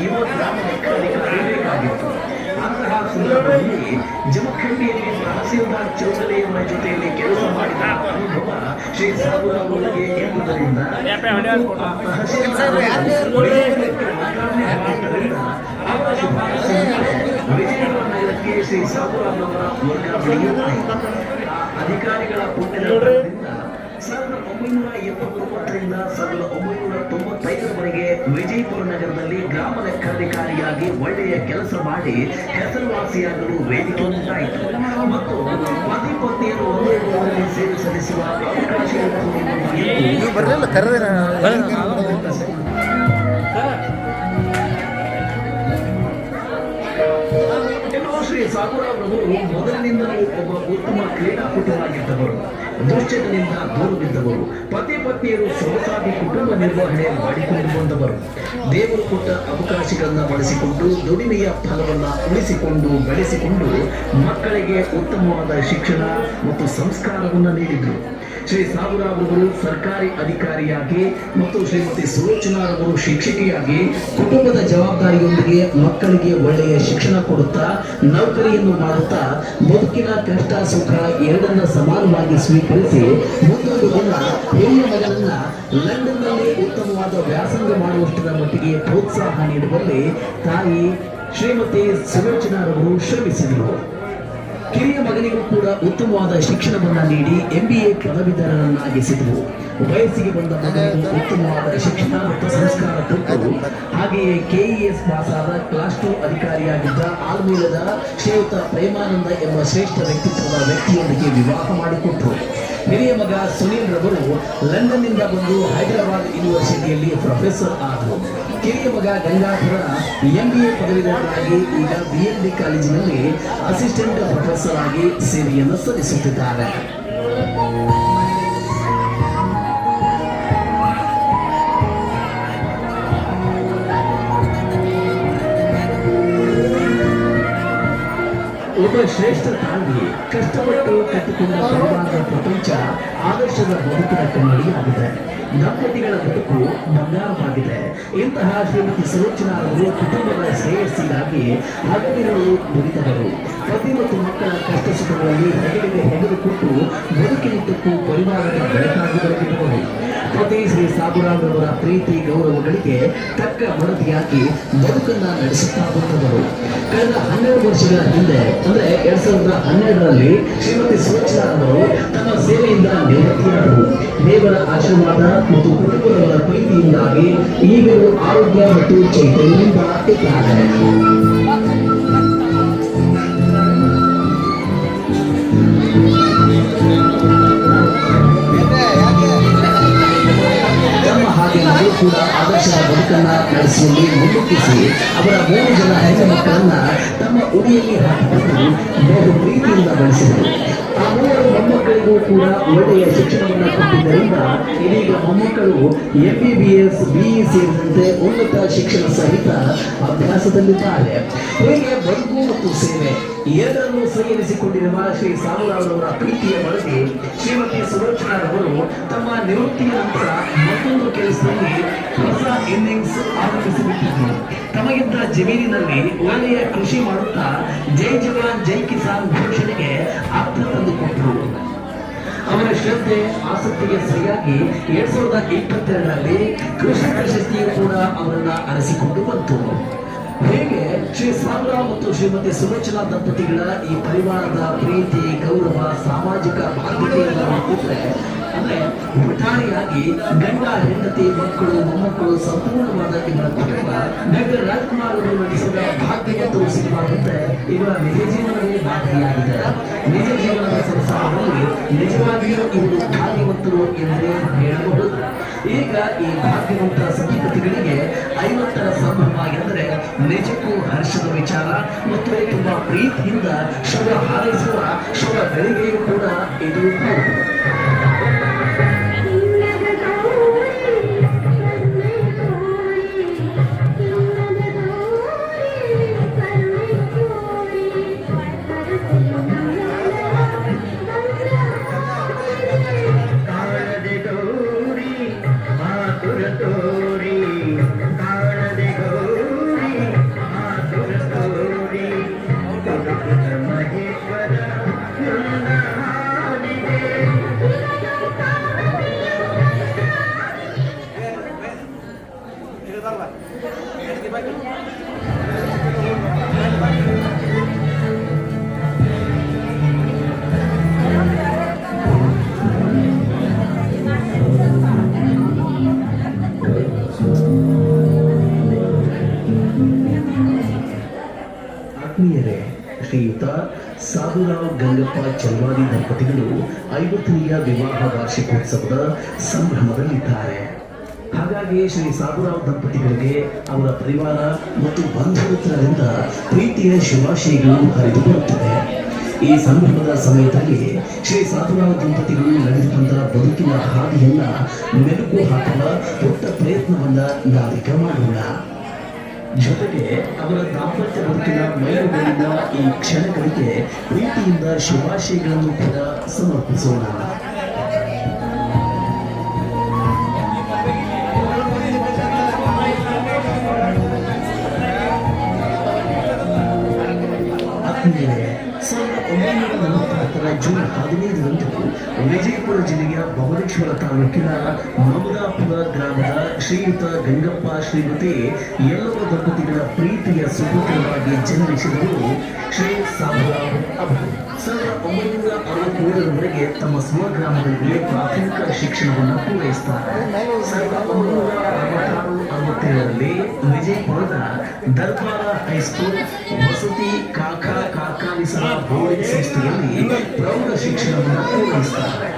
ಯುವ ಗ್ರಾಮ ಲೆಕ್ಕಾಧಿಕಾರಿ ಬೇಕಾಗಿತ್ತು. ಅಂತಹ ಸಂದರ್ಭದಲ್ಲಿ ಜಮಖಂಡಿಯಲ್ಲಿ ತಹಸೀಲ್ದಾರ್ ಚೌಧರಿಯವರ ಜೊತೆಯಲ್ಲಿ ಕೆಲಸ ಮಾಡಿದ ಅನುಭವ ಶ್ರೀ ಸಾಬುರಾವ್ರಿಗೆ ಎಂಬುದರಿಂದ ವಿಜಯಪುರ ನಗರಕ್ಕೆ ಶ್ರೀ ಸಾಬುರಾವ್ರವರ ವರ್ಗಾವಣೆಯಾಯಿತು. ಅಧಿಕಾರಿಗಳ ಪುಣ್ಯದಿಂದ 1979ರಿಂದ 1995ರವರೆಗೆ ವಿಜಯಪುರ ನಗರದಲ್ಲಿ ಗ್ರಾಮ ಲೆಕ್ಕಾಧಿಕಾರಿಯಾಗಿ ಒಳ್ಳೆಯ ಕೆಲಸ ಮಾಡಿ ಹೆಸರುವಾಸಿಯಾಗಲು ವೇದಿಕೆ ಉಂಟಾಯಿತು ಮತ್ತು ಪತಿ ಪತ್ನಿಯನ್ನು ಒಂದೇ ಊರಲ್ಲಿ ಸೇವೆ ಸಲ್ಲಿಸುವ ಅವಕಾಶ ಶ್ರೀ ಸಾಬುರಾವ್ರವರು ಮೊದಲಿನಿಂದಲೂ ಒಬ್ಬ ಉತ್ತಮ ಕ್ರೀಡಾಪಟುವಾಗಿದ್ದವರು, ದುಶ್ಚಟದಿಂದ ದೂರವಿದ್ದವರು, ಪತಿ ಪತ್ನಿಯರು ಸೊಗಸಾಗಿ ಕುಟುಂಬ ನಿರ್ವಹಣೆ ಮಾಡಿಕೊಂಡು ಬಂದವರು. ದೇವರು ಕೊಟ್ಟ ಅವಕಾಶಗಳನ್ನು ಬಳಸಿಕೊಂಡು ದುಡಿಮೆಯ ಫಲವನ್ನು ಉಳಿಸಿಕೊಂಡು ಬೆಳೆಸಿಕೊಂಡು ಮಕ್ಕಳಿಗೆ ಉತ್ತಮವಾದ ಶಿಕ್ಷಣ ಮತ್ತು ಸಂಸ್ಕಾರವನ್ನು ನೀಡಿದರು. ಶ್ರೀ ಸಾಬುರಾವ್ರವರು ಸರ್ಕಾರಿ ಅಧಿಕಾರಿಯಾಗಿ ಮತ್ತು ಶ್ರೀಮತಿ ಸುಲೋಚನಾರವರು ಶಿಕ್ಷಕಿಯಾಗಿ ಕುಟುಂಬದ ಜವಾಬ್ದಾರಿಯೊಂದಿಗೆ ಮಕ್ಕಳಿಗೆ ಒಳ್ಳೆಯ ಶಿಕ್ಷಣ ಕೊಡುತ್ತಾ ನೌಕರಿಯನ್ನು ಮಾಡುತ್ತಾ ಬದುಕಿನ ಕಷ್ಟ ಸುಖ ಎರಡನ್ನ ಸಮಾನವಾಗಿ ಸ್ವೀಕರಿಸಿ ಮುಂದೊಂದು ದಿನ ಹಿರಿಯ ಮಗನನ್ನ ಲಂಡನ್ನಲ್ಲಿ ಉತ್ತಮವಾದ ವ್ಯಾಸಂಗ ಮಾಡುವಷ್ಟರ ಮಟ್ಟಿಗೆ ಪ್ರೋತ್ಸಾಹ ನೀಡುವಲ್ಲಿ ತಾಯಿ ಶ್ರೀಮತಿ ಸುಲೋಚನಾರವರು ಶ್ರಮಿಸಿದರು. ಕಿರಿಯ ಮಗನಿಗೂ ಕೂಡ ಉತ್ತಮವಾದ ಶಿಕ್ಷಣವನ್ನು ನೀಡಿ MBA ಪದವೀಧರರನ್ನಾಗಿಸಿದರು. ವಯಸ್ಸಿಗೆ ಬಂದ ಮಗನಿಗೂ ಉತ್ತಮವಾದ ಶಿಕ್ಷಣ ಮತ್ತು ಸಂಸ್ಕಾರ ಕೊಟ್ಟು ಹಾಗೆಯೇ KES ಪಾಸ್ ಆದ ಕ್ಲಾಸ್ 2 ಅಧಿಕಾರಿಯಾಗಿದ್ದ ಆಲ್ಮೂಲದ ಶ್ರೀಯುತ ಪ್ರೇಮಾನಂದ ಎಂಬ ಶ್ರೇಷ್ಠ ವ್ಯಕ್ತಿತ್ವದ ವ್ಯಕ್ತಿಯೊಂದಿಗೆ ವಿವಾಹ ಮಾಡಿಕೊಟ್ಟರು. ಹಿರಿಯ ಮಗ ಸುನೀಲ್ ರವರು ಲಂಡನ್ನಿಂದ ಬಂದು ಹೈದರಾಬಾದ್ ಯೂನಿವರ್ಸಿಟಿಯಲ್ಲಿ ಪ್ರೊಫೆಸರ್ ಆದರು. ಕಿರಿಯ ಮಗ ಗಂಗಾಧರ MBA ಪದವೀಧರರಾಗಿ ಈಗ BND ಕಾಲೇಜಿನಲ್ಲಿ ಅಸಿಸ್ಟೆಂಟ್ ಪ್ರೊಫೆಸರ್ ಆಗಿ ಸೇವೆಯನ್ನು ಸಲ್ಲಿಸುತ್ತಿದ್ದಾರೆ. ಒಬ್ಬ ಶ್ರೇಷ್ಠ ತಾಯಿ ಕಷ್ಟಪಟ್ಟು ಕಟ್ಟಿಕೊಂಡ ಪರಿವಾರದ ಪ್ರಪಂಚ ಆದರ್ಶದ ಬದುಕಿನ ಕನ್ನಡಿಯಾಗಿದೆ. ದಂಪತಿಗಳ ಬದುಕು ಬಂಗಾರವಾಗಿದೆ. ಇಂತಹ ಶ್ರೀಮತಿ ಸುಲೋಚನಾರವರು ಕುಟುಂಬದ ಶ್ರೇಯಸ್ಸಿಗಾಗಿ ಹಗಲಿರುಳು ದುಡಿದವರು. ಪತಿ ಮತ್ತು ಮಕ್ಕಳ ಕಷ್ಟ ಸುಖಗಳಲ್ಲಿ ಹೆಗಲಿಗೆ ಹೆಗಲು ಕೊಟ್ಟು ಬದುಕಿನುದ್ದಕ್ಕೂ ಪರಿವಾರದ ಬೆಳಕಾಗಿ ಬೆಳಗಿದವರು. ಪತಿ ಶ್ರೀ ಸಾಬುರಾವ್ರವರ ಪ್ರೀತಿ ಗೌರವಗಳಿಗೆ ತಕ್ಕ ವರದಿಯಾಗಿ ಬದುಕನ್ನ ನಡೆಸುತ್ತಾ ಬಂದವರು. ಕಳೆದ 12 ವರ್ಷಗಳ ಹಿಂದೆ ಅಂದ್ರೆ 2012ರಲ್ಲಿ ಶ್ರೀಮತಿ ಸುಲೋಚನಾರವರು ತಮ್ಮ ಸೇವೆಯಿಂದ ನಿವೃತ್ತಿಯಾದರು. ದೇವರ ಆಶೀರ್ವಾದ ಮತ್ತು ಕುಟುಂಬದವರ ಪ್ರೀತಿಯಿಂದಾಗಿ ಈಗಲೂ ಆರೋಗ್ಯ ಮತ್ತು ಚೈತನ್ಯದಿಂದ ಇದ್ದಾರೆ. ಹಾಗೆ ಮಗಳು ಕೂಡ ಆದರ್ಶದ ಬದುಕನ್ನ ನಡೆಸುವಲ್ಲಿ ಮುನ್ನುಗ್ಗಿಸಿ ಅವರ 3 ಜನ ಹೆಣ್ಣು ಮಕ್ಕಳನ್ನ ತಮ್ಮ ಉಡಿಯಲ್ಲಿ ಹಾಕಿಕೊಂಡು ಬಹು ಪ್ರೀತಿಯಿಂದ ಬೆಳೆಸಿದರು. ಆ 3 ಮೊಮ್ಮಕ್ಕಳಿಗೂ ಕೂಡ ಒಳ್ಳೆಯ ಶಿಕ್ಷಣವನ್ನು ಕೊಟ್ಟಿದ್ದರಿಂದ ಇದೀಗ ಮೊಮ್ಮಕ್ಕಳು MBBS BE ಸೇರಿದಂತೆ ಉನ್ನತ ಶಿಕ್ಷಣ ಸಹಿತ ಅಭ್ಯಾಸದಲ್ಲಿದ್ದಾರೆ. ಹೀಗೆ ಬದುಕು ಮತ್ತು ಸೇವೆ ಎರಡನ್ನೂ ಸಂಯೋಜಿಸಿಕೊಂಡಿರುವ ಶ್ರೀ ಸಾಬುರಾವ್ರವರ ಪ್ರೀತಿಯ ಬಳಸಿ ಶ್ರೀಮತಿ ಸುಲೋಚನಾರವರು ತಮ್ಮ ನಿವೃತ್ತಿಯ ನಂತರ ಮತ್ತೊಂದು ಕೆಲಸದಲ್ಲಿ ಹೊಸ ಇನ್ನಿಂಗ್ಸ್ ಆರಂಭಿಸಿಬಿಟ್ಟಿದ್ರು. ತಮಗಿದ್ದ ಜಮೀನಿನಲ್ಲಿ ಒಳ್ಳೆಯ ಕೃಷಿ ಮಾಡುತ್ತಾ ಜೈ ಜವಾನ್ ಜೈ ಕಿಸಾನ್ ಘೋಷಣೆಗೆ ಅರ್ಥ ತಂದುಕೊಟ್ಟರು. ಅವರ ಶ್ರದ್ಧೆ ಆಸಕ್ತಿಗೆ ಸರಿಯಾಗಿ 2022ರಲ್ಲಿ ಕೃಷಿ ಪ್ರಶಸ್ತಿಯು ಕೂಡ ಅವರನ್ನ ಅರಸಿಕೊಂಡು ಬಂತು. ಹೇಗೆ ಶ್ರೀ ಸಾಬುರಾವ್ ಮತ್ತು ಶ್ರೀಮತಿ ಸುಲೋಚನಾ ದಂಪತಿಗಳ ಈ ಪರಿವಾರದ ಪ್ರೀತಿ ಗೌರವ ಸಾಮಾಜಿಕ ಬಾಧ್ಯತೆಯನ್ನು ನೋಡಿದ್ರೆ ಅಂದ್ರೆ ಒಟ್ಟಾರೆಯಾಗಿ ಗಂಡ ಹೆಂಡತಿ ಮಕ್ಕಳು ಮೊಮ್ಮಕ್ಕಳು ಸಂಪೂರ್ಣವಾದ ಇವರ ಕುಟುಂಬ ಡಾಕ್ಟರ್ ರಾಜ್ಕುಮಾರ್ ಅವರು ನಟಿಸಿದ ಭಾಗ್ಯವಂತರು ಸಿನಿಮಾದಂತೆ ಇವರ ನಿಜ ಜೀವನದಲ್ಲಿ ಮಾದರಿಯಾಗಿದೆ. ನಿಜ ಜೀವನದ ಸಂಸಾರದಲ್ಲಿ ನಿಜವಾಗಿಯೂ ಇವರು ಭಾಗ್ಯವಂತರು ಎಂದೇ ಹೇಳಬಹುದು. ಈಗ ಈ ಭಾಗ್ಯವಂತ ಸತಿಪತಿಗಳಿಗೆ 50ರ ಸಂಭ್ರಮ ಎಂದರೆ ನಿಜಕ್ಕೂ ಹರ್ಷದ ವಿಚಾರ ಮತ್ತು ತುಂಬಾ ಪ್ರೀತಿಯಿಂದ ಶುಭ ಹಾರೈಸುವ ಶುಭ ಗಳಿಗೆಯೂ ಕೂಡ ಇದು ಹೌದು. ಆತ್ಮೀಯರೇ, ಶ್ರೀಯುತ ಸಾಬುರಾವ್ ಗಂಗಪ್ಪ ಚಲ್ವಾದಿ ದಂಪತಿಗಳು 50ನೆಯ ವಿವಾಹ ವಾರ್ಷಿಕೋತ್ಸವದ ಸಂಭ್ರಮದಲ್ಲಿದ್ದಾರೆ. ಹಾಗಾಗಿ ಶ್ರೀ ಸಾಬುರಾವ್ ದಂಪತಿಗಳಿಗೆ ಅವರ ಪರಿವಾರ ಮತ್ತು ಬಂಧು ಮಿತ್ರರಿಂದ ಪ್ರೀತಿಯ ಶುಭಾಶಯಗಳು ಹರಿದು ಬರುತ್ತದೆ. ಈ ಸಂಭ್ರಮದ ಸಮಯದಲ್ಲಿ ಶ್ರೀ ಸಾಬುರಾವ್ ದಂಪತಿಗಳು ನಡೆದು ಬಂದ ಬದುಕಿನ ಹಾದಿಯನ್ನ ಮೆಲುಕು ಹಾಕುವ ಪುಟ್ಟ ಪ್ರಯತ್ನವನ್ನ ನಾವೀಗ ಮಾಡೋಣ. ಜೊತೆಗೆ ಅವರ ದಾಂಪತ್ಯ ಬದುಕಿನ ಮೈಲುಗಲ್ಲಿನ ಈ ಕ್ಷಣಗಳಿಗೆ ಪ್ರೀತಿಯಿಂದ ಶುಭಾಶಯಗಳನ್ನು ಕೂಡ ಸಮರ್ಪಿಸೋಣ. ಆತ್ಮೀಯರೇ, 1944 ಜೂನ್ 15ರಂದು ವಿಜಯಪುರ ಜಿಲ್ಲೆಯ ಬಬಲೇಶ್ವರ ತಾಲೂಕಿನ ಮಮದಾಪುರ ಗ್ರಾಮದ ಶ್ರೀಯುತ ಗಂಗಪ್ಪ ಶ್ರೀಮತಿ ಯಲ್ಲವ್ವ ದಂಪತಿಗಳ ಪ್ರೀತಿಯ ಸುಪುತ್ರವಾಗಿ ಜನ್ಮಿಸಿದವರು ಶ್ರೀ ಸಾಬುರಾವ್ ಅವರು. 1963ರವರೆಗೆ ತಮ್ಮ ಸ್ವಗ್ರಾಮದಲ್ಲಿ ಪ್ರಾಥಮಿಕ ಶಿಕ್ಷಣವನ್ನು ಪೂರೈಸುತ್ತಾರೆ. 1966-67ರಲ್ಲಿ ವಿಜಯಪುರದ ದರ್ಬಾರ ಹೈಸ್ಕೂಲ್ ವಸತಿ ಕಾರ್ಖಾನಿಸರ ಬೋರ್ಡಿಂಗ್ ಸಂಸ್ಥೆಯಲ್ಲಿ ಪ್ರೌಢ ಶಿಕ್ಷಣವನ್ನು ಪೂರೈಸುತ್ತಾರೆ.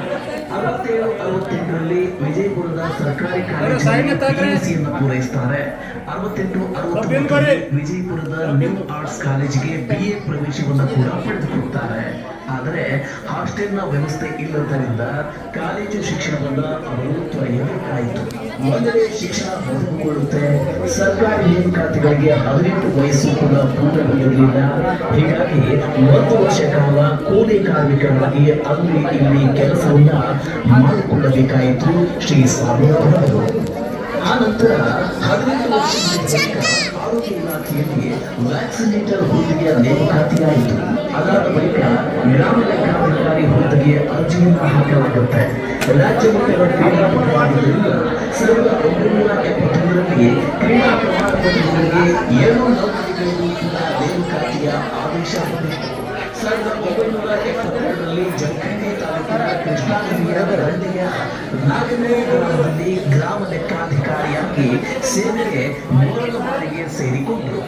67-68ರಲ್ಲಿ ವಿಜಯಪುರದ ಸರ್ಕಾರಿ ಕಾಲೇಜಿನಲ್ಲಿ PUCಯನ್ನು ಪೂರೈಸುತ್ತಾರೆ. 68-69ರಲ್ಲಿ ವಿಜಯಪುರದ ನ್ಯೂ ಆರ್ಟ್ಸ್ ಕಾಲೇಜಿಗೆ BA ಪ್ರವೇಶವನ್ನು ಕೂಡ ಪಡೆದುಕೊಳ್ಳುತ್ತಾರೆ. ಆದರೆ ಹಾಸ್ಟೆಲ್ನ ವ್ಯವಸ್ಥೆ ಇಲ್ಲದರಿಂದ ಕಾಲೇಜು ಶಿಕ್ಷಣವನ್ನ ಅವರು ತೊರೆಯಬೇಕಾಯಿತು. ಒಂದೆಡೆ ಶಿಕ್ಷಣ ಮೊದಲುಗೊಳ್ಳುತ್ತೆ, ಸರ್ಕಾರಿ ನೇಮಕಾತಿಗಳಿಗೆ 18 ವಯಸ್ಸು ಕೂಡ ಪೂರ್ಣಗೊಂಡಿರಲಿಲ್ಲ. ಹೀಗಾಗಿ 1 ವರ್ಷ ಕಾಲ ಕೂಲಿ ಕಾರ್ಮಿಕರಾಗಿ ಅಲ್ಲಿ ಇಲ್ಲಿ ಕೆಲಸವನ್ನ ಮಾಡಿಕೊಳ್ಳಬೇಕಾಯಿತು ಶ್ರೀ ಸಾಬುರಾವ್ ಅವರು. ಆ ನಂತರ 18 ವರ್ಷ ಆರೋಗ್ಯ ಇಲಾಖೆಯಲ್ಲಿ ವ್ಯಾಕ್ಸಿನೇಟರ್ ಹುದ್ದೆಗೆ ನೇಮಕಾತಿಯಾಯಿತು. ಅದಾದ ಬಳಿಕ ಗ್ರಾಮ ಲೆಕ್ಕಾಧಿಕಾರಿ ಹುದ್ದೆಗೆ ಅರ್ಜಿಯನ್ನು ಹಾಕಲಾಗುತ್ತೆ. ರಾಜ್ಯ ಮಟ್ಟದ ಕ್ರೀಡಾಪಟುವಾಗಿದ್ದರಿಂದ 1971ರಲ್ಲಿ ಕ್ರೀಡಾ ಪ್ರಮಾಣ ಪತ್ರಗಳಿಗೆ 7 ನೌಕರಿಗಳಿಗೂ ಕೂಡ ನೇಮಕಾತಿಯ ಆದೇಶ ಬಂದಿತ್ತು. 1972ರಲ್ಲಿ ಜಮಖಂಡಿ ತಾಲೂಕಿನ ಕೃಷ್ಣಾನದಿಯ ದಂಡೆಯ ನಾಗನೇ ಗ್ರಾಮದಲ್ಲಿ ಗ್ರಾಮ ಲೆಕ್ಕಾಧಿಕಾರಿಯಾಗಿ ಸೇವೆಗೆ ಮೊದಲ ಬಾರಿಗೆ ಸೇರಿಕೊಂಡರು.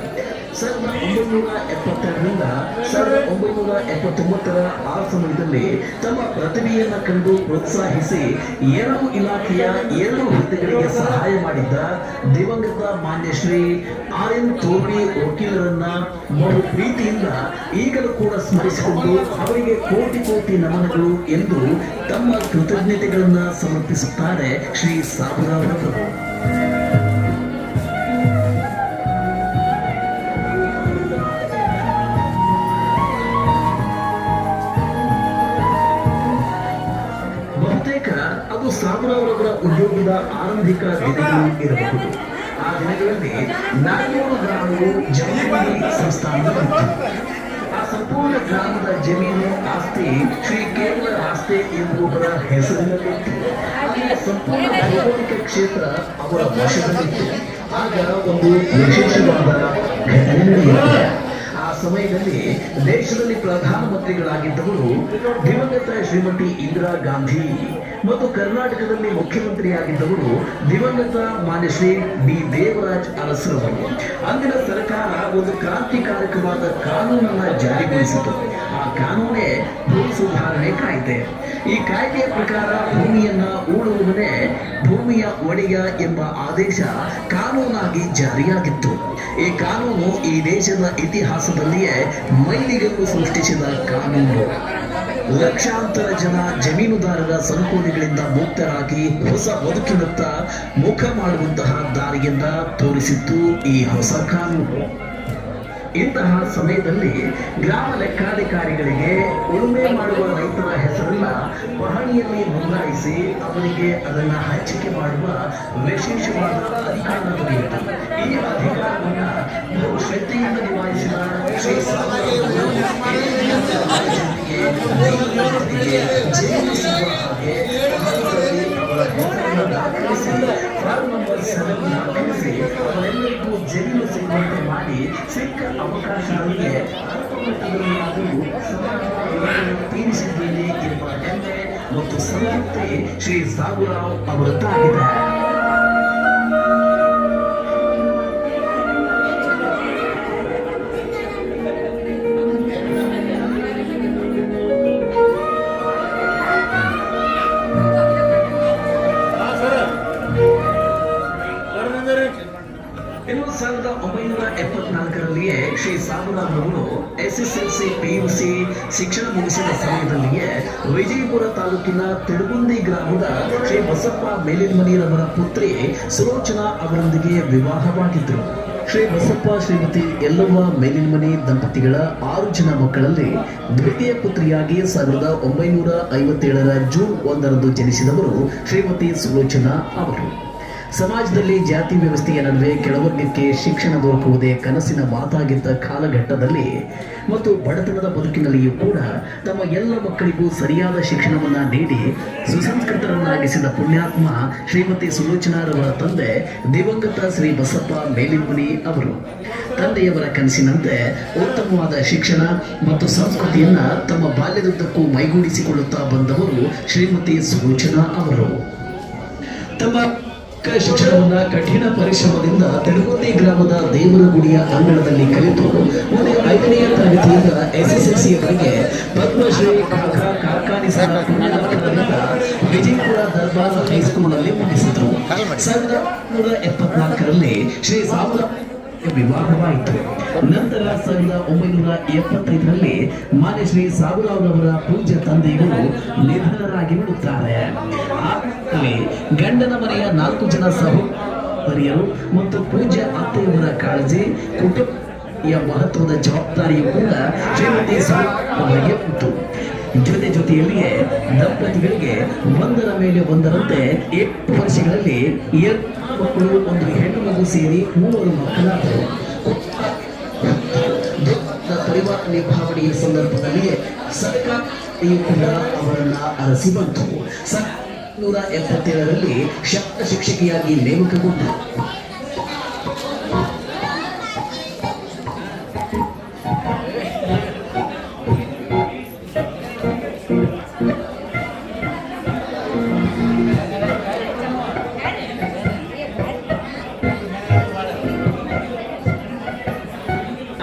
1972ರಿಂದ 1979ರ ಆ ಸಮಯದಲ್ಲಿ ತಮ್ಮ ಪ್ರತಿಭೆಯನ್ನು ಕಂಡು ಪ್ರೋತ್ಸಾಹಿಸಿ 2 ಇಲಾಖೆಯ 2 ಹುದ್ದೆಗಳಿಗೆ ಸಹಾಯ ಮಾಡಿದ್ದ ದಿವಂಗತ ಮಾನ್ಯ ಶ್ರೀ RN ತೋರ್ವಿ ವಕೀಲರನ್ನ ಬಹು ಪ್ರೀತಿಯಿಂದ ಈಗಲೂ ಕೂಡ ಸ್ಮರಿಸಿಕೊಂಡು ಅವರಿಗೆ ಕೋಟಿ ಕೋಟಿ ನಮನಗಳು ಎಂದು ತಮ್ಮ ಕೃತಜ್ಞತೆಗಳನ್ನ ಸಮರ್ಪಿಸುತ್ತಾರೆ ಶ್ರೀ ಸಾಬುರಾವ್ ಅವರು. ಅದು ಸಾಬುರಾವ್ ಅವರ ಉದ್ಯೋಗದ ಆರಂಭಿಕ ದಿನಗಳು ಇರಬಹುದು. ಆ ದಿನಗಳಲ್ಲಿ 400 ಗ್ರಾಮವು ಜಮೀನು ಸಂಸ್ಥಾನದಲ್ಲಿತ್ತು. ಆ ಸಂಪೂರ್ಣ ಗ್ರಾಮದ ಜಮೀನು ಆಸ್ತಿ ಶ್ರೀ ಕೇವಲ ಆಸ್ತಿ ಎಂಬುವರ ಹೆಸರಿನಲ್ಲಿತ್ತು. ಅಲ್ಲಿ ಸಂಪೂರ್ಣ ಭೌಗೋಳಿಕ ಕ್ಷೇತ್ರ ಅವರ ವಶದಲ್ಲಿತ್ತು. ಆಗ ಒಂದು ವಿಶೇಷವಾದ ಘಟನೆ ನಡೆಯುತ್ತದೆ. ಆ ಸಮಯದಲ್ಲಿ ದೇಶದಲ್ಲಿ ಪ್ರಧಾನಮಂತ್ರಿಗಳಾಗಿದ್ದವರು ದಿವಂಗತ ಶ್ರೀಮತಿ ಇಂದಿರಾ ಗಾಂಧಿ ಮತ್ತು ಕರ್ನಾಟಕದಲ್ಲಿ ಮುಖ್ಯಮಂತ್ರಿಯಾಗಿದ್ದವರು ದಿವಂಗತ ಮಾನ್ಯ ಶ್ರೀ ಡಿ ದೇವರಾಜ್ ಅರಸರವರು. ಅಂದಿನ ಸರ್ಕಾರ ಒಂದು ಕ್ರಾಂತಿಕಾರಕವಾದ ಕಾನೂನನ್ನ ಜಾರಿಗೊಳಿಸಿತು. ಆ ಆ ಕಾನೂನೇ ಭೂ ಸುಧಾರಣೆ ಕಾಯ್ದೆ. ಈ ಕಾಯ್ದೆಯ ಪ್ರಕಾರ ಭೂಮಿಯನ್ನ ಉಳುವವನೇ ಭೂಮಿಯ ಒಡೆಯ ಎಂಬ ಆದೇಶ ಕಾನೂನಾಗಿ ಜಾರಿಯಾಗಿತ್ತು. ಈ ಕಾನೂನು ಈ ದೇಶದ ಇತಿಹಾಸದಲ್ಲಿಯೇ ಮೈಲಿಗಲ್ಲು ಸೃಷ್ಟಿಸಿದ ಕಾನೂನು. ಲಕ್ಷಾಂತರ ಜನ ಜಮೀನುದಾರರ ಸಂಕೋಲೆಗಳಿಂದ ಮುಕ್ತರಾಗಿ ಹೊಸ ಬದುಕಿನತ್ತ ಮುಖ ಮಾಡುವಂತಹ ದಾರಿಯನ್ನ ತೋರಿಸಿತ್ತು ಈ ಹೊಸ ಕಾನೂನು. ಇಂತಹ ಸಮಯದಲ್ಲಿ ಗ್ರಾಮ ಲೆಕ್ಕಾಧಿಕಾರಿಗಳಿಗೆ ಉಳುಮೆ ಮಾಡುವ ರೈತರ ಹೆಸರನ್ನ ಪಹಣಿಯಲ್ಲಿ ನೋಂದಾಯಿಸಿ ಅವರಿಗೆ ಅದನ್ನ ಹಂಚಿಕೆ ಮಾಡುವ ವಿಶೇಷವಾದ ಅಧಿಕಾರ ದೊರೆಯಿತು. ಈ ಅಧಿಕಾರವನ್ನ ಬಹು ಶ್ರದ್ಧೆಯಿಂದ ನಿಭಾಯಿಸಿದ ಶ್ರೀ ಅವರೆಲ್ಲರಿಗೂ ಜಮೀನು ಸಿಗುವಂತೆ ಮಾಡಿ ಸಿಕ್ಕ ಅವಕಾಶಗಳಿಗೆ ತೀರಿಸಿದ್ದೇನೆ ಎಂಬ ಹೆಮ್ಮೆ ಮತ್ತು ಸಂತೃಪ್ತಿ ಶ್ರೀ ಸಾಬುರಾವ್ ಅವರದ್ದಾಗಿದೆ. ಇನ್ನು 1974ರಲ್ಲಿಯೇ ಶ್ರೀ ಸಾಬುರಾವ್ ಅವರು SSLC PUC ಶಿಕ್ಷಣ ಮುಗಿಸಿದ ಸಮಯದಲ್ಲಿಯೇ ವಿಜಯಪುರ ತಾಲೂಕಿನ ತಿಳುಗುಂದಿ ಗ್ರಾಮದ ಶ್ರೀ ಬಸಪ್ಪ ಮೇಲಿನ್ಮನಿರವರ ಪುತ್ರಿ ಸುಲೋಚನಾ ಅವರೊಂದಿಗೆ ವಿವಾಹವಾಗಿದ್ದರು. ಶ್ರೀ ಬಸಪ್ಪ ಶ್ರೀಮತಿ ಯಲ್ಲವ್ವ ಮೇಲಿನ್ಮನಿ ದಂಪತಿಗಳ 6 ಜನ ಮಕ್ಕಳಲ್ಲಿ ದ್ವಿತೀಯ ಪುತ್ರಿಯಾಗಿ 1957ರ ಜೂನ್ 1ರಂದು ಜನಿಸಿದವರು ಶ್ರೀಮತಿ ಸುಲೋಚನಾ ಅವರು. ಸಮಾಜದಲ್ಲಿ ಜಾತಿ ವ್ಯವಸ್ಥೆಯ ನಡುವೆ ಕೆಳವರ್ಗಕ್ಕೆ ಶಿಕ್ಷಣ ದೊರಕುವುದೇ ಕನಸಿನ ಮಾತಾಗಿದ್ದ ಕಾಲಘಟ್ಟದಲ್ಲಿ ಮತ್ತು ಬಡತನದ ಬದುಕಿನಲ್ಲಿಯೂ ಕೂಡ ತಮ್ಮ ಎಲ್ಲ ಮಕ್ಕಳಿಗೂ ಸರಿಯಾದ ಶಿಕ್ಷಣವನ್ನ ನೀಡಿ ಸುಸಂಸ್ಕೃತರನ್ನಾಗಿಸಿದ ಪುಣ್ಯಾತ್ಮ ಶ್ರೀಮತಿ ಸುಲೋಚನಾರವರ ತಂದೆ ದಿವಂಗತ ಶ್ರೀ ಬಸಪ್ಪ ಮೇಲಿನ್ಮನಿ ಅವರು. ತಂದೆಯವರ ಕನಸಿನಂತೆ ಉತ್ತಮವಾದ ಶಿಕ್ಷಣ ಮತ್ತು ಸಂಸ್ಕೃತಿಯನ್ನ ತಮ್ಮ ಬಾಲ್ಯದುದ್ದಕ್ಕೂ ಮೈಗೂಡಿಸಿಕೊಳ್ಳುತ್ತಾ ಬಂದವರು ಶ್ರೀಮತಿ ಸುಲೋಚನಾ ಅವರು. ತಮ್ಮ ಶಿಕ್ಷಣವನ್ನ ಕಠಿಣ ಪರಿಶ್ರಮದಿಂದ ತಿಳುಗುಂದಿ ಗ್ರಾಮದ ದೇವರ ಗುಡಿಯ ಅಂಗಳದಲ್ಲಿ ಕಲಿತು ಮುಂದೆ 5ನೇ ತರಗತಿಯಿಂದ SSLCಯವರೆಗೆ ಪದ್ಮಶ್ರೀ ಕಾರ್ಖಾನೆ ವಿಜಯಪುರ ದರ್ಬಾರ್ ಹೈಸ್ಕೂಲ್ನಲ್ಲಿ ಮುಗಿಸಿದರು. 1974ರಲ್ಲಿ ಶ್ರೀ ಸಾಬುರಾವ್ ವಿವಾಹವಾಯಿತು. ನಂತರ 1975ರಲ್ಲಿ ಮಾನ್ಯ ಶ್ರೀ ಸಾಬುರಾವ್ರವರ ಪೂಜ್ಯ ತಂದೆಯವರು ನಿಧನರಾಗಿ ಬಿಡುತ್ತಾರೆ. ಗಂಡನ ಮನೆಯ 4 ಜನ ಸಹೋದರಿಯರು ಮತ್ತು ಪೂಜ್ಯ ಅತ್ತೆಯವರ ಕಾಳಜಿ, ಕುಟುಂಬ ಮಹತ್ವದ ಜವಾಬ್ದಾರಿಯೂ ಕೂಡ ಶ್ರೀಮತಿ ಅವರಿಗೆ ಇತ್ತು. ಜೊತೆಯಲ್ಲಿಯೇ ದಂಪತಿಗಳಿಗೆ ಒಂದರ ಮೇಲೆ ಒಂದರಂತೆ 8 ವರ್ಷಗಳಲ್ಲಿ 2 ಮಕ್ಕಳು, 1 ಹೆಣ್ಣು ಮಗು ಸೇರಿ 3 ಮಕ್ಕಳಾದರು. ಪರಿವಾರ ನಿಭಾವಣೆಯ ಸಂದರ್ಭದಲ್ಲಿ ಸರ್ಕಾರವು ಕೂಡ ಅವರನ್ನ ಅರಸಿ ಬಂತು. 1977ರಲ್ಲಿ ಶಾಲಾ ಶಿಕ್ಷಕಿಯಾಗಿ ನೇಮಕಗೊಂಡರು.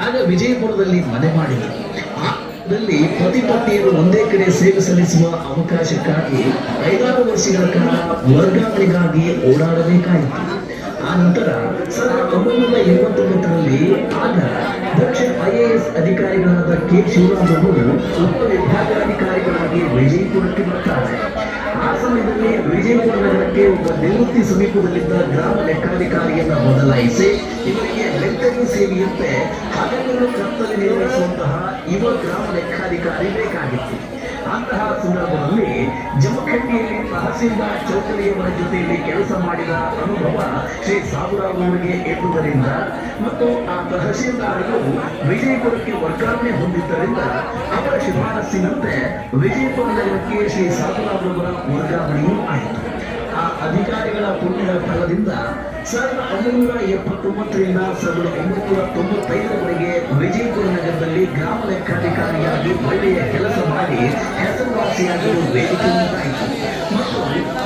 ಆಗ ವಿಜಯಪುರದಲ್ಲಿ ಮನೆ ಮಾಡಿದರು. ಪತಿ ಪತ್ನಿಯರು ಒಂದೇ ಕಡೆ ಸೇವೆ ಸಲ್ಲಿಸುವ ಅವಕಾಶಕ್ಕಾಗಿ 5-6 ವರ್ಷಗಳ ಕಾಲ ವರ್ಗಾವಣೆಗಾಗಿ ಓಡಾಡಬೇಕಾಯಿತು. ಆ ನಂತರ 1989ರಲ್ಲಿ ಆಗ ದಕ್ಷ IAS ಅಧಿಕಾರಿಗಳಾದ ಕೆ ಶಿವರಾಮ್ ಅವರು ಉಪವಿಭಾಗಾಧಿಕಾರಿಗಳಾಗಿ ವಿಜಯಪುರಕ್ಕೆ ಬರ್ತಾರೆ. ಆ ಸಮಯದಲ್ಲಿ ವಿಜಯಪುರ ನಗರಕ್ಕೆ ಒಬ್ಬ ನಿವೃತ್ತಿ ಸಮೀಪದಲ್ಲಿದ್ದ ಗ್ರಾಮ ಲೆಕ್ಕಾಧಿಕಾರಿಯನ್ನ ಬದಲಾಯಿಸಿ ಇವರಿಗೆ ಲೆಕ್ಕದ ಸೇವೆಯಂತೆ ಹಗಲು ಕರ್ತವ್ಯ ನಿರ್ವಹಿಸುವಂತಹ ಯುವ ಗ್ರಾಮ ಲೆಕ್ಕಾಧಿಕಾರಿ ಬೇಕಾಗಿತ್ತು. ಅಂತಹ ಸಂದರ್ಭದಲ್ಲಿ ಜಮಖಂಡಿಯಲ್ಲಿ ತಹಸೀಲ್ದಾರ್ ಚೌಕಲಿಯವರ ಜೊತೆಯಲ್ಲಿ ಕೆಲಸ ಮಾಡಿದ ಅನುಭವ ಶ್ರೀ ಸಾಬುರಾವ್ ಅವರಿಗೆ ಇರುವುದರಿಂದ ಮತ್ತು ಆ ತಹಸೀಲ್ದಾರರು ವಿಜಯಪುರಕ್ಕೆ ವರ್ಗಾವಣೆ ಹೊಂದಿದ್ದರಿಂದ ಅವರ ಶಿಫಾರಸ್ಸಿನಂತೆ ವಿಜಯಪುರ ನಗರಕ್ಕೆ ಶ್ರೀ ಸಾಬುರಾವ್ ಅವರ ವರ್ಗಾವಣೆಯೂ ಆಯಿತು. ಆ ಅಧಿಕಾರಿಗಳ ಪುಣ್ಯದ ಫಲದಿಂದ 1979ರಿಂದ 1995ರವರೆಗೆ ವಿಜಯಪುರ ನಗರದಲ್ಲಿ ಗ್ರಾಮ ಲೆಕ್ಕಾಧಿಕಾರಿಯಾಗಿ ಒಳ್ಳೆಯ ಕೆಲಸ ಮಾಡಿ ಹೆಸರುವಾಸಿಯಾಗಲು ವೇದಿಕೆ ಉಂಟಾಯಿತು ಮತ್ತು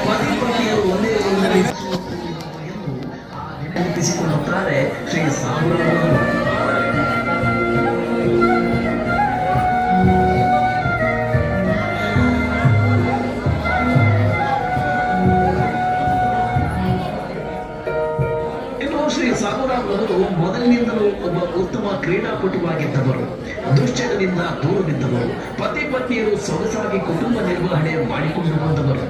ಪತಿಪತಿಯರು ಒಂದೇ ಊರಿನಲ್ಲಿ ನೆನಪಿಸಿಕೊಳ್ಳುತ್ತಾರೆ ಶ್ರೀ ಸಾಬುರಾವ್. ಸೊಗಸಾಗಿ ಕುಟುಂಬ ನಿರ್ವಹಣೆ ಮಾಡಿಕೊಂಡು ಬಂದವರು.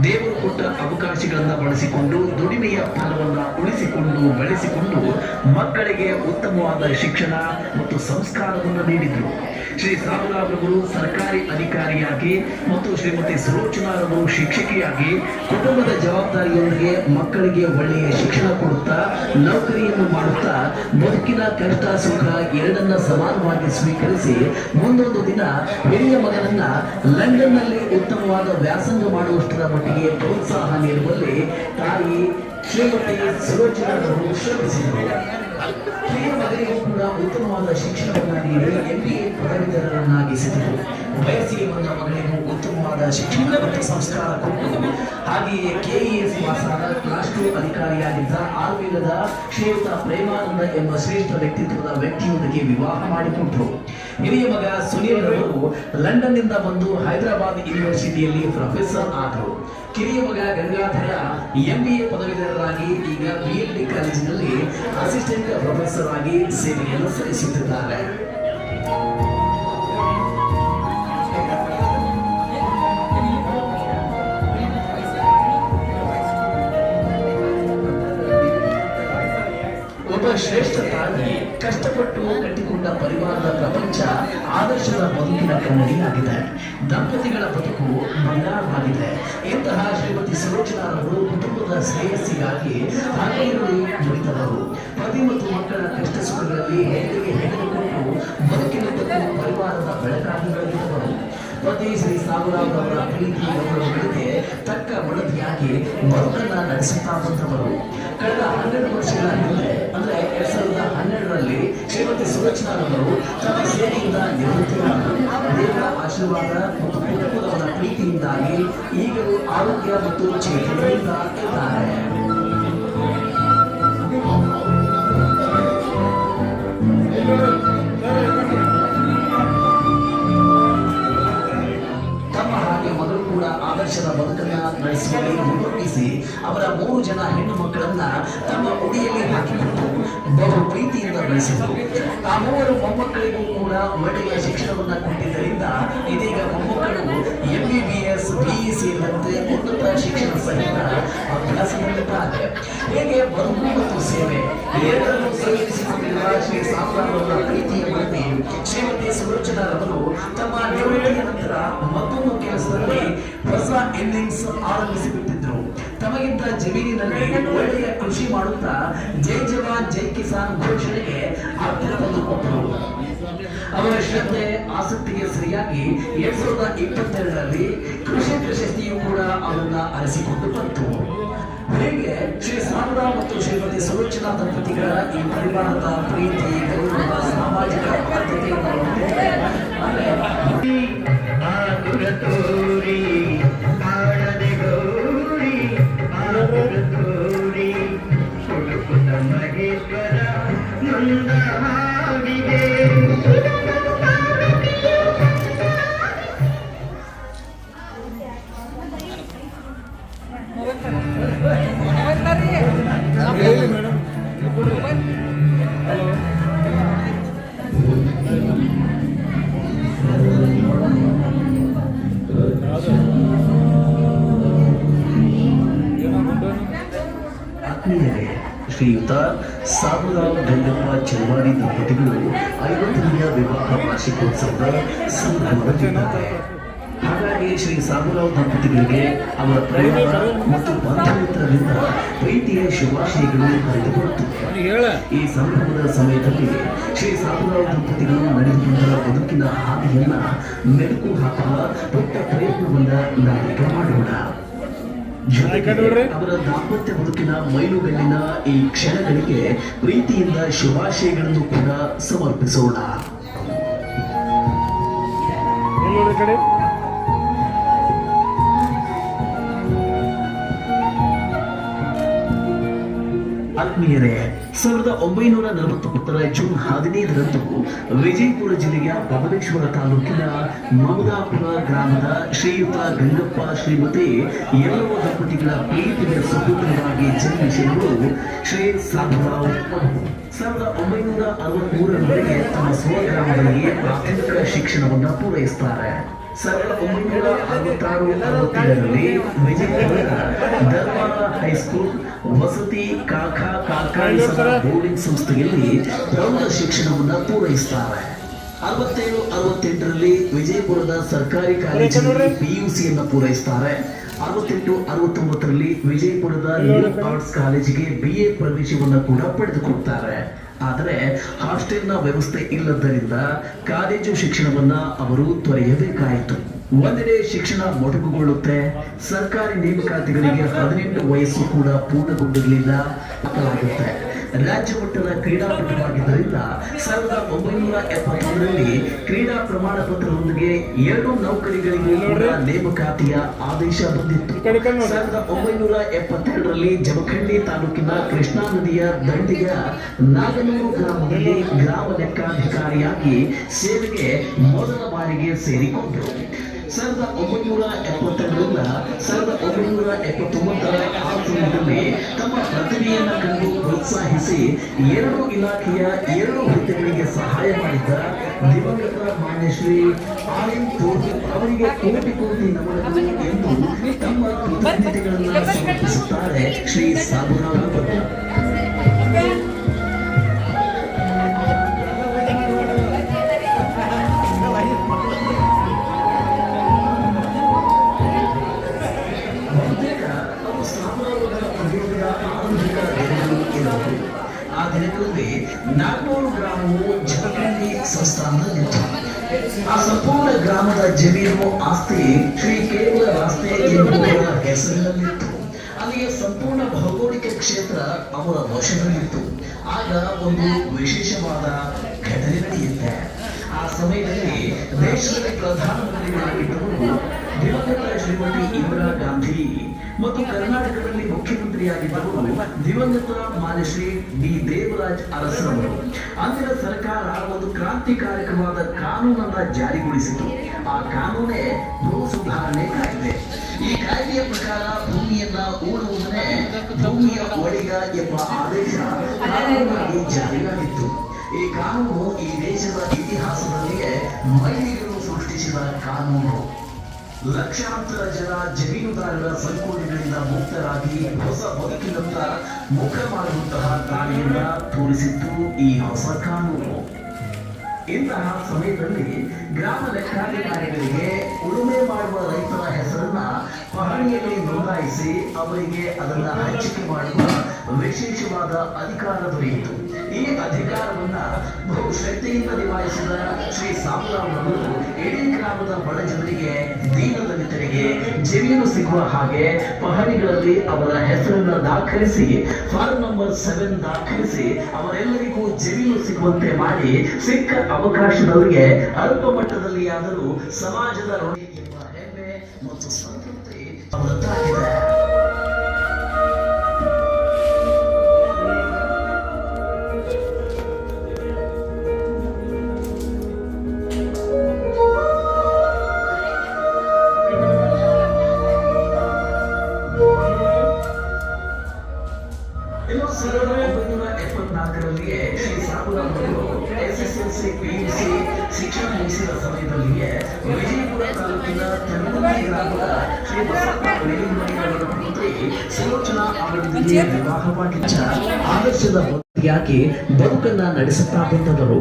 ದೇವರು ಕೊಟ್ಟ ಅವಕಾಶಗಳನ್ನ ಬಳಸಿಕೊಂಡು ದುಡಿಮೆಯ ಫಲವನ್ನ ಉಳಿಸಿಕೊಂಡು ಬೆಳೆಸಿಕೊಂಡು ಮಕ್ಕಳಿಗೆ ಉತ್ತಮವಾದ ಶಿಕ್ಷಣ ಮತ್ತು ಸಂಸ್ಕಾರವನ್ನು ನೀಡಿದರು. ಶ್ರೀ ಸಾಬುರಾವ್ರವರು ಸರ್ಕಾರಿ ಅಧಿಕಾರಿಯಾಗಿ ಮತ್ತು ಶ್ರೀಮತಿ ಸುಲೋಚನಾರವರು ಶಿಕ್ಷಕಿಯಾಗಿ ಕುಟುಂಬದ ಜವಾಬ್ದಾರಿಯೊಂದಿಗೆ ಮಕ್ಕಳಿಗೆ ಒಳ್ಳೆಯ ಶಿಕ್ಷಣ ಕೊಡುತ್ತಾ ನೌಕರಿಯನ್ನು ಮಾಡುತ್ತಾ ಬದುಕಿನ ಕಷ್ಟ ಸುಖ ಎರಡನ್ನ ಸಮಾನವಾಗಿ ಸ್ವೀಕರಿಸಿ ಮುಂದೊಂದು ದಿನ ಹಿರಿಯ ಮಗನನ್ನ ಲಂಡನ್ನಲ್ಲಿ ಉತ್ತಮವಾದ ವ್ಯಾಸಂಗ ಮಾಡುವಷ್ಟರ ಮಟ್ಟಿಗೆ ಪ್ರೋತ್ಸಾಹ ನೀಡುವಲ್ಲಿ ತಾಯಿ ಶ್ರೀಮತಿ ಸುಲೋಚನಾರವರು ಶ್ರಮಿಸಿದರು. ಹಿರಿಯ ಮಗನಿಗೂ ಕೂಡ ಉತ್ತಮವಾದ ಶಿಕ್ಷಣವನ್ನು ನೀಡಿ MBA ಪದವೀಧರರನ್ನಾಗಿಸಿದರು. ವಯಸ್ಸಿಗೆ ಬಂದ ಮಗಳಿಗೂ ಉತ್ತಮವಾದ ಶಿಕ್ಷಣ ಮತ್ತು ಸಂಸ್ಕಾರ ಕೊಟ್ಟು ಹಾಗೆಯೇ KES ಪಾಸಾದ ಕ್ಲಾಸ್ 2 ಅಧಿಕಾರಿಯಾಗಿದ್ದ ಆರ್ವಿಲದ ಶ್ರೀಯುತ ಪ್ರೇಮಾನಂದ ಎಂಬ ಶ್ರೇಷ್ಠ ವ್ಯಕ್ತಿತ್ವದ ವ್ಯಕ್ತಿಯೊಂದಿಗೆ ವಿವಾಹ ಮಾಡಿಕೊಟ್ಟರು. ಹಿರಿಯ ಮಗ ಸುನೀಲ್ ರವರು ಲಂಡನ್ ನಿಂದ ಬಂದು ಹೈದರಾಬಾದ್ ಯೂನಿವರ್ಸಿಟಿಯಲ್ಲಿ ಪ್ರೊಫೆಸರ್ ಆದರು. ಕಿರಿಯ ಮಗ ಗಂಗಾಧರ MBA ಪದವೀಧರರಾಗಿ ಈಗ BLD ಕಾಲೇಜಿನಲ್ಲಿ ಅಸಿಸ್ಟೆಂಟ್ ಪ್ರೊಫೆಸರ್ ಆಗಿ ಸೇವೆಯನ್ನು ಸಲ್ಲಿಸುತ್ತಿದ್ದಾರೆ. ಒಬ್ಬ ಶ್ರೇಷ್ಠ ತಾಯಿ ಕಷ್ಟಪಟ್ಟು ಕಟ್ಟಿಕೊಂಡ ಪರಿವಾರದ ಪ್ರಪಂಚ ಆದರ್ಶದ ಬದುಕಿನ ಕನ್ನಡಿಯಾಗಿದೆ. ದಂಪತಿಗಳ ಬದುಕು ಬಂಗಾರವಾಗಿದೆ. ಇಂತಹ ಶ್ರೀಮತಿ ಸುಲೋಚನಾರವರು ಕುಟುಂಬದ ಶ್ರೇಯಸ್ಸಿಗಾಗಿ ಹಗಲಿರುಳು ದುಡಿದವರು. ಪತಿ ಮತ್ತು ಮಕ್ಕಳ ಕಷ್ಟ ಸುಖಗಳಲ್ಲಿ ಹೆಣ್ಣಿಗೆ ಹೆಣ್ಣು ಬದುಕಿನುದ್ದಕ್ಕೂ ಪರಿವಾರದ ಬೆಳಕಾಗಿ ಬೆಳೆದಿದ್ದವರು. ಪತಿ ಶ್ರೀ ಸಾಬುರಾವ್ರವರ ಪ್ರೀತಿ ಗೌರವಗಳಿಗೆ ತಕ್ಕ ಮಡದಿಯಾಗಿ ಬದುಕನ್ನ ನಡೆಸುತ್ತಾ ಬಂದವರು. ಕಳೆದ 12 ವರ್ಷಗಳ ಹಿಂದೆ ಅಂದ್ರೆ 2012ರಲ್ಲಿ ಶ್ರೀಮತಿ ಸುಲೋಚನಾರವರು ತಮ್ಮ ಸೇವೆಯಿಂದ ನಿವೃತ್ತಿಯಾದರು. ದೇವರ ಆಶೀರ್ವಾದ ಮತ್ತು ಕುಟುಂಬದವರ ಪ್ರೀತಿಯಿಂದಾಗಿ ಈಗಲೂ ಆರೋಗ್ಯ ಮತ್ತು ಚೇತನದಿಂದ ಇದ್ದಾರೆ. ಆದರ್ಶದ ಬದುಕನ್ನ ನಡೆಸುವಲ್ಲಿ ಮುನ್ನುಗ್ಗಿಸಿ ಅವರ 3 ಜನ ಹೆಣ್ಣು ಮಕ್ಕಳನ್ನ ತಮ್ಮ ಉಡಿಯಲ್ಲಿ ಹಾಕಿಕೊಂಡು ಬಹು ಪ್ರೀತಿಯಿಂದ ಬೆಳೆಸಿದರು. ಆ 3 ಮೊಮ್ಮಕ್ಕಳಿಗೂ ಕೂಡ ಒಳ್ಳೆಯ ಶಿಕ್ಷಣವನ್ನ ಕೊಟ್ಟಿದ್ದರಿಂದ ಇದೀಗ ಮೊಮ್ಮಕ್ಕಳು MBBS BE ಸೇರಿದಂತೆ ಉನ್ನತ ಶಿಕ್ಷಣ ಸಹಿತ ಅಭ್ಯಾಸದಲ್ಲಿದ್ದಾರೆ. ಹೇಗೆ ಬದುಕು ಮತ್ತು ಸೇವೆ ಎರಡನ್ನೂ ಸಂಯೋಜಿಸಿಕೊಂಡಿರುವ ಶ್ರೀ ಸಾಬುರಾವ್ರವರ ಪ್ರೀತಿಯ ಮಡದಿ ಶ್ರೀಮತಿ ಸುಲೋಚನಾರವರು ತಮ್ಮ ನಿವೃತ್ತಿಯ ನಂತರ ಮತ್ತೊಂದು ಕೆಲಸದಲ್ಲಿ ಹೊಸ ಇನ್ನಿಂಗ್ಸ್ ಆರಂಭಿಸಿಬಿಟ್ಟಿದ್ರು. ತಮಗಿದ್ದ ಜಮೀನಿನಲ್ಲಿ ಒಳ್ಳೆಯ ಕೃಷಿ ಮಾಡುತ್ತಾ ಜೈ ಜವಾನ್ ಜೈ ಕಿಸಾನ್ ಘೋಷಣೆಗೆ ಅರ್ಥ ತಂದುಕೊಟ್ಟರು. ಅವರ ಶ್ರದ್ಧೆ ಆಸಕ್ತಿಗೆ ಸರಿಯಾಗಿ 2022ರಲ್ಲಿ ಕೃಷಿ ಪ್ರಶಸ್ತಿಯು ಕೂಡ ಅವರನ್ನ ಅರಸಿಕೊಂಡು ಬಂತು. ಹೇಗೆ ಶ್ರೀ ಸಾಬುರಾವ್ ಮತ್ತು ಶ್ರೀಮತಿ ಸುಲೋಚನಾ ದಂಪತಿಗಳ ಈ ಪರಿವಾರದ ಪ್ರೀತಿ ಗೌರವ ಸಾಮಾಜಿಕ ಬಾಧ್ಯತೆಯನ್ನು ಹೊಂದಿದೆ. ಶ್ರೀಯುತ ಸಾಬುರಾವ್ ಗಂಗಪ್ಪ ಚಲ್ವಾಡಿ ದಂಪತಿಗಳು 50ನೇ ವಿವಾಹ ವಾರ್ಷಿಕೋತ್ಸವದ ಸಂಭ್ರಮದಲ್ಲಿದ್ದಾರೆ. ಹಾಗಾಗಿ ಶ್ರೀ ಸಾಬುರಾವ್ ದಂಪತಿಗಳಿಗೆ ಅವರ ಪ್ರೇಮ ಮತ್ತು ಬಾಂಧವ್ಯದಿಂದ ಪ್ರೀತಿಯ ಶುಭಾಶಯಗಳು ಹರಿದುಬರುತ್ತವೆ. ಈ ಸಂಭ್ರಮದ ಸಮಯದಲ್ಲಿ ಶ್ರೀ ಸಾಬುರಾವ್ ದಂಪತಿಗಳು ನಡೆದುಕೊಂಡ ಬದುಕಿನ ಹಾದಿಯನ್ನ ಮೆಲುಕು ಹಾಕುವ ಪುಟ್ಟ ಪ್ರಯತ್ನವನ್ನ ನಾವೀಗ ಮಾಡೋಣ. ಅವರ ದಾಂಪತ್ಯ ಬದುಕಿನ ಮೈಲುಗಲ್ಲಿನ ಈ ಕ್ಷಣಗಳಿಗೆ ಪ್ರೀತಿಯಿಂದ ಶುಭಾಶಯಗಳನ್ನು ಕೂಡ ಸಮರ್ಪಿಸೋಣ. ಆತ್ಮೀಯರೇ, 1949 ಜೂನ್ 15ರಂದು ವಿಜಯಪುರ ಜಿಲ್ಲೆಯ ಬಬಲೇಶ್ವರ ತಾಲೂಕಿನ ಮಮದಾಪುರ ಗ್ರಾಮದ ಶ್ರೀಯುತ ಗಂಗಪ್ಪ ಶ್ರೀಮತಿ ಎಲ್ಲವ ದಂಪತಿಗಳ ಪ್ರೀತಿಯ ಸಹೋದರರಾಗಿ ಜನ್ಮಿಸಿದವರು ಶ್ರೀ ಸಾಬುರಾವ್. 1963ರವರೆಗೆ ತಮ್ಮ ಸ್ವಗ್ರಾಮದಲ್ಲಿ ಪ್ರಾಥಮಿಕ ಶಿಕ್ಷಣವನ್ನು ಪೂರೈಸುತ್ತಾರೆ. 1966-67ರಲ್ಲಿ ವಿಜಯಪುರದ ದರ್ಬಾರ ಹೈಸ್ಕೂಲ್ ವಸತಿ ಕಾಕಾಣಿಸರ ಬೋರ್ಡಿಂಗ್ ಸಂಸ್ಥೆಯಲ್ಲಿ ಪ್ರೌಢ ಶಿಕ್ಷಣವನ್ನು ಪೂರೈಸುತ್ತಾರೆ. 67-68ರಲ್ಲಿ ವಿಜಯಪುರದ ಸರ್ಕಾರಿ ಕಾಲೇಜಿನಲ್ಲಿ PUCಯನ್ನು ಪೂರೈಸುತ್ತಾರೆ. 68-69ರಲ್ಲಿ ವಿಜಯಪುರದ ನ್ಯೂ ಆರ್ಟ್ಸ್ ಕಾಲೇಜಿಗೆ BA ಪ್ರವೇಶವನ್ನು ಕೂಡ ಪಡೆದುಕೊಳ್ತಾರೆ. ಆದರೆ ಹಾಸ್ಟೆಲ್ನ ವ್ಯವಸ್ಥೆ ಇಲ್ಲದ್ದರಿಂದ ಕಾಲೇಜು ಶಿಕ್ಷಣವನ್ನ ಅವರು ತೊರೆಯಬೇಕಾಯಿತು. ಒಂದೆಡೆ ಶಿಕ್ಷಣ ಮೊಟಕುಗೊಳ್ಳುತ್ತೆ, ಸರ್ಕಾರಿ ನೇಮಕಾತಿಗಳಿಗೆ 18 ವಯಸ್ಸು ಕೂಡ ಪೂರ್ಣಗೊಂಡಿರಲಿಲ್ಲ. ರಾಜ್ಯ ಮಟ್ಟದ ಕ್ರೀಡಾಪಟುವಾಗಿದ್ದರಿಂದ 1971ರಲ್ಲಿ ಕ್ರೀಡಾ ಪ್ರಮಾಣ ಪತ್ರದೊಂದಿಗೆ 2 ನೌಕರಿಗಳಿಗೂ ಕೂಡ ನೇಮಕಾತಿಯ ಆದೇಶ ಬಂದಿತ್ತು. 1972ರಲ್ಲಿ ಜಮಖಂಡಿ ತಾಲೂಕಿನ ಕೃಷ್ಣಾ ನದಿಯ ದಂಡೆಯ ನಾಗನೂರು ಗ್ರಾಮದಲ್ಲಿ ಗ್ರಾಮ ಲೆಕ್ಕಾಧಿಕಾರಿಯಾಗಿ ಸೇವೆಗೆ ಮೊದಲ ಬಾರಿಗೆ ಸೇರಿಕೊಂಡರು. 1972ರಿಂದ 1979ರ ಆ ಸಮಯದಲ್ಲಿ ತಮ್ಮ ಪ್ರತಿಭೆಯನ್ನು ಕಂಡು ಪ್ರೋತ್ಸಾಹಿಸಿ 2 ಇಲಾಖೆಯ 2 ಹುದ್ದೆಗಳಿಗೆ ಸಹಾಯ ಮಾಡಿದ್ದ ದಿವಂಗತ ಮಾನ್ಯ ಶ್ರೀ RN ತೋರ್ಜಿ ಅವರಿಗೆ ಕೋಟಿ ಕೋಟಿ ನಮನಗಳು ಎಂದು ತಮ್ಮ ಕೃತಜ್ಞತೆಗಳನ್ನು ಸಮರ್ಪಿಸುತ್ತಾರೆ ಶ್ರೀ ಸಾಬುರಾವ್ ದಂಪತಿ. ಆ ದಿನಗಳಲ್ಲಿ 400 ಗ್ರಾಮವು ಜಮಖಂಡಿ ಸಂಸ್ಥಾನದಲ್ಲಿತ್ತು. ಆ ಸಂಪೂರ್ಣ ಗ್ರಾಮದ ಜಮೀನು ಆಸ್ತಿ ಶ್ರೀ ಕೇವಲ ರಾಸ್ತೆ ಎಂಬುವರ ಹೆಸರಿನಲ್ಲಿತ್ತು. ಅಲ್ಲಿಯ ಸಂಪೂರ್ಣ ಭೌಗೋಳಿಕ ಕ್ಷೇತ್ರ ಅವರ ವಶದಲ್ಲಿತ್ತು. ಆಗ ಒಂದು ವಿಶೇಷವಾದ ಘಟನೆ ನಡೆಯುತ್ತೆ. ಆ ಸಮಯದಲ್ಲಿ ದೇಶದಲ್ಲಿ ಪ್ರಧಾನಮಂತ್ರಿಗಳಾಗಿದ್ದವರು ದಿವಂಗತ ಶ್ರೀಮತಿ ಇಂದಿರಾ ಗಾಂಧಿ ಮತ್ತು ಕರ್ನಾಟಕದಲ್ಲಿ ಮುಖ್ಯಮಂತ್ರಿಯಾಗಿದ್ದವರು ದಿವಂಗತ ಮಾನ್ಯ ಶ್ರೀ ಡಿ ದೇವರಾಜ್ ಅರಸರವರು. ಅಂದಿನ ಸರ್ಕಾರ ಒಂದು ಕ್ರಾಂತಿಕಾರಕವಾದ ಕಾನೂನನ್ನ ಜಾರಿಗೊಳಿಸಿತು. ಆ ಕಾನೂನೇ ಭೂ ಸುಧಾರಣೆ ಕಾಯ್ದೆ. ಈ ಕಾಯ್ದೆಯ ಪ್ರಕಾರ ಭೂಮಿಯನ್ನ ಊಡುವುದನ್ನೇ ಭೂಮಿಯ ಒಡೆಯ ಎಂಬ ಆದೇಶ ಕಾನೂನಾಗಿ ಜಾರಿಯಾಗಿತ್ತು. ಈ ಕಾನೂನು ಈ ದೇಶದ ಇತಿಹಾಸದಲ್ಲಿಯೇ ಮೈಲಿಗಲ್ಲು ಸೃಷ್ಟಿಸಿದ ಕಾನೂನು. ಲಕ್ಷಾಂತರ ಜನ ಜಮೀನುದಾರರ ಸಂಕೋಲೆಗಳಿಂದ ಮುಕ್ತರಾಗಿ ಹೊಸ ಬದುಕಿನತ್ತ ಮುಖ ಮಾಡುವಂತಹ ದಾರಿಯನ್ನ ತೋರಿಸಿದ್ದು ಈ ಹೊಸ ಕಾನೂನು. ಇಂತಹ ಸಮಯದಲ್ಲಿ ಗ್ರಾಮ ಲೆಕ್ಕಾಧಿಕಾರಿಗಳಿಗೆ ಉಳುಮೆ ಮಾಡುವ ರೈತರ ಹೆಸರನ್ನ ಪಹಣಿಯಲ್ಲಿ ನೋಂದಾಯಿಸಿ ಅವರಿಗೆ ಅದನ್ನ ಹಂಚಿಕೆ ಮಾಡುವ ವಿಶೇಷವಾದ ಅಧಿಕಾರ ದೊರೆಯಿತು. ಈ ಅಧಿಕಾರವನ್ನ ಬಹು ಶ್ರದ್ಧೆಯಿಂದ ನಿಭಾಯಿಸಿದ ಶ್ರೀ ಸಾಬುರಾವ್ ಅವರು ಇಡೀ ಗ್ರಾಮದ ಬಡ ಜನರಿಗೆ, ದೀನದಲಿತರಿಗೆ ಜಮೀನು ಸಿಗುವ ಹಾಗೆ ಪಹಣಿಗಳಲ್ಲಿ ಅವರ ಹೆಸರನ್ನ ದಾಖಲಿಸಿ ಫಾರ್ಮ್ ನಂಬರ್ 7 ದಾಖಲಿಸಿ ಅವರೆಲ್ಲರಿಗೂ ಜಮೀನು ಸಿಗುವಂತೆ ಮಾಡಿ ಸಿಕ್ಕ ಅವಕಾಶದವರಿಗೆ ಅಲ್ಪ ಮಟ್ಟದಲ್ಲಿ ಆದರೂ ಸಮಾಜದ ಋಣಿ ಎಂಬ ಹೆಮ್ಮೆ ಮತ್ತು ಸಂತೃಪ್ತಿ ಅವರದ್ದಾಗಿದೆ. ಇನ್ನು 1974ರಲ್ಲಿಯೇ ಶ್ರೀ ಸಾಬುರಾವ್ ಅವರು SSLC PUC ಶಿಕ್ಷಣ ಮುಗಿಸಿದ ಸಮಯದಲ್ಲಿಯೇ ವಿಜಯಪುರ ತಾಲೂಕಿನ ತೆರಮಂದಿ ಗ್ರಾಮದ ಶ್ರೀ ಬಸಪ್ಪ ವೇಲಿಮಣಿಯವರ ಪುತ್ರಿ ಸುಲೋಚನಾ ಅವರೊಂದಿಗೆ ವಿವಾಹವಾಗಿದ್ದ ಆದರ್ಶದ ಯಾಕೆ ಬದುಕನ್ನ ನಡೆಸುತ್ತಾ ಬಂದವರು.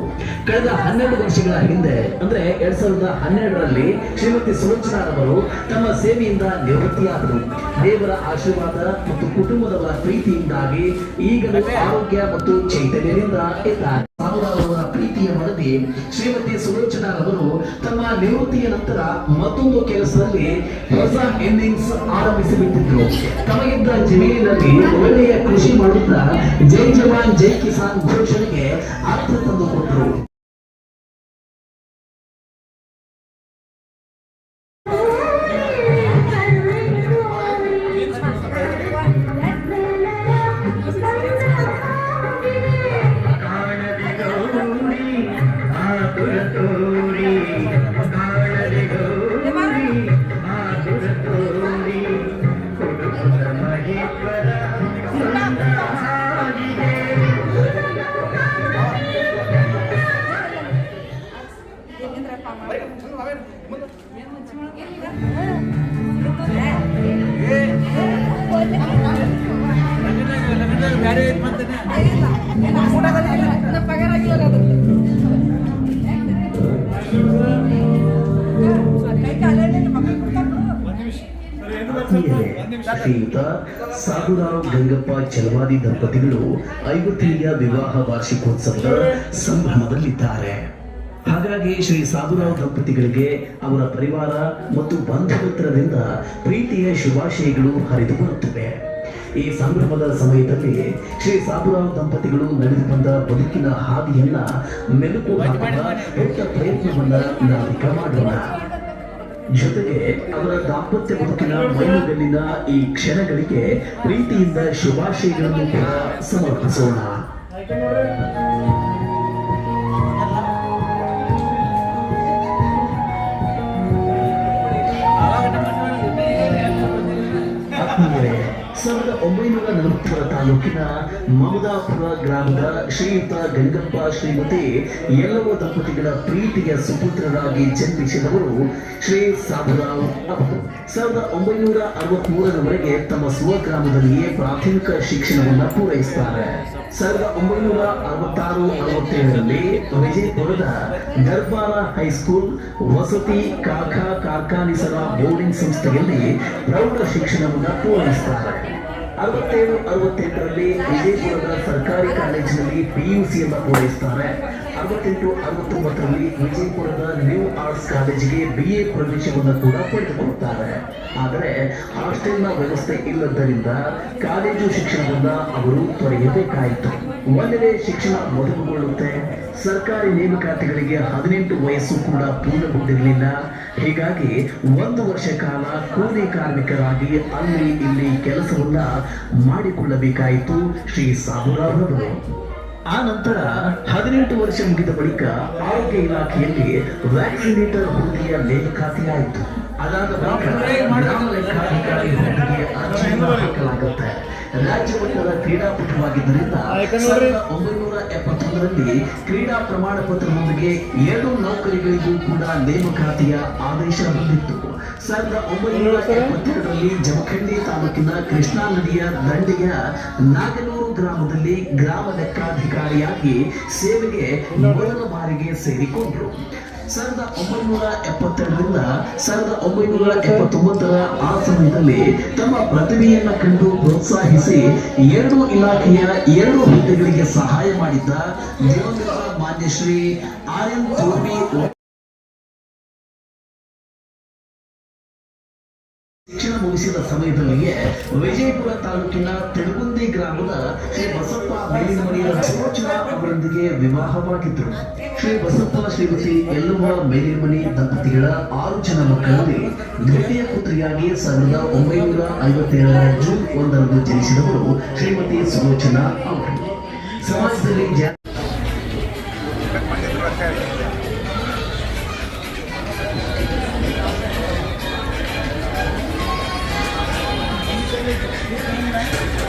ಕಳೆದ 12 ವರ್ಷಗಳ ಹಿಂದೆ ಅಂದ್ರೆ 2012ರಲ್ಲಿ ಶ್ರೀಮತಿ ಸುಲೋಚನಾರವರು ತಮ್ಮ ಸೇವೆಯಿಂದ ನಿವೃತ್ತಿಯಾದರು. ದೇವರ ಆಶೀರ್ವಾದ ಮತ್ತು ಕುಟುಂಬದವರ ಪ್ರೀತಿಯಿಂದಾಗಿ ಈಗಲೂ ಆರೋಗ್ಯ ಮತ್ತು ಚೈತನ್ಯದಿಂದ ಇದ್ದಾರೆ. ಅವರ ಪ್ರೀತಿಯ ವರದಿ ಶ್ರೀಮತಿ ಸುಲೋಚನಾರವರು ತಮ್ಮ ನಿವೃತ್ತಿಯ ನಂತರ ಮತ್ತೊಂದು ಕೆಲಸದಲ್ಲಿ ಹೊಸ ಇನ್ನಿಂಗ್ಸ್ ಆರಂಭಿಸಿಬಿಟ್ಟಿದ್ರು. ತಮಗಿದ್ದ ಜಮೀನಿನಲ್ಲಿ ಒಳ್ಳೆಯ ಕೃಷಿ ಮಾಡುತ್ತಾ ಜೈ ಜವಾನ್ ಜೈ ಕಿಸಾನ್ ಘೋಷಣೆಗೆ ಅರ್ಥ ತಂದುಕೊಟ್ಟರು. ಪಗಾರ ಆಗಿಲ್ಲ ಅದು ಕೈ ಕಾಲೇ ಮಕ್ಕಳು ಶ್ರೀಯುತ ಸಾಬುರಾವ್ ಗಂಗಪ್ಪ ಚಲವಾದಿ ದಂಪತಿಗಳು 50ನೇ ವಿವಾಹ ವಾರ್ಷಿಕೋತ್ಸವದ ಸಂಭ್ರಮದಲ್ಲಿದ್ದಾರೆ. ಹಾಗಾಗಿ ಶ್ರೀ ಸಾಬುರಾವ್ ದಂಪತಿಗಳಿಗೆ ಅವರ ಪರಿವಾರ ಮತ್ತು ಬಂಧು ಮಿತ್ರರಿಂದ ಪ್ರೀತಿಯ ಶುಭಾಶಯಗಳು ಹರಿದು ಬರುತ್ತಿವೆ. ಈ ಸಂಭ್ರಮದ ಸಮಯದಲ್ಲಿ ಶ್ರೀ ಸಾಬುರಾವ್ ದಂಪತಿಗಳು ನಡೆದು ಬಂದ ಬದುಕಿನ ಹಾದಿಯನ್ನ ಮೆಲುಕು ಹಾಕುವ ದೊಡ್ಡ ಪ್ರಯತ್ನವನ್ನ ನಾವಿಕ ಮಾಡೋಣ. ಜೊತೆಗೆ ಅವರ ದಾಂಪತ್ಯ ಬದುಕಿನ ಮೈಲುಗಲ್ಲಿನ ಈ ಕ್ಷಣಗಳಿಗೆ ಪ್ರೀತಿಯಿಂದ ಶುಭಾಶಯಗಳನ್ನು ಕೂಡ ಸಮರ್ಪಿಸೋಣ. ಆತ್ಮೀಯರೇ, 1940 ತಾಲೂಕಿನ ಮಮದಾಪುರ ಗ್ರಾಮದ ಶ್ರೀಯುತ ಗಂಗಪ್ಪ ಶ್ರೀಮತಿ ಯಲ್ಲವ್ವ ದಂಪತಿಗಳ ಪ್ರೀತಿಯ ಸುಪುತ್ರರಾಗಿ ಜನ್ಮಿಸಿದವರು ಶ್ರೀ ಸಾಬುರಾವ್ ಅವರು 1963ರವರೆಗೆ ತಮ್ಮ ಸ್ವಗ್ರಾಮದಲ್ಲಿಯೇ ಪ್ರಾಥಮಿಕ ಶಿಕ್ಷಣವನ್ನು ಪೂರೈಸುತ್ತಾರೆ. 1966-67ರಲ್ಲಿ ವಿಜಯಪುರದ ದರ್ಬಾರ ಹೈಸ್ಕೂಲ್ ವಸತಿ ಕಾಖಾ ಕಾರ್ಖಾನಿಸರ ಬೋರ್ಡಿಂಗ್ ಸಂಸ್ಥೆಯಲ್ಲಿ ಪ್ರೌಢ ಶಿಕ್ಷಣವನ್ನು ಪೂರೈಸುತ್ತಾರೆ. 67-68ರಲ್ಲಿ ವಿಜಯಪುರದ ಸರ್ಕಾರಿ ಕಾಲೇಜಿನಲ್ಲಿ PUCಯನ್ನು ಪೂರೈಸುತ್ತಾರೆ. 68-69ರಲ್ಲಿ ವಿಜಯಪುರದ ನ್ಯೂ ಆರ್ಟ್ಸ್ ಕಾಲೇಜಿಗೆ BA ಪ್ರವೇಶವನ್ನು ಕೂಡ ಪಡೆದುಕೊಳ್ಳುತ್ತಾರೆ. ಆದರೆ ಹಾಸ್ಟೆಲ್ನ ವ್ಯವಸ್ಥೆ ಇಲ್ಲದ್ದರಿಂದ ಕಾಲೇಜು ಶಿಕ್ಷಣವನ್ನ ಅವರು ತೊರೆಯಬೇಕಾಯಿತು. ಒಂದೆಡೆ ಶಿಕ್ಷಣ ಮೊದಲುಗೊಳ್ಳುತ್ತೆ, ಸರ್ಕಾರಿ ನೇಮಕಾತಿಗಳಿಗೆ 18 ವಯಸ್ಸು ಕೂಡ ಪೂರ್ಣಗೊಂಡಿರಲಿಲ್ಲ. ಹೀಗಾಗಿ 1 ವರ್ಷ ಕಾಲ ಕೂಲಿ ಕಾರ್ಮಿಕರಾಗಿ ಅಲ್ಲಿ ಇಲ್ಲಿ ಕೆಲಸವನ್ನ ಮಾಡಿಕೊಳ್ಳಬೇಕಾಯಿತು ಶ್ರೀ ಸಾಬುರಾವ್ ಅವರು. ಆ ನಂತರ 18 ವರ್ಷ ಮುಗಿದ ಬಳಿಕ ಆರೋಗ್ಯ ಇಲಾಖೆಯಲ್ಲಿ ವ್ಯಾಕ್ಸಿನೇಟರ್ ಹುದ್ದೆಯ ನೇಮಕಾತಿಯಾಯಿತು. ಅದಾದ ಬಳಿಕ ಗ್ರಾಮ ಲೆಕ್ಕಾಧಿಕಾರಿ ಹುದ್ದೆಗೆ ಅರ್ಜಿಯನ್ನು ಹಾಕಲಾಗುತ್ತೆ. ರಾಜ್ಯ ಮಟ್ಟದ ಕ್ರೀಡಾಪಟುವಾಗಿದ್ದರಿಂದ 1971ರಲ್ಲಿ ಕ್ರೀಡಾ ಪ್ರಮಾಣ ಪತ್ರದೊಂದಿಗೆ 2 ನೌಕರಿಗಳಿಗೂ ಕೂಡ ನೇಮಕಾತಿಯ ಆದೇಶ ಬಂದಿತ್ತು. 1972ರಲ್ಲಿ ಜಮಖಂಡಿ ತಾಲೂಕಿನ ಕೃಷ್ಣಾ ನದಿಯ ದಂಡೆಯ ನಾಗನೂರು ಗ್ರಾಮದಲ್ಲಿ ಗ್ರಾಮ ಲೆಕ್ಕಾಧಿಕಾರಿಯಾಗಿ ಸೇವೆಗೆ ಮೊದಲ ಬಾರಿಗೆ ಸೇರಿಕೊಂಡರು. 1972ರಿಂದ 1979ರ ಆ ಸಮಯದಲ್ಲಿ ತಮ್ಮ ಪ್ರತಿಭೆಯನ್ನ ಕಂಡು ಪ್ರೋತ್ಸಾಹಿಸಿ 2 ಇಲಾಖೆಯ 2 ಹುದ್ದೆಗಳಿಗೆ ಸಹಾಯ ಮಾಡಿದ್ದ ದಿವಂಗತ ಮಾನ್ಯ ಶ್ರೀ RN ತೋರ್ಬಿ ಶಿಕ್ಷಣ ಮುಗಿಸಿದ ಸಮಯದಲ್ಲಿಯೇ ವಿಜಯಪುರ ತಾಲೂಕಿನ ತೆಳಗುಂದಿ ಗ್ರಾಮದ ಶ್ರೀ ಬಸಪ್ಪ ಮೇಲಿನಮನೆಯ ಸುಲೋಚನಾ ಅವರೊಂದಿಗೆ ವಿವಾಹವಾಗಿದ್ದರು. ಶ್ರೀ ಬಸಪ್ಪ ಶ್ರೀಮತಿ ಯಲ್ಲವ್ವ ಮೇಲಿನಮನಿ ದಂಪತಿಗಳ 6 ಜನ ಮಕ್ಕಳಲ್ಲಿ ದ್ವಿತೀಯ ಪುತ್ರಿಯಾಗಿ 1957ರ ಜೂನ್ 1ರಂದು ಜನಿಸಿದವರು ಶ್ರೀಮತಿ ಸುಲೋಚನಾ ಅವರು. ಸಮಾಜದಲ್ಲಿ Thank you.